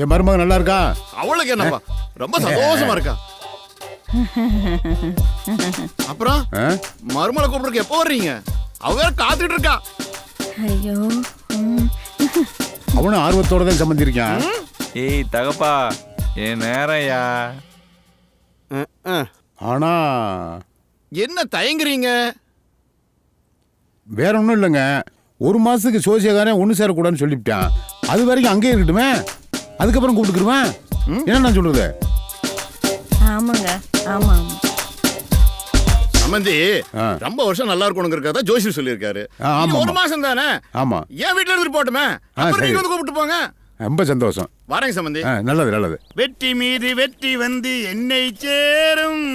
என் மருமக நல்லா இருக்கா? அவளுக்கு என்னப்பா ரொம்ப சந்தோஷமா இருக்கா. அப்புறம் மருமலை கூப்பிடுறதுக்கு எப்போ வர்றீங்க? அவ வேற காத்துட்டு இருக்கா. ஐயோ, அவனும் ஆர்வத்தோட தான் சம்பந்தி இருக்கான். ஏய் தகப்பா, என் நேரம்யா. ஆனா என்ன தயங்குறீங்க? வேற ஒன்றும் இல்லைங்க. ஒரு மாசத்துக்கு சோசியக்காரன் ஒன்று சேரக்கூடாதுன்னு சொல்லிவிட்டான். அது வரைக்கும் அங்கேயே இருக்கட்டுமே, அதுக்கப்புறம் கூப்பிட்டுக்குருவேன். என்ன நான் சொல்றது? ஆமாங்க. ஆமா ஆமா. சம்பந்தி ரொம்ப வருஷம் நல்லா இருக்கணுங்கிறத ஜோசி சொல்லியிருக்காரு. ஒரு மாசம் தானே? ஆமா. ஏன் வீட்டுல இருந்து போட்டுமே, அப்புறம் நீங்க வந்து கூப்பிட்டு போங்க. ரொம்ப சந்தோஷம். வரேங்க சம்பந்தி. நல்லது நல்லது. வெற்றி மீது வெற்றி வந்து என்னை சேரும்,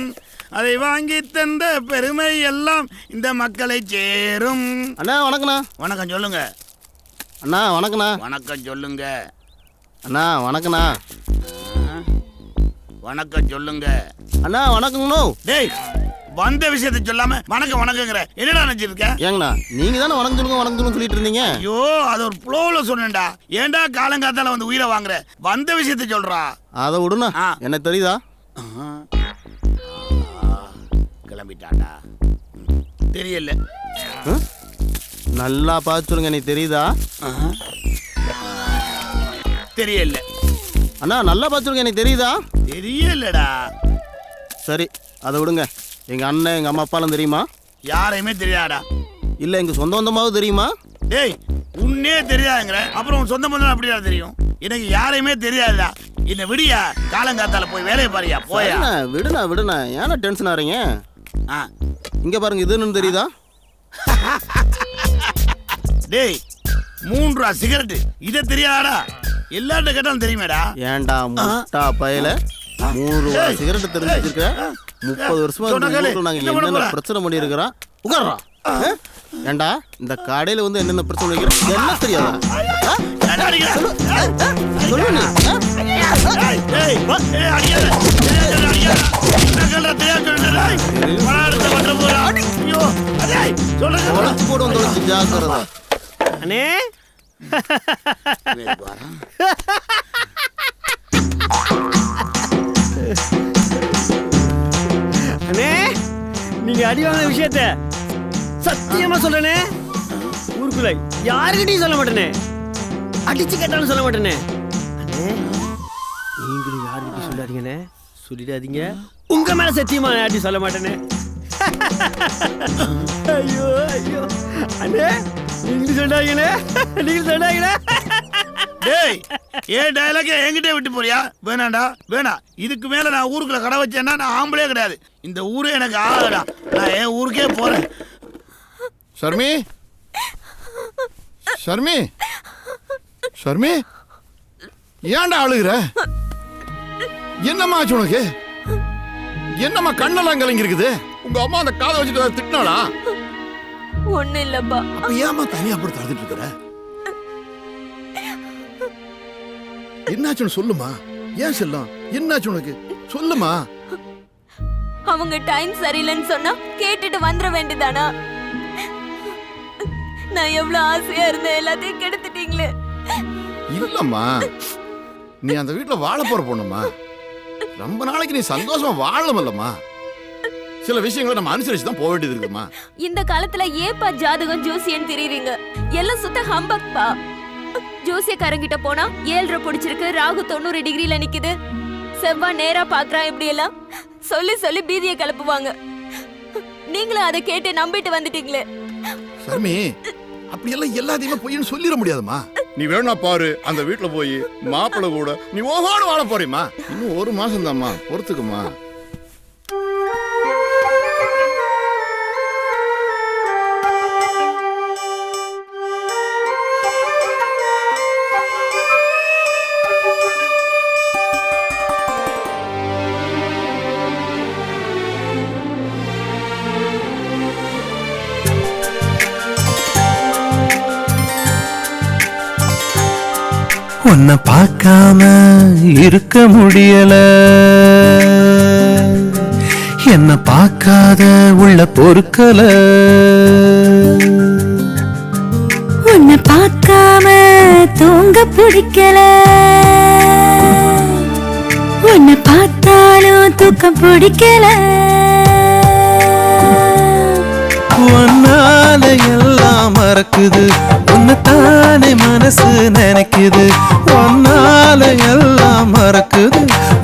அதை வாங்கி தந்த பெருமை எல்லாம் இந்த மக்களை சேரும். அண்ணா வணக்கண்ணா. வணக்கம் சொல்லுங்க. அண்ணா வணக்கண்ணா. வணக்கம் சொல்லுங்க. அண்ணா வணக்கண்ணா. வணக்கம் சொல்லுங்க. அண்ணா வணக்கங்கண்ணோ. டேய், வந்த விஷயத்தை சொல்லாம வணக்கம் வணக்கங்கிற என்னடா நினைச்சிருக்க? ஏங்கண்ணா நீங்க தானே வணக்கம் சொல்லுங்க சொல்லிட்டு இருந்தீங்க. ஐயோ, அது ஒரு ப்ளோல சொன்னேன்டா. ஏன்டா காலங்காத்தால வந்து உயிரை வாங்குற? வந்த விஷயத்தை சொல்றா. அதை விடுண்ணா. என்ன தெரியுதா? கிளம்பிட்டாடா. தெரியல. நல்லா பார்த்து சொல்லுங்க. நீ தெரியுதா? தெரியல. அண்ணா நல்லா பார்த்து சொல்லுங்க. எனக்கு தெரியுதா? தெரியலடா. சரி அதை விடுங்க. எங்க அண்ணன் எங்க அம்மா அப்பாலாம் தெரியுமா? யாரையுமே தெரியாதா? இல்ல எங்க சொந்த பந்தமாவது தெரியுமா? டேய், உன்னே தெரியாதுங்கிற அப்புறம் உன் சொந்த பந்தம் அப்படியா தெரியும்? எனக்கு யாரையுமே தெரியாதா? என்ன விடியா? காலங்காத்தால போய் வேலையை பாரியா. போயா. விடுண்ணா ஏன்னா டென்ஷன் ஆறீங்க? இங்க பாருங்க, இது என்னன்னு தெரியுதா? டேய், 3 ரூபா சிகரெட். இதை தெரியாதா? எல்லார்ட்ட கேட்டாலும் தெரியுமேடா. ஏன்டா முட்டா பயல, 3 ரூபா சிகரெட் தெரிஞ்சு வச்சிருக்க? 30 வருஷமா நாங்க என்னென்ன பிரச்சனை பண்ணி இருக்கிறோம். உட்கார்றா. ஏண்டா இந்த கடையில வந்து என்னென்ன பிரச்சனை பண்ணிக்கிறோம் என்ன தெரியாதா? அண்ணே அண்ணே, நீங்க அடி வாங்கின விஷயத்த சத்தியமா சொல்றேனே, ஊருக்குள்ள யாருக்கிட்டையும் சொல்ல மாட்டேனே, அடிச்சு கேட்டாலும் சொல்ல மாட்டேனே. அண்ணே, நீங்களும் யாருக்கிட்டையும் சொல்லாதீங்கண்ணே, சொல்லிடாதீங்க. உங்க மேல சத்தியமா அடி சொல்ல மாட்டேனே. ஐயோ ஐயோ அண்ணே, நீங்க சொன்னாங்கண்ணே, நீங்க சொன்னாங்கண்ணே. டேய், ஏன் டயலாக என்கிட்ட விட்டு போறியா? வேணாண்டா, வேணாம். இதுக்கு மேல நான் ஊருக்குள்ள கடை வச்சேன்னா நான் ஆம்பளே கிடையாது. இந்த ஊரே எனக்கு ஆகடா. நான் என் ஊருக்கே போறேன். ஷர்மி, ஷர்மி, ஷர்மி, ஏன்டா அழுகுற? என்னம்மா ஆச்சு உனக்கு? என்னம்மா கண்ணெல்லாம் கலங்கி இருக்குது? உங்க அம்மா அந்த காதை வச்சுட்டு திட்டினாளா? ஒண்ணு இல்லப்பா. அப்ப ஏமா தனியா போட்டு அழுதுட்டு இருக்கிற? என்னாச்சுன்னு சொல்லுமா. ஏன் செல்லம்? என்னாச்சு உனக்கு? சொல்லுமா. அவங்க டைம் சரியில்லைன்னு சொன்னா கேட்டுட்டு வந்துட வேண்டியதானா? நான் எவ்வளவு ஆசையா இருந்தேன், எல்லாத்தையும் கெடுத்துட்டீங்களே. இல்லம்மா, நீ அந்த வீட்டுல வாழ போற பொண்ணுமா. ரொம்ப நாளைக்கு நீ சந்தோஷமா வாழணும்லம்மா. சில விஷயங்களை நம்ம அனுசரிச்சு தான் போக வேண்டியது இருக்குமா. இந்த காலத்துல ஏப்பா ஜாதகம் ஜோசியன்னு தெரியுறீங்க? எல்லாம் சுத்த ஹம்பக்பா. ஜோசியக்காரங்கிட்ட போனா 7.5 பிடிச்சிருக்கு, ராகு 90 டிகிரில நிக்குது, செவ்வாய் நேரா பாக்குறான், இப்படி எல்லாம் சொல்லி சொல்லி பீதியை கிளப்புவாங்க. நீங்களும் அதை கேட்டு நம்பிட்டு வந்துட்டீங்களே. சர்மி, அப்படி எல்லாம் எல்லாத்தையுமே பொய்ன்னு சொல்லிட முடியாதுமா. நீ வேணா பாரு, அந்த வீட்டுல போய் மாப்பிள்ளை கூட நீ ஓஹோடு வாழ போறீமா. இன்னும் 1 மாசம் தான்மா, பொறுத்துக்குமா. உன்னை பார்க்காம இருக்க முடியல, என்ன பார்க்காத உள்ள பொறுக்கல. உன்னை பார்க்காம தூங்க பிடிக்கல, உன்னை பார்த்தாலும் தூக்கம் பிடிக்கல. உன்னால எல்லாம் மறக்குது, உன்னைத்தானே மனசு நினைக்குது. உன்னால எல்லாம் மறக்குது,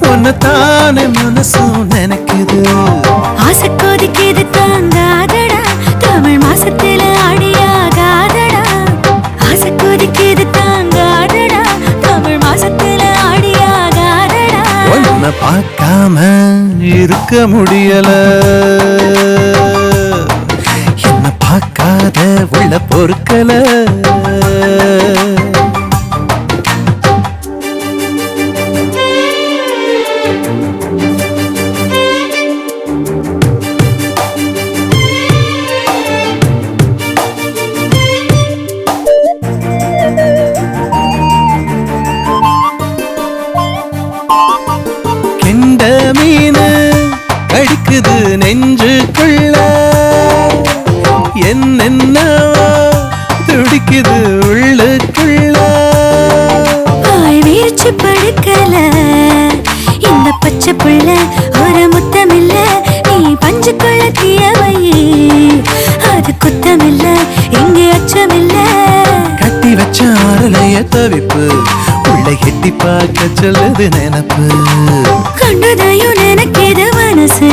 உன்னைத்தானே மனசு நினைக்குது. ஆசை கொதிக்குது தாங்காதடா, தமிழ் மாசத்துல அடியாகாதடா. ஆசை கொதிக்குது தாங்காதடா, தமிழ் மாசத்துல அடியாகாதடா. உன்னை பார்க்காம இருக்க முடியல, என்ன பார்க்காத உள்ள பொறுக்கல. கெண்ட மீன் கடிக்குது நெஞ்சுக்குள்ள, என்னென்ன துடிக்குது உள்ளுக்குள்ள. வீழ்ச்சி படுக்கல இந்த பச்சை புள்ள, ஒரு முத்தமில்ல நீ பஞ்சுக்குள்ள தீயவை, அது குத்தமில்ல இங்கே அச்சமில்ல. கட்டி வச்ச ஆரலைய தவிப்பு, உள்ள எட்டி பார்க்க சொல்லுது நினப்பு. கண்டதையும் நினைக்கிது மனசு,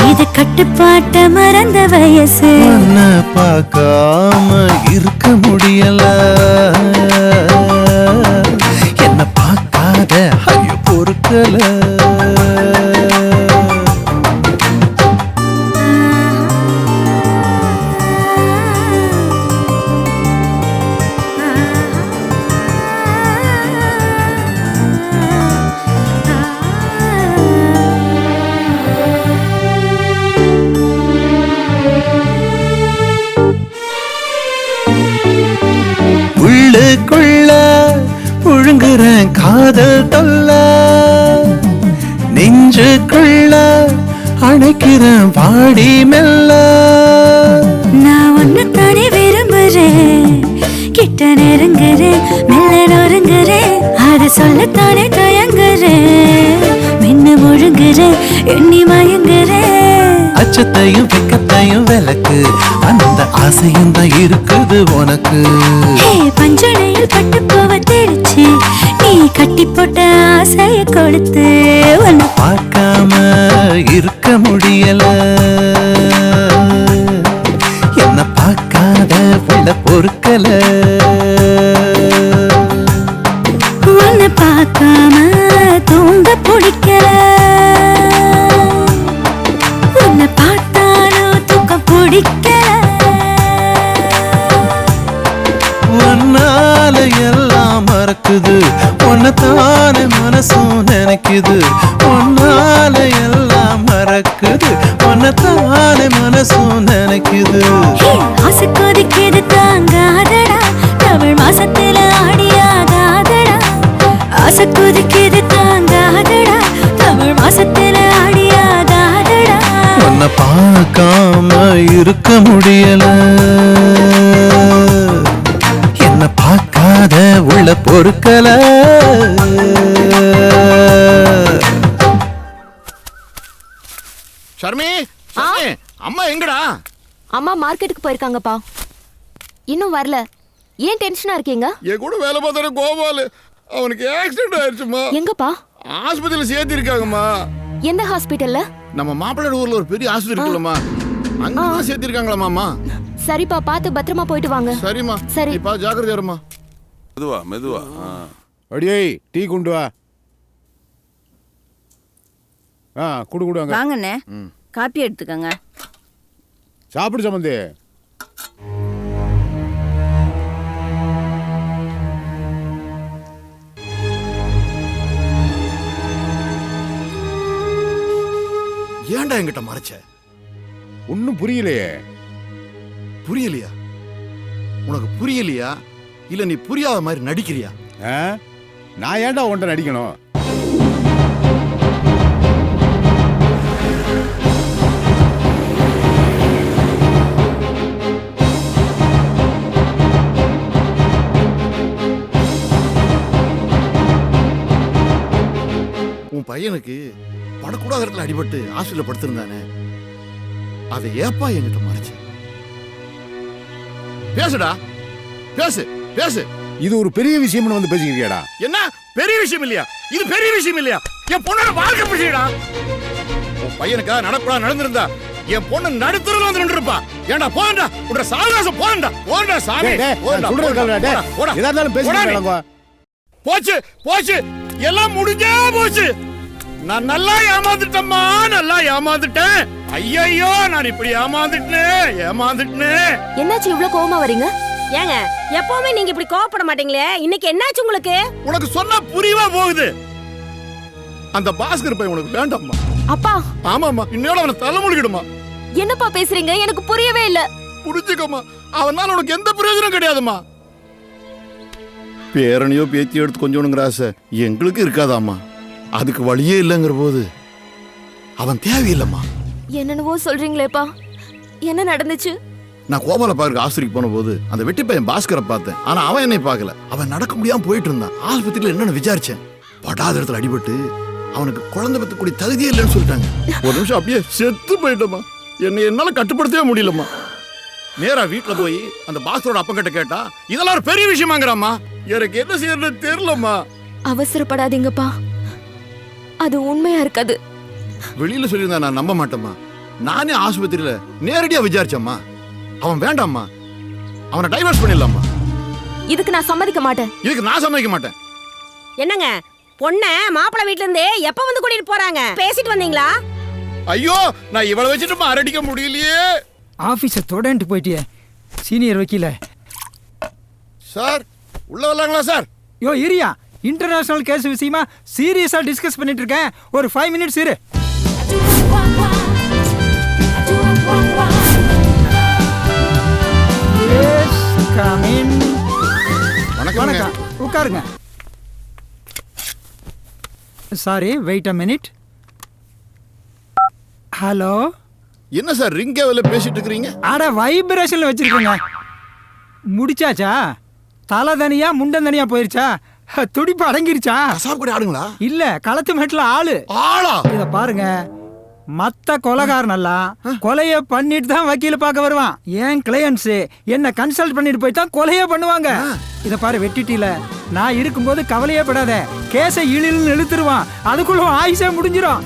இது கட்டுப்பாட்ட மறந்த வயசு. உன்னை பார்க்காம இருக்க முடியல, என்ன பார்க்காத ஐயோ பொறுக்கல. உள்ளுக்குள்ள புழுங்குற காதல் தொல்ல, நெஞ்சுக்குள்ள அணைக்கிற பாடி மெல்ல. நான் ஒன்னு தானே விரும்புறேன், கிட்ட நெருங்குறேன், மெல்ல நொறுங்குறேன், அதை சொல்லத்தானே தயங்குறேன். மின்னு முழுங்குறேன், எண்ணி மயங்குறேன். அச்சத்தையும் வெக்கத்தையும் விளக்கு, அந்த ஆசையும் தான் இருக்குது உனக்கு. பஞ்சனையில் பட்டு போவ தெரிச்சு, நீ கட்டி போட்ட ஆசைய கொடுத்து. உன்னை பார்க்காம இருக்க முடியல, என்ன பார்க்காத உள்ள பொறுக்கல. உன்னை பார்க்காம தூங்க பிடிக்கல, உன்னை பார்த்தாலும் தூக்கம் பிடிக்கல. உன்னால எல்லாம் மறக்குது, உன்னைத்தானே மனசும் நினைக்குது. உன்னால எல்லாம் மறக்குது, உன்னைத்தானே மனசும் நினைக்குது. ஆசை கொதிக்குது தாங்காதடா, தமிழ் மாசத்துல அடியாகாதடா. ஆசை கொதிக்குது தாங்காதடா, பார்க்காம இருக்க முடியல, என்ன பார்க்காத உள்ள பொறுக்கல. ஷர்மி, ஷர்மி, அம்மா எங்கடா? அம்மா மார்க்கெட்டுக்கு போயிருக்காங்கப்பா. இன்னும் வரல. ஏன் டென்ஷனா இருக்கீங்க? என் கூட வேலை பார்த்தாரு கோபால், அவனுக்கு ஆக்சிடென்ட் ஆயிடுச்சுமா. எங்கப்பா? ஆஸ்பத்திரியில சேர்த்திருக்காங்கம்மா. எந்த ஹாஸ்பிட்டல்ல? நம்ம மாப்பிள்ளை ஊர்ல ஒரு பெரிய ஆஸ்பத்திரி இருக்குல்லம்மா, அங்கதான் சேர்த்திருக்காங்களாமாம்மா. சரிப்பா, பார்த்து பத்திரமா போயிட்டு வாங்க. சரிம்மா. சரி. இப்ப ஜாக்கிரதையா இருமா. மெதுவா மெதுவா. அடியே டீ கொண்டு வா. குடு குடு அங்க. வாங்கண்ணே, காப்பி எடுத்துக்கங்க. சாப்பிடு சம்பந்தி. ஏன்டா என்கிட்ட மறைச்ச? ஒன்னும் புரியலையே. புரியலையா? உனக்கு புரியலையா இல்ல நீ புரியாத மாதிரி நடிக்கிறியா? நான் ஏன்டா உன்ட்ட நடிக்கணும்? உன் பையனுக்கு படக்கூடாத இடத்துல அடிபட்டு ஹாஸ்பிட்டல் படுத்திருந்தானே, அதை ஏப்பா என்கிட்ட மறைச்ச? பேசுடா, பேசு பேசு. இது ஒரு பெரிய விஷயம்னு வந்து பேசிக்கிறியாடா? என்ன பெரிய விஷயம் இல்லையா? இது பெரிய விஷயம் இல்லையா? என் பொண்ணோட வாழ்க்கை பிடிச்சா உன் பையனுக்கா நடக்கூடாது நடந்திருந்தா என் பொண்ணு நடுத்தரல வந்து நின்றுப்பா. ஏண்டா போண்டா, உட சாவகாசம் போண்டா. போண்டா சாமி, போச்சு போச்சு, எல்லாம் முடிஞ்சே போச்சு. நான் நல்லா ஏமாந்துட்டேம்மா, நல்லா ஏமாந்துட்டேன். ஐயோ, நான் இப்படி ஏமாந்துட்டேன். என்னாச்சு இவ்ளோ கோவமா வரீங்க? ஏங்க எப்பவுமே நீங்க இப்படி கோவப்பட மாட்டீங்களே, இன்னைக்கு என்னாச்சு உங்களுக்கு? உனக்கு சொன்னா புரியவா போகுது? அந்த பாஸ்கர் பையன் உனக்கு வேண்டாம்மா. அப்பா. ஆமாம்மா, இன்னோட அவனை தலைமுழுகிடுமா. என்னப்பா பேசுறீங்க? எனக்கு புரியவே இல்ல. புரிஞ்சுக்கம்மா, அவனால உனக்கு எந்த பிரயோஜனம் கிடையாதுமா. பேரனையோ பேத்தியோ எடுத்து கொஞ்சோனுங்கிற ஆசை எங்களுக்கு இருக்காதாம்மா. அதுக்கு வழியே இல்லைங்கிற போது அவன் தேவையில்லைம்மா. என்னென்னவோ சொல்றீங்களேப்பா, என்ன நடந்துச்சு? நான் கோபால பார்க்க ஆஸ்பத்திரிக்கு போன போது அந்த வெட்டி பையன் பாஸ்கரை பார்த்தேன். ஆனா அவன் என்னை பார்க்கல. அவன் நடக்க முடியாம போயிட்டு இருந்தான். ஆஸ்பத்திரியில என்னன்னு விசாரிச்சேன். படாத இடத்துல அடிபட்டு அவனுக்கு குழந்தை பெற்றக்கூடிய தகுதியே இல்லைன்னு சொல்லிட்டாங்க. ஒரு நிமிஷம் அப்படியே செத்து போயிட்டோமா. என்னை என்னால கட்டுப்படுத்தவே முடியலம்மா. நேரா வீட்டுல போய் அந்த பாஸ்கரோட அப்பங்கிட்ட கேட்டா இதெல்லாம் ஒரு பெரிய விஷயமாங்கிறாமா. எனக்கு என்ன செய்யறது தெரியலம்மா. அவசரப்படாதீங்கப்பா, அது உண்மையா இருக்காது. வெளியில சொல்லியிருந்தா நான் நம்ப மாட்டேம்மா. நானே ஆஸ்பத்திரியில நேரடியா விசாரிச்சம்மா. அவன் வேண்டாம்மா, அவனை டைவர்ஸ் பண்ணிடலாம்மா. இதுக்கு நான் சம்மதிக்க மாட்டேன். இதுக்கு நான் சம்மதிக்க மாட்டேன். என்னங்க, பொண்ண மாப்பிள்ளை வீட்ல இருந்து எப்ப வந்து கூட்டிட்டு போறாங்க? பேசிட்டு வந்தீங்களா? ஐயோ, நான் இவளை வச்சுட்டு அரடிக்க முடியலையே. ஆபீஸை தொடர்ந்து போயிட்டியே சீனியர் வக்கீல. சார் உள்ள வரலாங்களா சார்? யோ இரியா, இன்டர்நேஷனல் கேஸ் விஷயமா சீரியஸா டிஸ்கஸ் பண்ணிட்டு இருக்கேன். ஒரு 5 மினிட்ஸ் இரு. வணக்கம், உட்காருங்க. Sorry, wait a minute. Hello. என்ன சார் ரிங் கேவல பேசிட்டு இருக்கீங்க? அட வைப்ரேஷன்ல வச்சிருக்கீங்க. முடிச்சாச்சா? தலை தனியா முண்டன் தனியா போயிருச்சா? துடிப்பு அடங்கிருச்சா? சாப்பிட ஆடுங்களா? இல்ல, களத்து மேட்ல ஆளா. இத பாருங்க, மத்த கொலைகாரனெல்லாம் கொலைய பண்ணிட்டு தான் வக்கீல பார்க்க வருவான். ஏன் கிளையன்ட்ஸ் என்ன கன்சல்ட் பண்ணிட்டு போய் தான் கொலையே பண்ணுவாங்க. இத பாரு, வெட்டிட்டில நான் இருக்கும்போது கவலையே படாத. கேஸை இழில்னு இழுத்துருவான், அதுக்குள்ள ஆயுசே முடிஞ்சிடும்.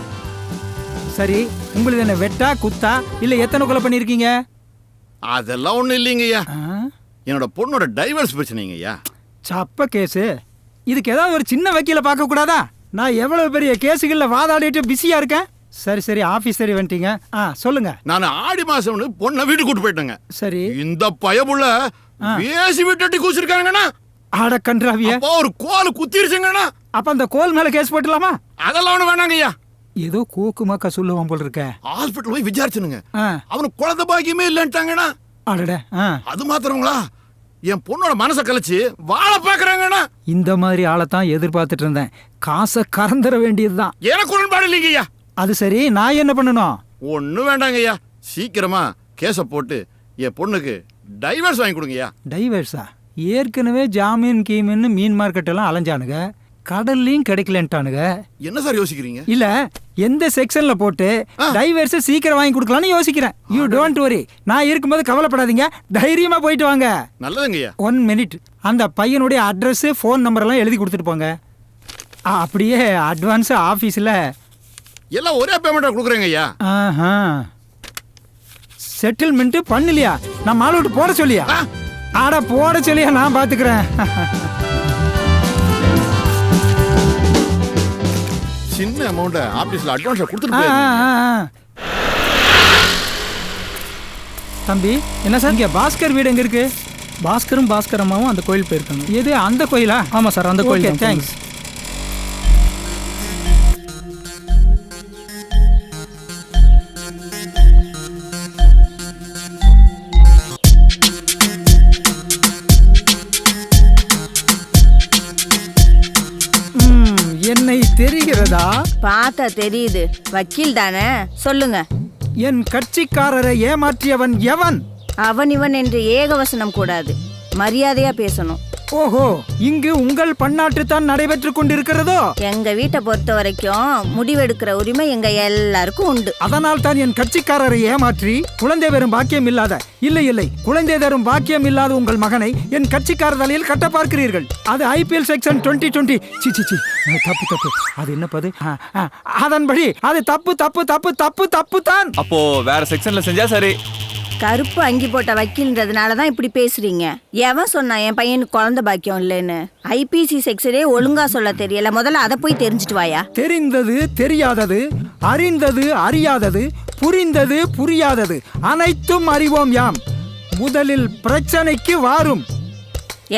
சரி, உங்களுக்கு என்ன வெட்டா குத்தா இல்ல எத்தனை கொலை பண்ணிருக்கீங்க? அதெல்லாம் ஒண்ணும் இல்லைங்கய்யா. என்னோட பொண்ணோட டைவர்ஸ் பிரச்சனைங்கய்யா. சப்ப கேஸு. இதுக்கு ஏதாவது ஒரு சின்ன வக்கீல பார்க்க கூடாதா? நான் எவ்வளவு பெரிய கேஸுகள்ல வாதாடிட்டு பிஸியா இருக்கேன். சரி சரி, ஆபீசர் வந்துட்டீங்க. சொல்லுங்க. நான் ஆடி மாசம் பொண்ணை வீட்டுக்கு கூட்டு போயிட்டேங்க. சரி. இந்த பயபுள்ள பேசி விட்டு கூச்சிருக்காங்கண்ணா. ஆட கன்றாவிய. அப்பா ஒரு கோல் குத்திருச்சுங்கண்ணா. அப்ப அந்த கோல் மேல கேஸ் போட்டுலாமா? அதெல்லாம் ஒண்ணு வேணாங்கய்யா. ஏதோ கோக்கு மாக்கா சொல்லுவான் போல இருக்க. ஹாஸ்பிட்டல் போய் விசாரிச்சுனுங்க, அவனுக்கு குழந்தை பாக்கியமே இல்லன்ட்டாங்கண்ணா. அடடே. அது மாத்திரங்களா, என் பொண்ணோட மனசை கலைச்சு வாழ பாக்குறாங்கண்ணா. இந்த மாதிரி ஆளைத்தான் எதிர்பார்த்துட்டு இருந்தேன். காசை கறந்துட வேண்டியதுதான். எனக்கு உடன்பாடு இல்லைங்கய்யா. அது சரி, நான் என்ன பண்ணணும்? ஒண்ணும் வேண்டாங்கய்யா. சீக்கிரமா கேஸை போட்டு என் பொண்ணுக்கு டைவர்ஸ் வாங்கி கொடுங்கய்யா. டைவர்ஸா? ஏற்கனவே ஜாமீன் கீமின்னு மீன் மார்க்கெட் எல்லாம் அலைஞ்சானுங்க, கடல்லையும் கிடைக்கலன்ட்டானுங்க. என்ன சார் யோசிக்கிறீங்க? இல்ல எந்த செக்ஷன்ல போட்டு டைவர்ஸ் சீக்கிரம் வாங்கி கொடுக்கலாம்னு யோசிக்கிறேன். யூ டோன்ட் வரி, நான் இருக்கும்போது கவலைப்படாதீங்க, தைரியமா போயிட்டு வாங்க. நல்லதுங்கய்யா. 1 மினிட், அந்த பையனுடைய அட்ரஸ் ஃபோன் நம்பர் எல்லாம் எழுதி கொடுத்துட்டு போங்க. அப்படியே அட்வான்ஸ் ஆபீஸ்ல எல்லாம் ஒரே பேமெண்ட்டா கொடுக்குறேங்க ஐயா. செட்டில்மெண்ட் பண்ணலையா? நான் மாலை விட்டு போட சொல்லியா? ஆட போட சொல்லியா, நான் பாத்துக்கிறேன். சின்ன அமௌண்ட் ஆபீஸ்ல அட்வான்ஸ் கொடுத்துட்டு தம்பி. என்ன சார் இங்க பாஸ்கர் வீடு எங்க இருக்கு? பாஸ்கரும் பாஸ்கர் அம்மாவும் அந்த கோயில் போயிருக்காங்க. எது அந்த கோயிலா? ஆமா சார், அந்த கோயில். தேங்க்ஸ். என்னை தெரிகிறதா? பார்த்தா தெரியுது, வக்கீல் தானே, சொல்லுங்க. என் கட்சிக்காரரை ஏமாற்றியவன் எவன்? அவன் இவன் என்று ஏகவசனம் கூடாது, மரியாதையா பேசணும். ஓஹோ, இங்கு உங்கள் பன்னாட்டு தான் நடைபெற்று கொண்டிருக்கிறதோ? எங்க வீட்டை பொறுத்த வரைக்கும் முடிவெடுக்கிற உரிமை எங்க எல்லாருக்கும் உண்டு. அதனால் தான் என் கட்சிக்காரரை ஏமாற்றி குழந்தை தரும் பாக்கியம் இல்லாத, இல்லை குழந்தை தரும் பாக்கியம் இல்லாத உங்கள் மகனை என் கட்சிக்கார தலையில் கட்ட பார்க்கிறீர்கள். அது IPL செக்ஷன் 2020. தப்பு. அது என்னப்பது? அதன்படி அது தப்பு தான். அப்போ வேற செக்ஷன்ல செஞ்சா சரி. கருப்பு அங்கி போட்ட வக்கீல்ன்றதுனால தான் இப்படி பேசுறீங்க. எவன் சொன்னா என் பையனுக்கு குழந்தை பாக்கியம் இல்லைன்னு? IPC செக்ஷனே ஒழுங்கா சொல்ல தெரியல, முதல்ல அதை போய் தெரிஞ்சுட்டு வாயா. தெரிந்தது தெரியாதது, அறிந்தது அறியாதது, புரிந்தது புரியாதது அனைத்தும் அறிவோம் யாம். முதலில் பிரச்சனைக்கு வாரும்.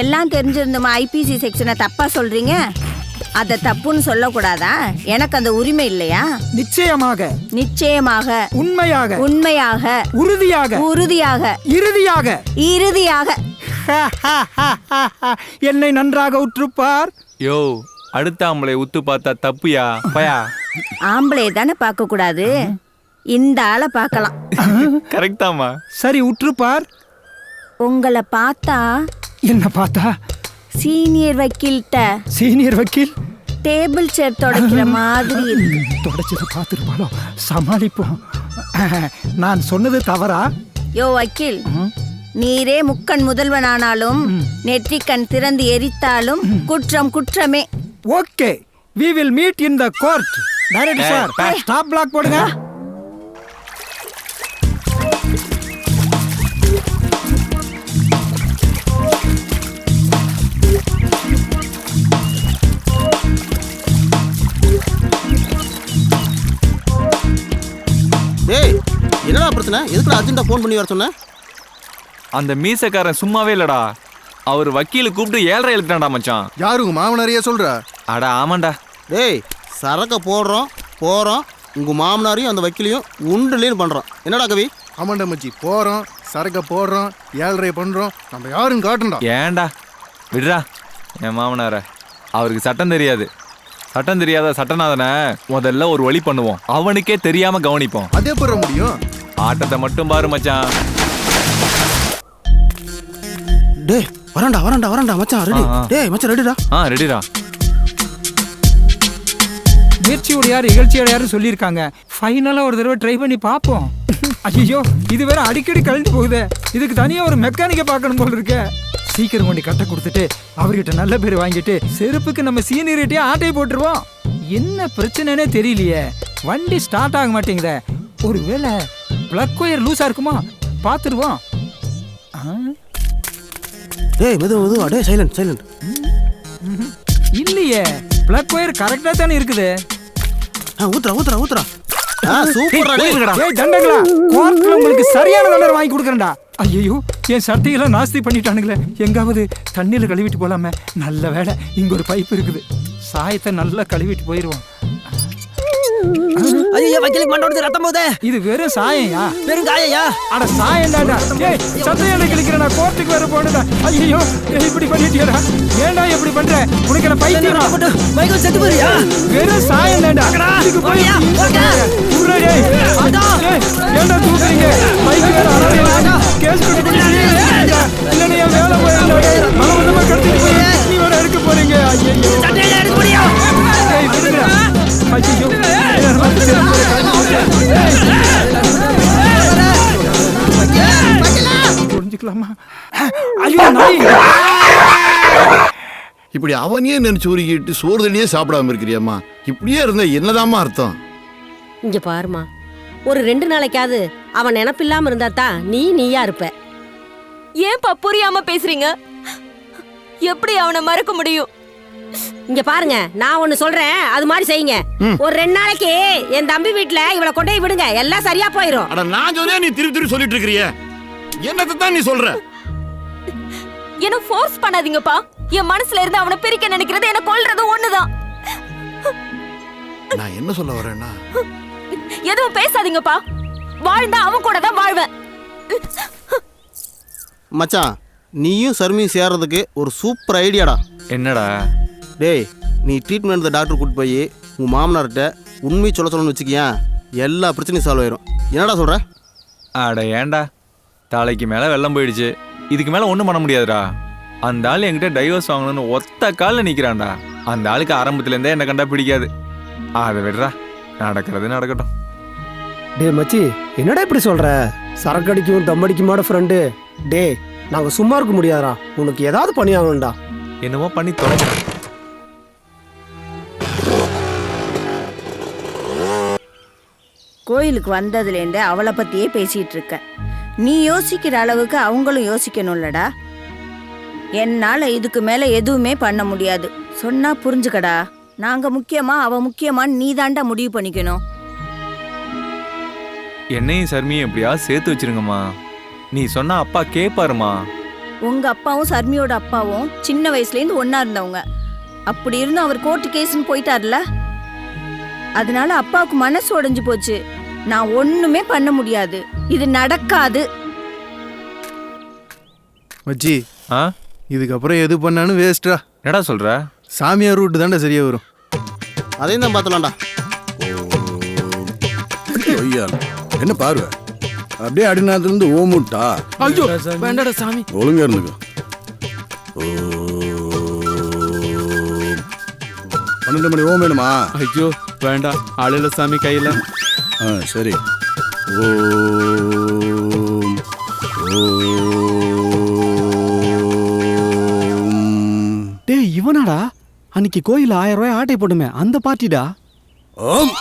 எல்லாம் தெரிஞ்சிருந்தோமா IPC செக்ஷனை தப்பா சொல்றீங்க? அதை தப்புன்னு சொல்லக்கூடாதா? எனக்கு அந்த உரிமை இல்லையா? நிச்சயமாக, உண்மையாக, உறுதியாக, இறுதியாக. என்னை நன்றாக உற்றுப்பார். யோ, அடுத்த ஆம்பளை உத்து பார்த்தா தப்புயா பயா? ஆம்பளை தானே பார்க்க கூடாது, இந்த ஆளை பார்க்கலாம். கரெக்ட் தாமா. சரி, உற்றுப்பார். உங்களை பார்த்தா. என்ன பார்த்தா? சீனியர் வக்கீல் டேபிள் சேர் தொடக்கிற மாதிரி இருக்கு. தொடச்சது பார்த்துருப்பாளோ? சமாளிப்போம். நான் சொன்னது தவறா? யோ வக்கீல், நீரே முக்கண் முதல்வனானாலும் நெற்றிக்கண் திறந்து எரித்தாலும் குற்றம் குற்றமே. Okay, we will meet in the court. Director sir, stop block போடுங்க. டேய், என்னடா பிரச்சனை? எதுக்குடா அர்ஜென்ட்டா ஃபோன் பண்ணி வர சொன்ன? அந்த மீசக்காரன் சும்மாவே இல்லடா, அவர் வக்கீல கூப்பிட்டு 7:30 எழுப்பிட்டான்டா மச்சான். யாருங்க மாமனாரியா சொல்ற? அட ஆமாண்டா. டேய், சரக்க போறோம் உங்க மாமனாரையும் அந்த வக்கீலையும் உண்டுலேன்னு பண்றோம். என்னடா கவி? ஆமாண்டா மச்சி, போறோம் சரக்க போடுறோம் 7:30 பண்றோம், நம்ம யாரும் காட்டுண்டா. ஏன்டா விடுறா என் மாமனார, அவருக்கு சட்டம் தெரியாது. சட்டம் தெரியாத சட்டநாதனை முதல்ல ஒரு வழி பண்ணுவோம், அவனுக்கே தெரியாம கவனிப்போம். அதே போற முடியும். ஆட்டத்தை மட்டும் பாரு மச்சான். டேய், வரண்டா மச்சான், ரெடி. டேய் மச்சான், ரெடிடா? ரெடிடா. முயற்சியோட யார் இகழ்ச்சியோட யாரும் சொல்லியிருக்காங்க. ஃபைனலா ஒரு தடவை ட்ரை பண்ணி பார்ப்போம். ஐயோ, இது வேற அடிக்கடி கழண்டு போகுது. இதுக்கு தனியா ஒரு மெக்கானிக்கை பார்க்கணும் போல இருக்க. சீக்கிரம் கொண்டு கட்ட கொடுத்துட்டு அவர்கிட்ட நல்ல பேர் வாங்கிட்டு செருப்புக்கு நம்ம சீனியர்கிட்டயே ஆட்டை போட்டுருவோம். என்ன பிரச்சனைனே தெரியலையே, வண்டி ஸ்டார்ட் ஆக மாட்டேங்குதே. ஒருவேளை பிளக் ஒயர் லூஸா இருக்குமா? பார்த்துருவோம். டேய் மெதுவா, டேய் சைலண்ட். இல்லையே, பிளக் ஒயர் கரெக்டா தானே இருக்குது. ஊத்துறா. சூப்பரா. டேய் தண்டங்களா, கோர்ட்ல உங்களுக்கு சரியான தண்டனை வாங்கி கொடுக்கறேன்டா. ஐயோ, என் சட்டையெல்லாம் நாஸ்தி பண்ணிட்டானுங்களே. எங்காவது தண்ணியில கழுவிட்டு போலாமே. நல்ல வேலை இங்க ஒரு பைப் இருக்குது, சாயத்தை நல்லா கழுவிட்டு போயிருவோம். ஐயோ, வக்கீலுக்கு மண்டோடு ரத்தம் போதே. இது வெறும் சாயம்யா? வெறும் காயையா? அட சாயம்டாடா. ஏய், சட்டையில கிழிக்கிற, நான் கோர்ட்டுக்கு வர போனடா. ஐயோ, இப்படி பண்ணிட்டியடா. ஏன்டா இப்படி பண்ற? உனக்கு நான் பைத்தியமா? மைக்கேல் செத்து போறியா? வெறும் சாயம்டாடா. இதுக்கு போய் ஏன்டா தூக்குறீங்க? பேசலாமா? ஐயோ நாய்! இப்படி அவனையே நினைச்சு உருகிட்டு சோறு தண்ணியே சாப்பிடாம இருக்கிறியம்மா. இப்படியே இருந்தா என்னதாம்மா அர்த்தம்? இங்க பாருமா, ஒரு 2 நாளைக்காவது அவன் நினப்பில்லாம இருந்தா தான் நீயா இருப்ப. ஏன்பா புரியாம பேசுறீங்க? எப்படி அவனை மறக்க முடியும்? இங்க பாருங்க, நான் ஒண்ணு சொல்றேன், அது மாதிரி செய்யுங்க. ஒரு 2 நாளைக்கு என் தம்பி வீட்டுல இவளை கொண்டு போய் விடுங்க, எல்லாம் சரியா போயிரும். அட நான் சொன்னா நீ திருப்பி சொல்லிட்டு இருக்கிறிய, என்னத்தை தான் நீ சொல்ற? என்ன ஃபோர்ஸ் பண்ணாதீங்கப்பா. என் மனசுல இருந்து அவனை பிரிக்க நினைக்கிறது என்ன கொல்றது ஒண்ணுதான். நான் என்ன சொல்ல வரேன்னா, எதுவும் பேசாதீங்கப்பா. வாழ்ந்தா அவன் கூட தான் வாழ்வேன். மச்சான், நீயும் சர்மியும் சேர்றதுக்கு ஒரு சூப்பர் ஐடியாடா. என்னடா? டேய், நீ ட்ரீட்மெண்ட் எடுத்த டாக்டர் கூட்டு போய் உங்கள் மாமனார்கிட்ட உண்மையை சொல்லணும்னு வச்சுக்கியேன், எல்லா பிரச்சனையும் சால்வ் ஆயிரும். என்னடா சொல்கிற? அட ஏன்டா, தலைக்கு மேலே வெள்ளம் போயிடுச்சு, இதுக்கு மேலே ஒன்றும் பண்ண முடியாதுடா. அந்த ஆள் என்கிட்ட டைவர்ஸ் வாங்கணும்னு ஒத்த காலில் நிற்கிறான்டா. அந்த ஆளுக்கு ஆரம்பத்துலேருந்தே என்ன கண்டா பிடிக்காது. அதை விடுறா, நடக்கிறது நடக்கட்டும். டே மச்சி, என்னடா இப்படி சொல்ற? சரக்கு அடிக்கும் தம்மடிக்குமாட ஃப்ரெண்டு. டே, நாங்க சும்மா இருக்க முடியாதா? உனக்கு ஏதாவது பண்ணி ஆகணும்டா. என்னமோ பண்ணி தொலைக்கிறேன். கோயிலுக்கு வந்ததுலேருந்து அவளை பற்றியே பேசிகிட்டு இருக்க. நீ யோசிக்கிற அளவுக்கு அவங்களும் யோசிக்கணும்லடா. என்னால் இதுக்கு மேலே எதுவுமே பண்ண முடியாது. சொன்னா புரிஞ்சுக்கடா. நாங்கள் முக்கியமா அவ முக்கியமான்னு நீ தாண்டா முடிவு பண்ணிக்கணும். என்னையும் சர்மியும் எப்படியா சேர்த்து வச்சிருங்கம்மா. நீ சொன்னா அப்பா கேட்பாருமா. உங்கள் அப்பாவும் சர்மியோட அப்பாவும் சின்ன வயசுலேருந்து ஒன்றா இருந்தவங்க. அப்படி இருந்தும் அவர் கோர்ட்டு கேஸ்ன்னு போயிட்டார்ல. அதனால அப்பாவுக்கு மனசு உடைஞ்சு போச்சு. நான் ஒண்ணுமே பண்ண முடியாது, இது நடக்காது. மச்சி, இதுக்கப்புறம் எது பண்ணாலும் வேஸ்டா. என்னடா சொல்ற? சாமியார் ரூட்டு தாண்டா சரியா வரும். அதையும் தான் பார்த்தலாம்டா. என்ன பார்வை அப்படியே அடிநாத்துல இருந்து ஓமுட்டா. ஐயோ வேண்டாடா சாமி. ஒழுங்கா இருந்துக்கோ. 12 மணி ஓம் வேணுமா? ஐயோ வேண்டாம், ஆளுல சாமி கையில. சரி. ஓம் டேய், இவனாடா அன்னைக்கு கோயில 1000 ரூபாய் ஆட்டை போட்டுமே அந்த பார்ட்டிடா. ஓம்.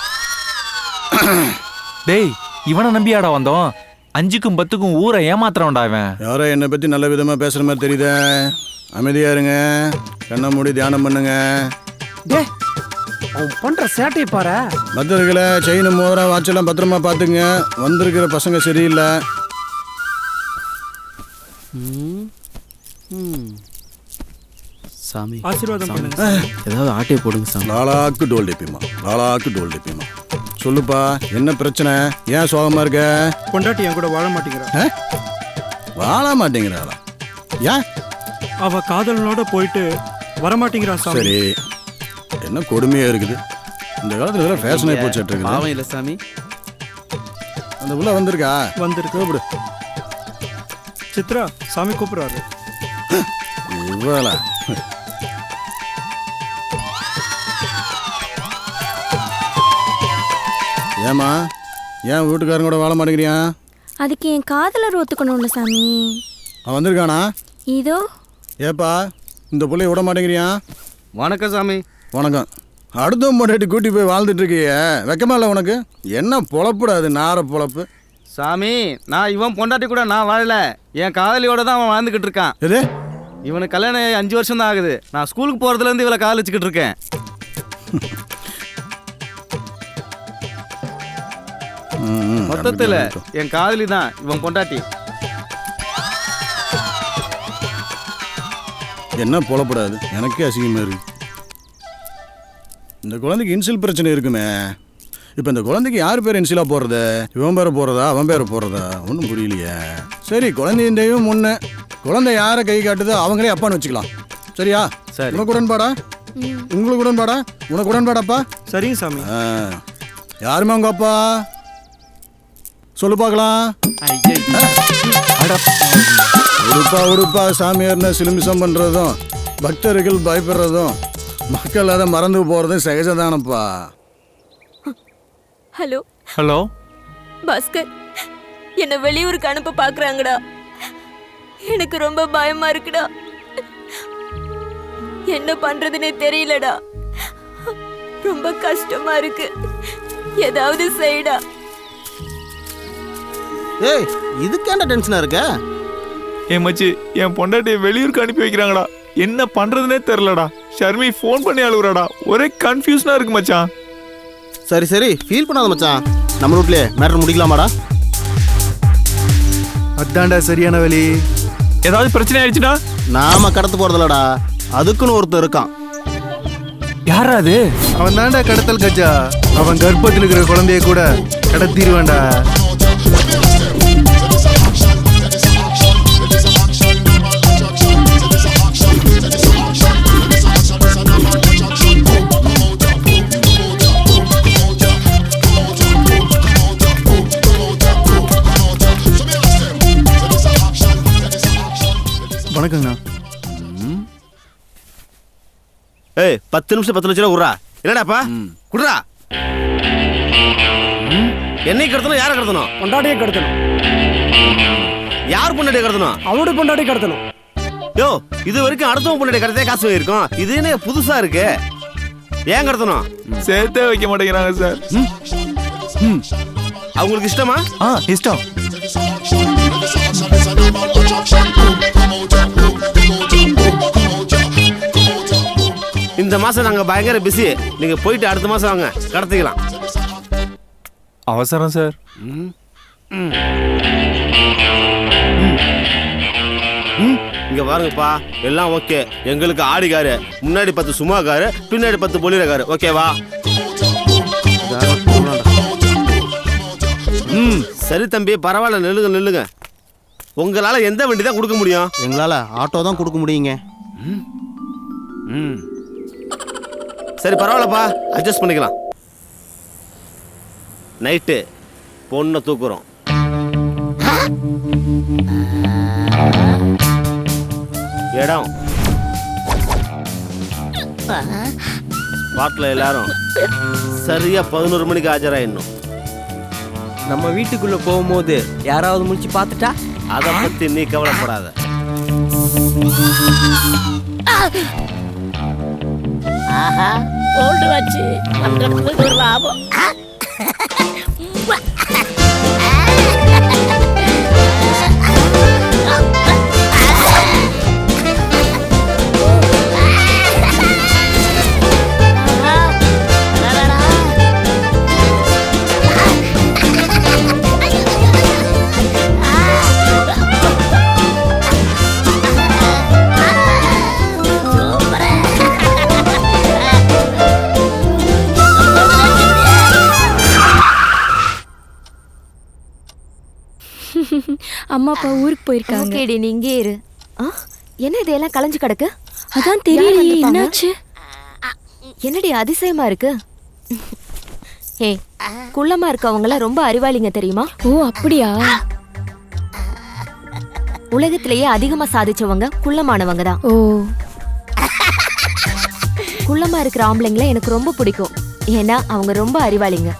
டேய், இவனை நம்பியாடா வந்தோம்? 5க்கும் 10க்கும் ஊரை ஏமாத்துறவன்டா இவன். யாரோ என்னை பத்தி நல்ல விதமா பேசுற மாதிரி தெரியுதே. அமைதியா இருங்க, கண்ணை மூடி தியானம் பண்ணுங்க. டேய், அவன் பண்ற சேட்டையை பாரு. பத்திரங்களை செயின் மோதிரம் வாட்செல்லாம் பத்திரமா பார்த்துங்க. வந்திருக்கிற பசங்க சரியில்லை. சாமி ஆசீர்வாதம் பண்ணுங்க. ஏதாவது ஆட்டையை போடுங்க சாமி. லாலாக்கு டோல் டிப்பிமா, லாலாக்கு டோல் டிப்பிமா. சொல்லுப்பா, என்ன பிரச்சனை? ஏன் சோகமா இருக்க? பொண்டாட்டி என் கூட வாழ மாட்டேங்கிறா. வாழ மாட்டேங்கிறாளா? ஏன்? அவ காதலனோட போயிட்டு வரமாட்டேங்கிறா சாமி. சரி, என்ன கொடுமையா இருக்குது. இந்த காலத்துல இதெல்லாம் ஃபேஷன் ஆகி போச்சு. பாவம் இல்ல சாமி. அந்த உள்ள வந்திருக்கா? வந்திருக்கு. கூப்பிடு. சித்ரா, சாமி கூப்பிடுறாரு. இவ்வளா ஏமா, ஏன் வீட்டுக்காரங்க கூட வாழ மாட்டேங்கிறியா? அதுக்கு என் காதலர் ஒத்துக்கணும்ல சாமி. அவன் வந்திருக்கானா? இதோ. ஏப்பா, இந்த பிள்ளைய விட மாட்டேங்கிறியா? வணக்கம் சாமி. வணக்கம். அடுத்த முன்னாடி கூட்டி போய் வாழ்ந்துட்டு இருக்கிய, வெக்கமா இல்லை உனக்கு? என்ன பொழப்புடாது, நார பொழப்பு. சாமி, நான் இவன் பொண்டாட்டி கூட நான் வாழல, என் காதலியோட தான் அவன் வாழ்ந்துகிட்டு இருக்கான். எது? இவனுக்கு கல்யாணம் 5 வருஷம் தான் ஆகுது. நான் ஸ்கூலுக்கு போறதுல இருந்து இவளை காதலிச்சுக்கிட்டு இருக்கேன். மொத்தத்துல என் காதலி தான் இவன் பொண்டாட்டி. என்ன பொழப்படாது, எனக்கே அசிங்கமா இருக்கு. இந்த குழந்தைக்கு இன்சில் பிரச்சனை இருக்குமே. இப்போ இந்த குழந்தைக்கு யார் பேர் இன்சிலாக போடுறது? இவன் பேரை போடுறதா அவன் பேரை போடுறதா? ஒன்றும் புரியலையே. சரி, குழந்தையின் தெய்வம் முன்ன. குழந்தை யாரை கை காட்டுதோ அவங்களே அப்பான்னு வச்சுக்கலாம். சரியா? சரி. உனக்கு உடன்பாடா? உங்களுக்கு உடன்பாடா? உனக்கு உடன்பாடாப்பா? சரிங்க சாமி. யாருமே உங்க அப்பா? சொல்லு பார்க்கலாம். உடுப்பா சாமியார்னா சிலுமிசம் பண்ணுறதும் பக்தர்கள் பயப்படுறதும் மக்கள் அதை மறந்து போகிறதும் சகஜதானப்பா. ஹலோ ஹலோ பாஸ்கர், என்ன வெளியூருக்கு அனுப்ப பாக்குறாங்கடா. எனக்கு ரொம்ப பயமா இருக்குடா. என்ன பண்றதுன்னே தெரியலடா. ரொம்ப கஷ்டமா இருக்கு. ஏதாவது செய்டா. ஏய், இதுக்கேண்டா டென்ஷனா இருக்க? ஏன் மச்சி, என் பொண்டாட்டியை வெளியூருக்கு அனுப்பி வைக்கிறாங்கடா. என்ன பண்றதுனே தெரியலடா. ஷர்மி ஃபோன் பண்ணி அழுகுறாடா. ஒரே கன்ஃபியூஷனா இருக்கு மச்சான். சரி சரி, ஃபீல் பண்ணாத மச்சான். நம்ம ரூட்லயே மேட்டர் முடிக்கலாமாடா? அதான்டா சரியான வழி. ஏதாவது பிரச்சனை ஆயிடுச்சுன்னா நாம கடத்து போறதில்லடா, அதுக்குன்னு ஒருத்தர் இருக்கான். யாரா அது? அவன் தான்டா கடத்தல் கஜா. அவன் கர்ப்பத்தில் இருக்கிற குழந்தைய கூட கடத்திடுவான்டா. வணக்கங்கண்ணா. ஏய், 10 நிமிஷம் 10 லட்சம் ரூபா குடுறா. என்னடாப்பா குடுறா. என்னை கடத்தணும்? யாரை கடத்தணும்? பொண்டாட்டியை கடத்தணும். யார் பொண்டாட்டியை கடத்தணும்? அவரோட பொண்டாட்டியை கடத்தணும். யோ, இது வரைக்கும் அடுத்தவங்க பொண்டாட்டியை கடத்தே காசு வாங்கியிருக்கோம். இது என்ன புதுசா இருக்கு? ஏன் கடத்தணும்? சேர்த்தே வைக்க மாட்டேங்கிறாங்க சார். அவங்களுக்கு இஷ்டமா? இஷ்டம். இந்த மாசம் நாங்க பயங்கர பிஸி. நீங்க போயிட்டு அடுத்த மாசம் வாங்க, கடத்திக்கலாம். அவசரம் சார். இங்க பாருங்கப்பா, எல்லாம் ஓகே. எங்களுக்கு ஆடி காரு, முன்னாடி 10 சும்மா காரு, பின்னாடி 10 பொலிர காரு. ஓகேவா? சரி தம்பி, பரவாயில்ல. நில்லுங்க நில்லுங்க. உங்களால எந்த வண்டி தான் கொடுக்க முடியும்? எங்களால ஆட்டோ தான் கொடுக்க முடியுங்க. சரி பரவாயில்லப்பா, அட்ஜஸ்ட் பண்ணிக்கலாம். நைட்டு பொண்ணை தூக்குறோம். இடம் ஸ்பாட்ல எல்லாரும் சரியா 11 மணிக்கு ஆஜராயிடணும். நம்ம வீட்டுக்குள்ள போகும்போது யாராவது முடிச்சு பார்த்துட்டா அதை பத்தி நீ கவலைப்படாத. ஆஹா, ஓல்டு வாட்ச் நம்ம இடத்துல ஒரு லாபம். அம்மா அப்பா ஊருக்கு போயிருக்காங்க. ஓகேடி, நீ இங்கே இரு. என்ன இதெல்லாம் கலைஞ்சு கிடக்கு? அதான் தெரியலையே, என்னாச்சு? என்னடி அதிசயமா இருக்கு? ஏய், குள்ளமா இருக்கவங்கள ரொம்ப அறிவாளிங்க தெரியுமா? ஓ அப்படியா? உலகத்திலேயே அதிகமா சாதிச்சவங்க குள்ளமானவங்க தான். ஓ, குள்ளமா இருக்கிற ஆம்பளைங்களை எனக்கு ரொம்ப பிடிக்கும். ஏன்னா அவங்க ரொம்ப அறிவாளிங்க.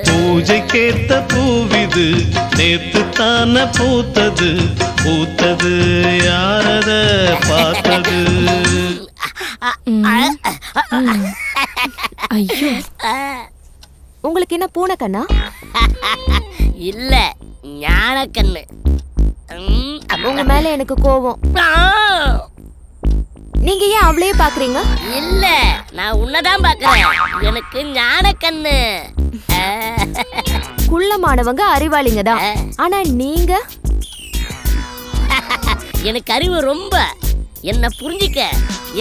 பூஜைக்கேத்த பூவிது நேத்து தான பூத்தது, பூத்தது யாரத பார்த்தது. ஐயோ, உங்களுக்கு என்ன பூனை கண்ணா? இல்ல, ஞான கண்ணு. உங்க மேல எனக்கு கோவம். நீங்க ஏன் அவளையே பாக்குறீங்க? இல்ல, நான் உன்னதான் பாக்குறேன். எனக்கு ஞான கண்ணு. குள்ளமானவங்க அறிவாளிங்க தான். ஆனா நீங்க? எனக்கு அறிவு ரொம்ப. என்ன புரிஞ்சிக்க,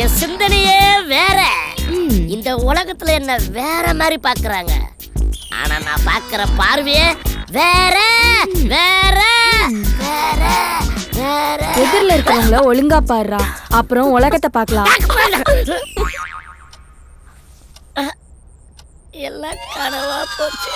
என் சிந்தனையே வேற. இந்த உலகத்துல என்ன வேற மாதிரி பாக்குறாங்க. ஆனா நான் பாக்குற பார்வையே வேற வேற வேற வேற. எதிரில் இருக்கிறவங்கள ஒழுங்கா பாடுறா, அப்புறம் உலகத்தை பார்க்கலாம். எல்லாம் கனவா போச்சு.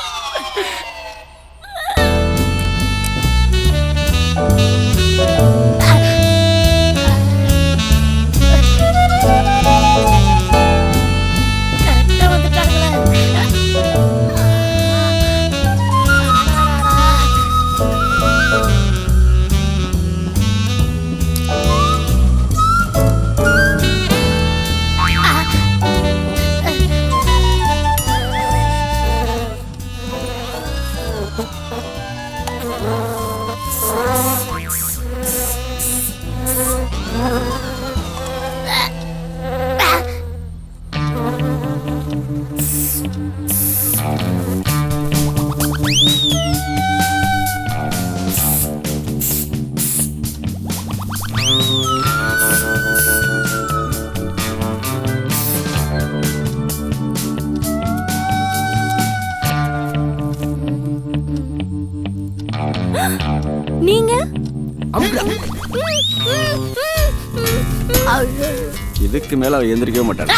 இதுக்கு மேல அவன் எந்திரிக்கவே மாட்டான்.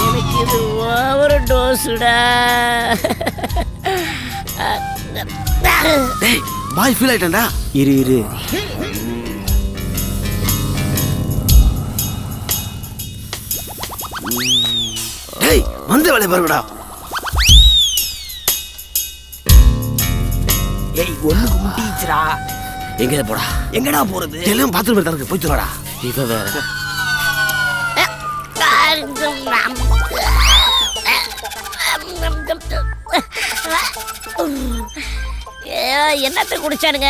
எனக்கு இது ஓவர் டோஸ்டா. பாய் ஃபீல் ஆயிட்டா. இரு டேய் வந்து வேலை பாருடா. ஏய் ஒண்ணுக்கு முட்டிச்சுடா. எங்க போடா? எங்கடா போறது? எல்லாம் பாத்ரூம் தான் இருக்கு, போய் சொல்லடா. இவ வேற என்னத்தை குடிச்சானுங்க?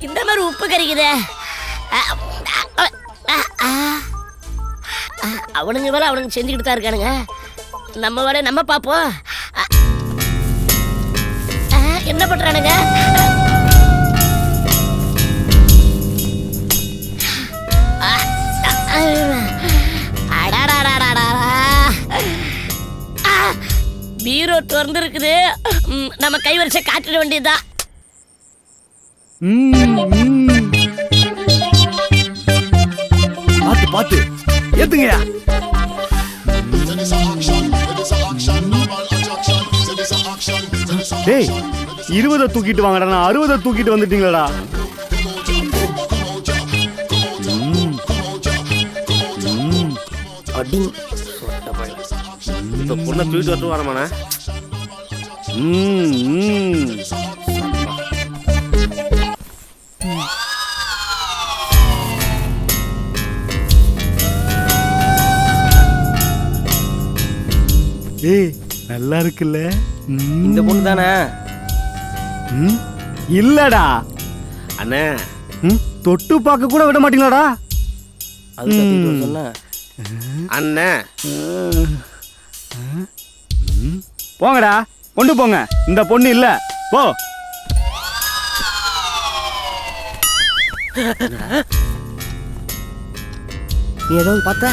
இந்த மாதிரி உப்பு கறிக்குதே. அவனுங்க வேலை அவனுங்க செஞ்சுக்கிட்டு தான் இருக்கானுங்க. நம்ம வேலை நம்ம பார்ப்போம். என்ன பண்றானுங்க? பீரோ திறந்து இருக்குது. நம்ம கை வரிசை காட்டிட வேண்டியதுதான். பாத்து பாத்து ஏத்துங்கயா. டேய் 20 தூக்கிட்டு வாங்கடா, நான் 60 தூக்கிட்டு வந்துட்டீங்களா? அடி இந்த பொண்ணை தூக்கிட்டு வரட்டு வரமாண்ணா. ஏய் நல்லா இருக்குல்ல? இந்த பொண்ணு தானே? இல்லடா அண்ணே, தொட்டு பார்க்க கூட விட மாட்டீங்களாடா? அது சொன்ன அண்ணே. போங்கடா, கொண்டு போங்க. இந்த பொண்ணு இல்ல, போ. நீ ஏதாவது பார்த்த?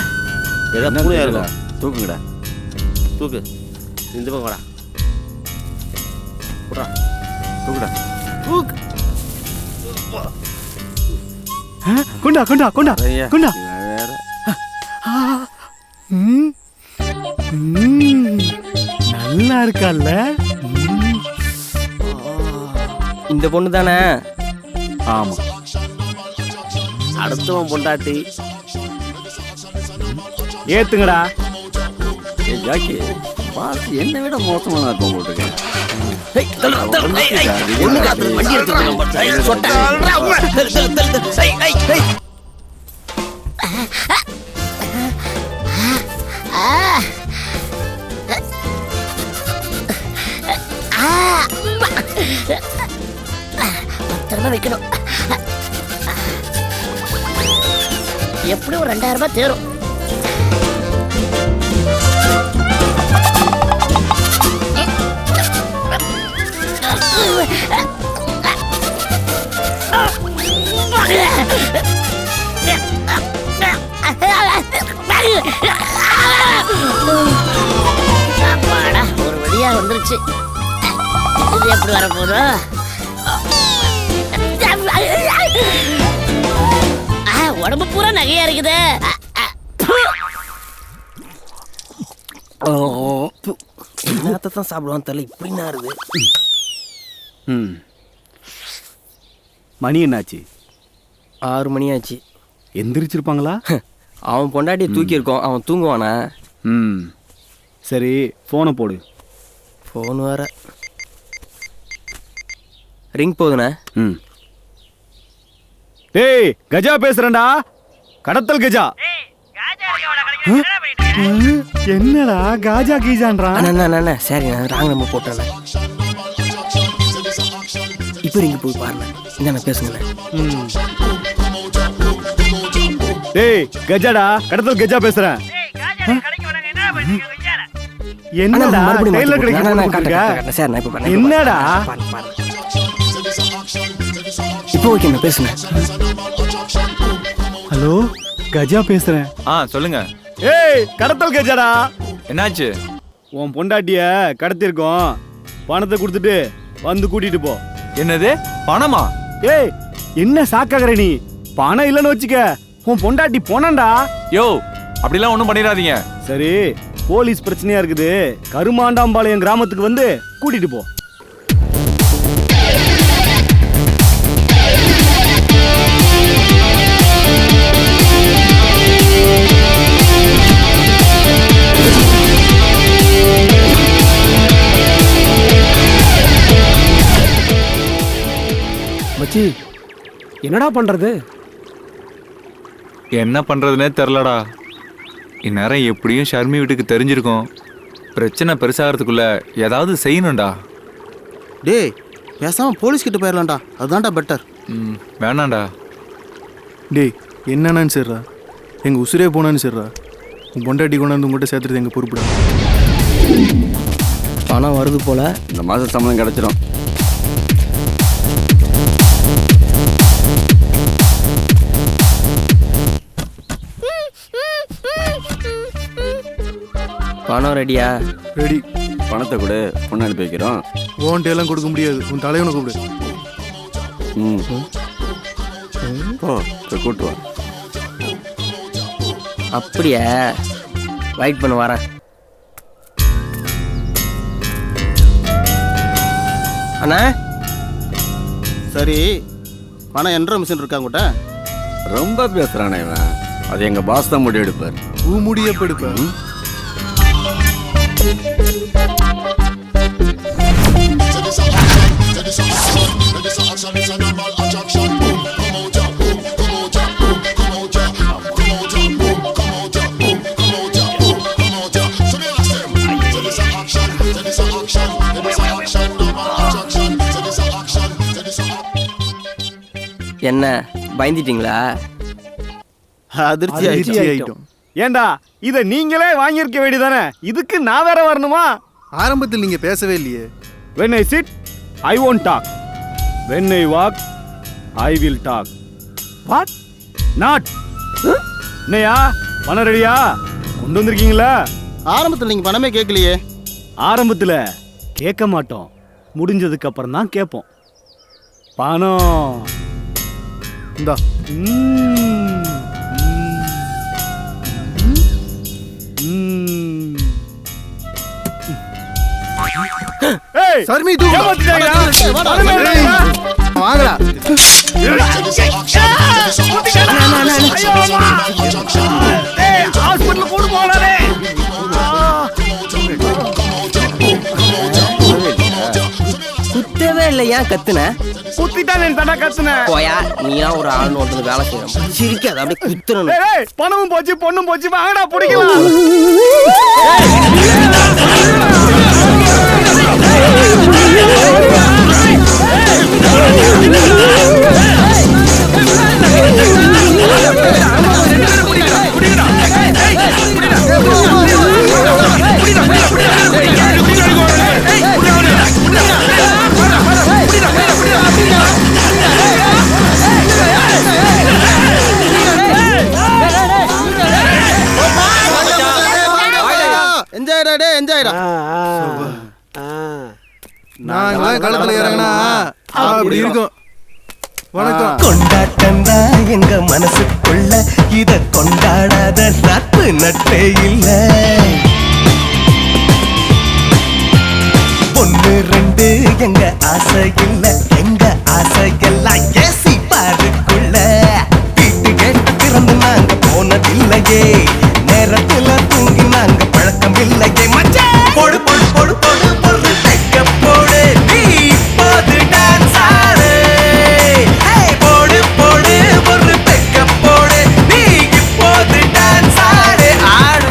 ஏதாவது பூனையா இருக்கும். தூக்குங்கடா, தூக்கு. இந்த பக்கம் வாடா. போடா, தூக்குடா, தூக்கு. கொண்டா கொண்டா கொண்டா கொண்டா. நல்லா இருக்கால்ல? இந்த பொண்ணு தானே? ஆமா. அடுத்தவன் பொண்டாட்டி. ஏத்துங்கடா. ஜாக்கி பார்த்து என்னை விட மோசமான இருக்கும் போட்டுருக்கேன். பத்திரமா வைக்கணும். எப்படி ஒரு 2000 ரூபாய் தேரும். ஒரு வழியா வந்துருச்சு. இது எப்படி வர போதும்? உடம்பு பூரா நகையா இருக்குது. என்னத்தான் சாப்பிடுவான் தெரியல, இப்படி நாருது. மணி என்னாச்சு? 6 மணி ஆச்சு. எந்திரிச்சிருப்பாங்களா? அவன் பொண்டாட்டியை தூக்கி இருக்கோம், அவன் தூங்குவானா? சரி, போனை போடு. ஃபோன் வேற ரிங் போகுதுண்ணே. டேய் கஜா பேசுறேன்டா, கடத்தல் கஜா. என்னடா காஜா கீஜான்றான்? அண்ணா சரி, நான் ராங் நம்பர் போட்டேண்ணே. இப்போ ரிங் போய் பாருண்ணே. என்ன பேசுங்கண்ணே. டேய் கஜாடா, கடத்தல் கஜா பேசுறேன். என்னடா டெய்லர் கடைக்கு சார், நான் இப்போ பண்ணேன். என்னடா இப்போ ஓகே, நான் பேசுனேன். ஹலோ, கஜா பேசுறேன். சொல்லுங்க. ஏய் கடத்தல் கஜாடா. என்னாச்சு? உன் பொண்டாட்டிய கடத்திருக்கோம், பணத்தை கொடுத்துட்டு வந்து கூட்டிட்டு போ. என்னது பணமா? ஏய் என்ன சாக்காகற நீ? பணம் இல்லைன்னு வச்சுக்க உன் பொண்டாட்டி போனான்டா. யோ அப்படிலாம் ஒன்றும் பண்ணிடாதீங்க. சரி, போலீஸ் பிரச்சனையா இருக்குது, கருமாண்டாம்பாளையம் கிராமத்துக்கு வந்து கூட்டிட்டு போ. மச்சி, என்னடா பண்றது? என்ன பண்றதுனே தெரிலடா. இந்நேரம் எப்படியும் ஷர்மி வீட்டுக்கு தெரிஞ்சிருக்கும். பிரச்சனை பெருசாகிறதுக்குள்ள ஏதாவது செய்யணும்டா. டேய், பேசாம போலீஸ் கிட்ட போயிடலாம்டா, அதுதான்டா பெட்டர். வேணாண்டா. டேய், என்னன்னு சரிடா, எங்க உசுரே போனான்னு சரிடா, உன் பொண்டாட்டி கொண்டாந்து உங்கள்கிட்ட சேர்த்துறது எங்க பொறுப்புடா. பணம் வருது போல, இந்த மாதம் சம்பளம் கிடைச்சிடும். பணம் ரெடியா? ரெடி. பணத்தை கொடு, பொண்ணு அனுப்பி வைக்கிறோம். ஓன்ட்டு எல்லாம் கொடுக்க முடியாது, உன் தலைவனை கூப்பிடு. போய் கூட்டு வா. அப்படியே வெயிட் பண்ண வரேன். அண்ணா சரி, பணம் என்ற மிஷின் இருக்கா உங்கள்கிட்ட? ரொம்ப பேசுறானே இவன். அது எங்க பாஸ் தான் முடி எடுப்பார். முடிய படுப்பேன். என்ன பயந்துட்டீங்களா? அதிர்ச்சி ஆயிட்டோம். ஏண்டா, இதை நீங்களே வாங்கியிருக்க வேண்டியதானே, இதுக்கு நான் வேற வரணுமா? ஆரம்பத்தில் நீங்க பேசவே இல்லையே. When I sit, I won't talk. When I walk, I will talk. What? Not. என்னையா, பணம் ரெடியா? கொண்டு வந்திருக்கீங்களா? ஆரம்பத்தில் நீங்க பணமே கேட்கலையே. ஆரம்பத்தில் கேட்க மாட்டோம், முடிஞ்சதுக்கு அப்புறம் தான் கேட்போம். பணம் இந்தா. சர்மி தூ வாங்கடா. ஹாஸ்பிடல் கூடு போறானே. குத்தவே இல்லை, ஏன் கத்துன? குத்திட்டானே தானே கத்துன. போயா, நீயா ஒரு ஆள்னு ஒருத்தர் வேலை செய்யணும். சிரிக்காது, அப்படியே குத்துறணும். பணமும் போச்சு, பொண்ணும் போச்சு, வாங்கடா பிடிக்கலாம். நாங்களாம் களத்துல இறங்கினா அப்படி இருக்கும். வணக்கம். கொண்டாட்டந்தா எங்க மனசுக்குள்ள, இத கொண்டாடாத நட்பு நட்பே இல்ல. ஒன்னு ரெண்டு எங்க ஆசை இல்ல, எங்க ஆசை எல்லாம் ஏசி பாருக்குள்ள. வீட்டு கேட்ட திறந்து நாங்க போனதில்லையே, நேரத்துல தூங்கி நாங்க பழக்கம் இல்லையே. மச்சே போடு போடு போடு போடு போடு தைக்க போடு, நீ போது டான்ஸ் ஆடு. போடு போடு ஒரு தைக்க போடு, நீ இப்போது டான்ஸ் ஆடு. ஆடு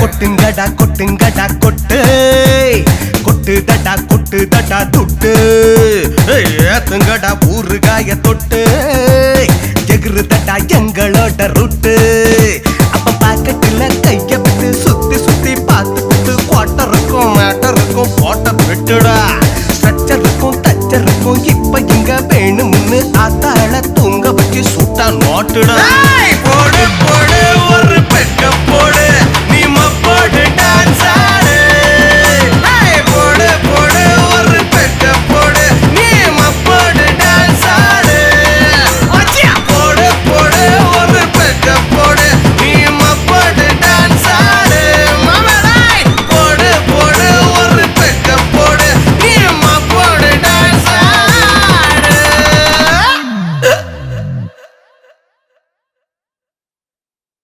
கொட்டுங்கடா கொட்டுங்கடா கொட்டு, கொட்டு தட்டா கொட்டு தட்டா துட்டு. ஏத்துங்கடா ஊறுகாய தொட்டு, எகுரு தட்டா எங்களோட ரூட்டு. அப்ப பாக்கெட்டுல கைய விட்டு சுத்தி சுத்தி பார்த்துட்டு, குவாட்டருக்கும் மேட்டருக்கும் போட்ட விட்டுடா. ஸ்ட்ரக்சருக்கும் தச்சருக்கும் இப்ப இங்க வேணும்னு ஆத்தாள தூங்க வச்சு சுட்டா நோட்டுடா. போடு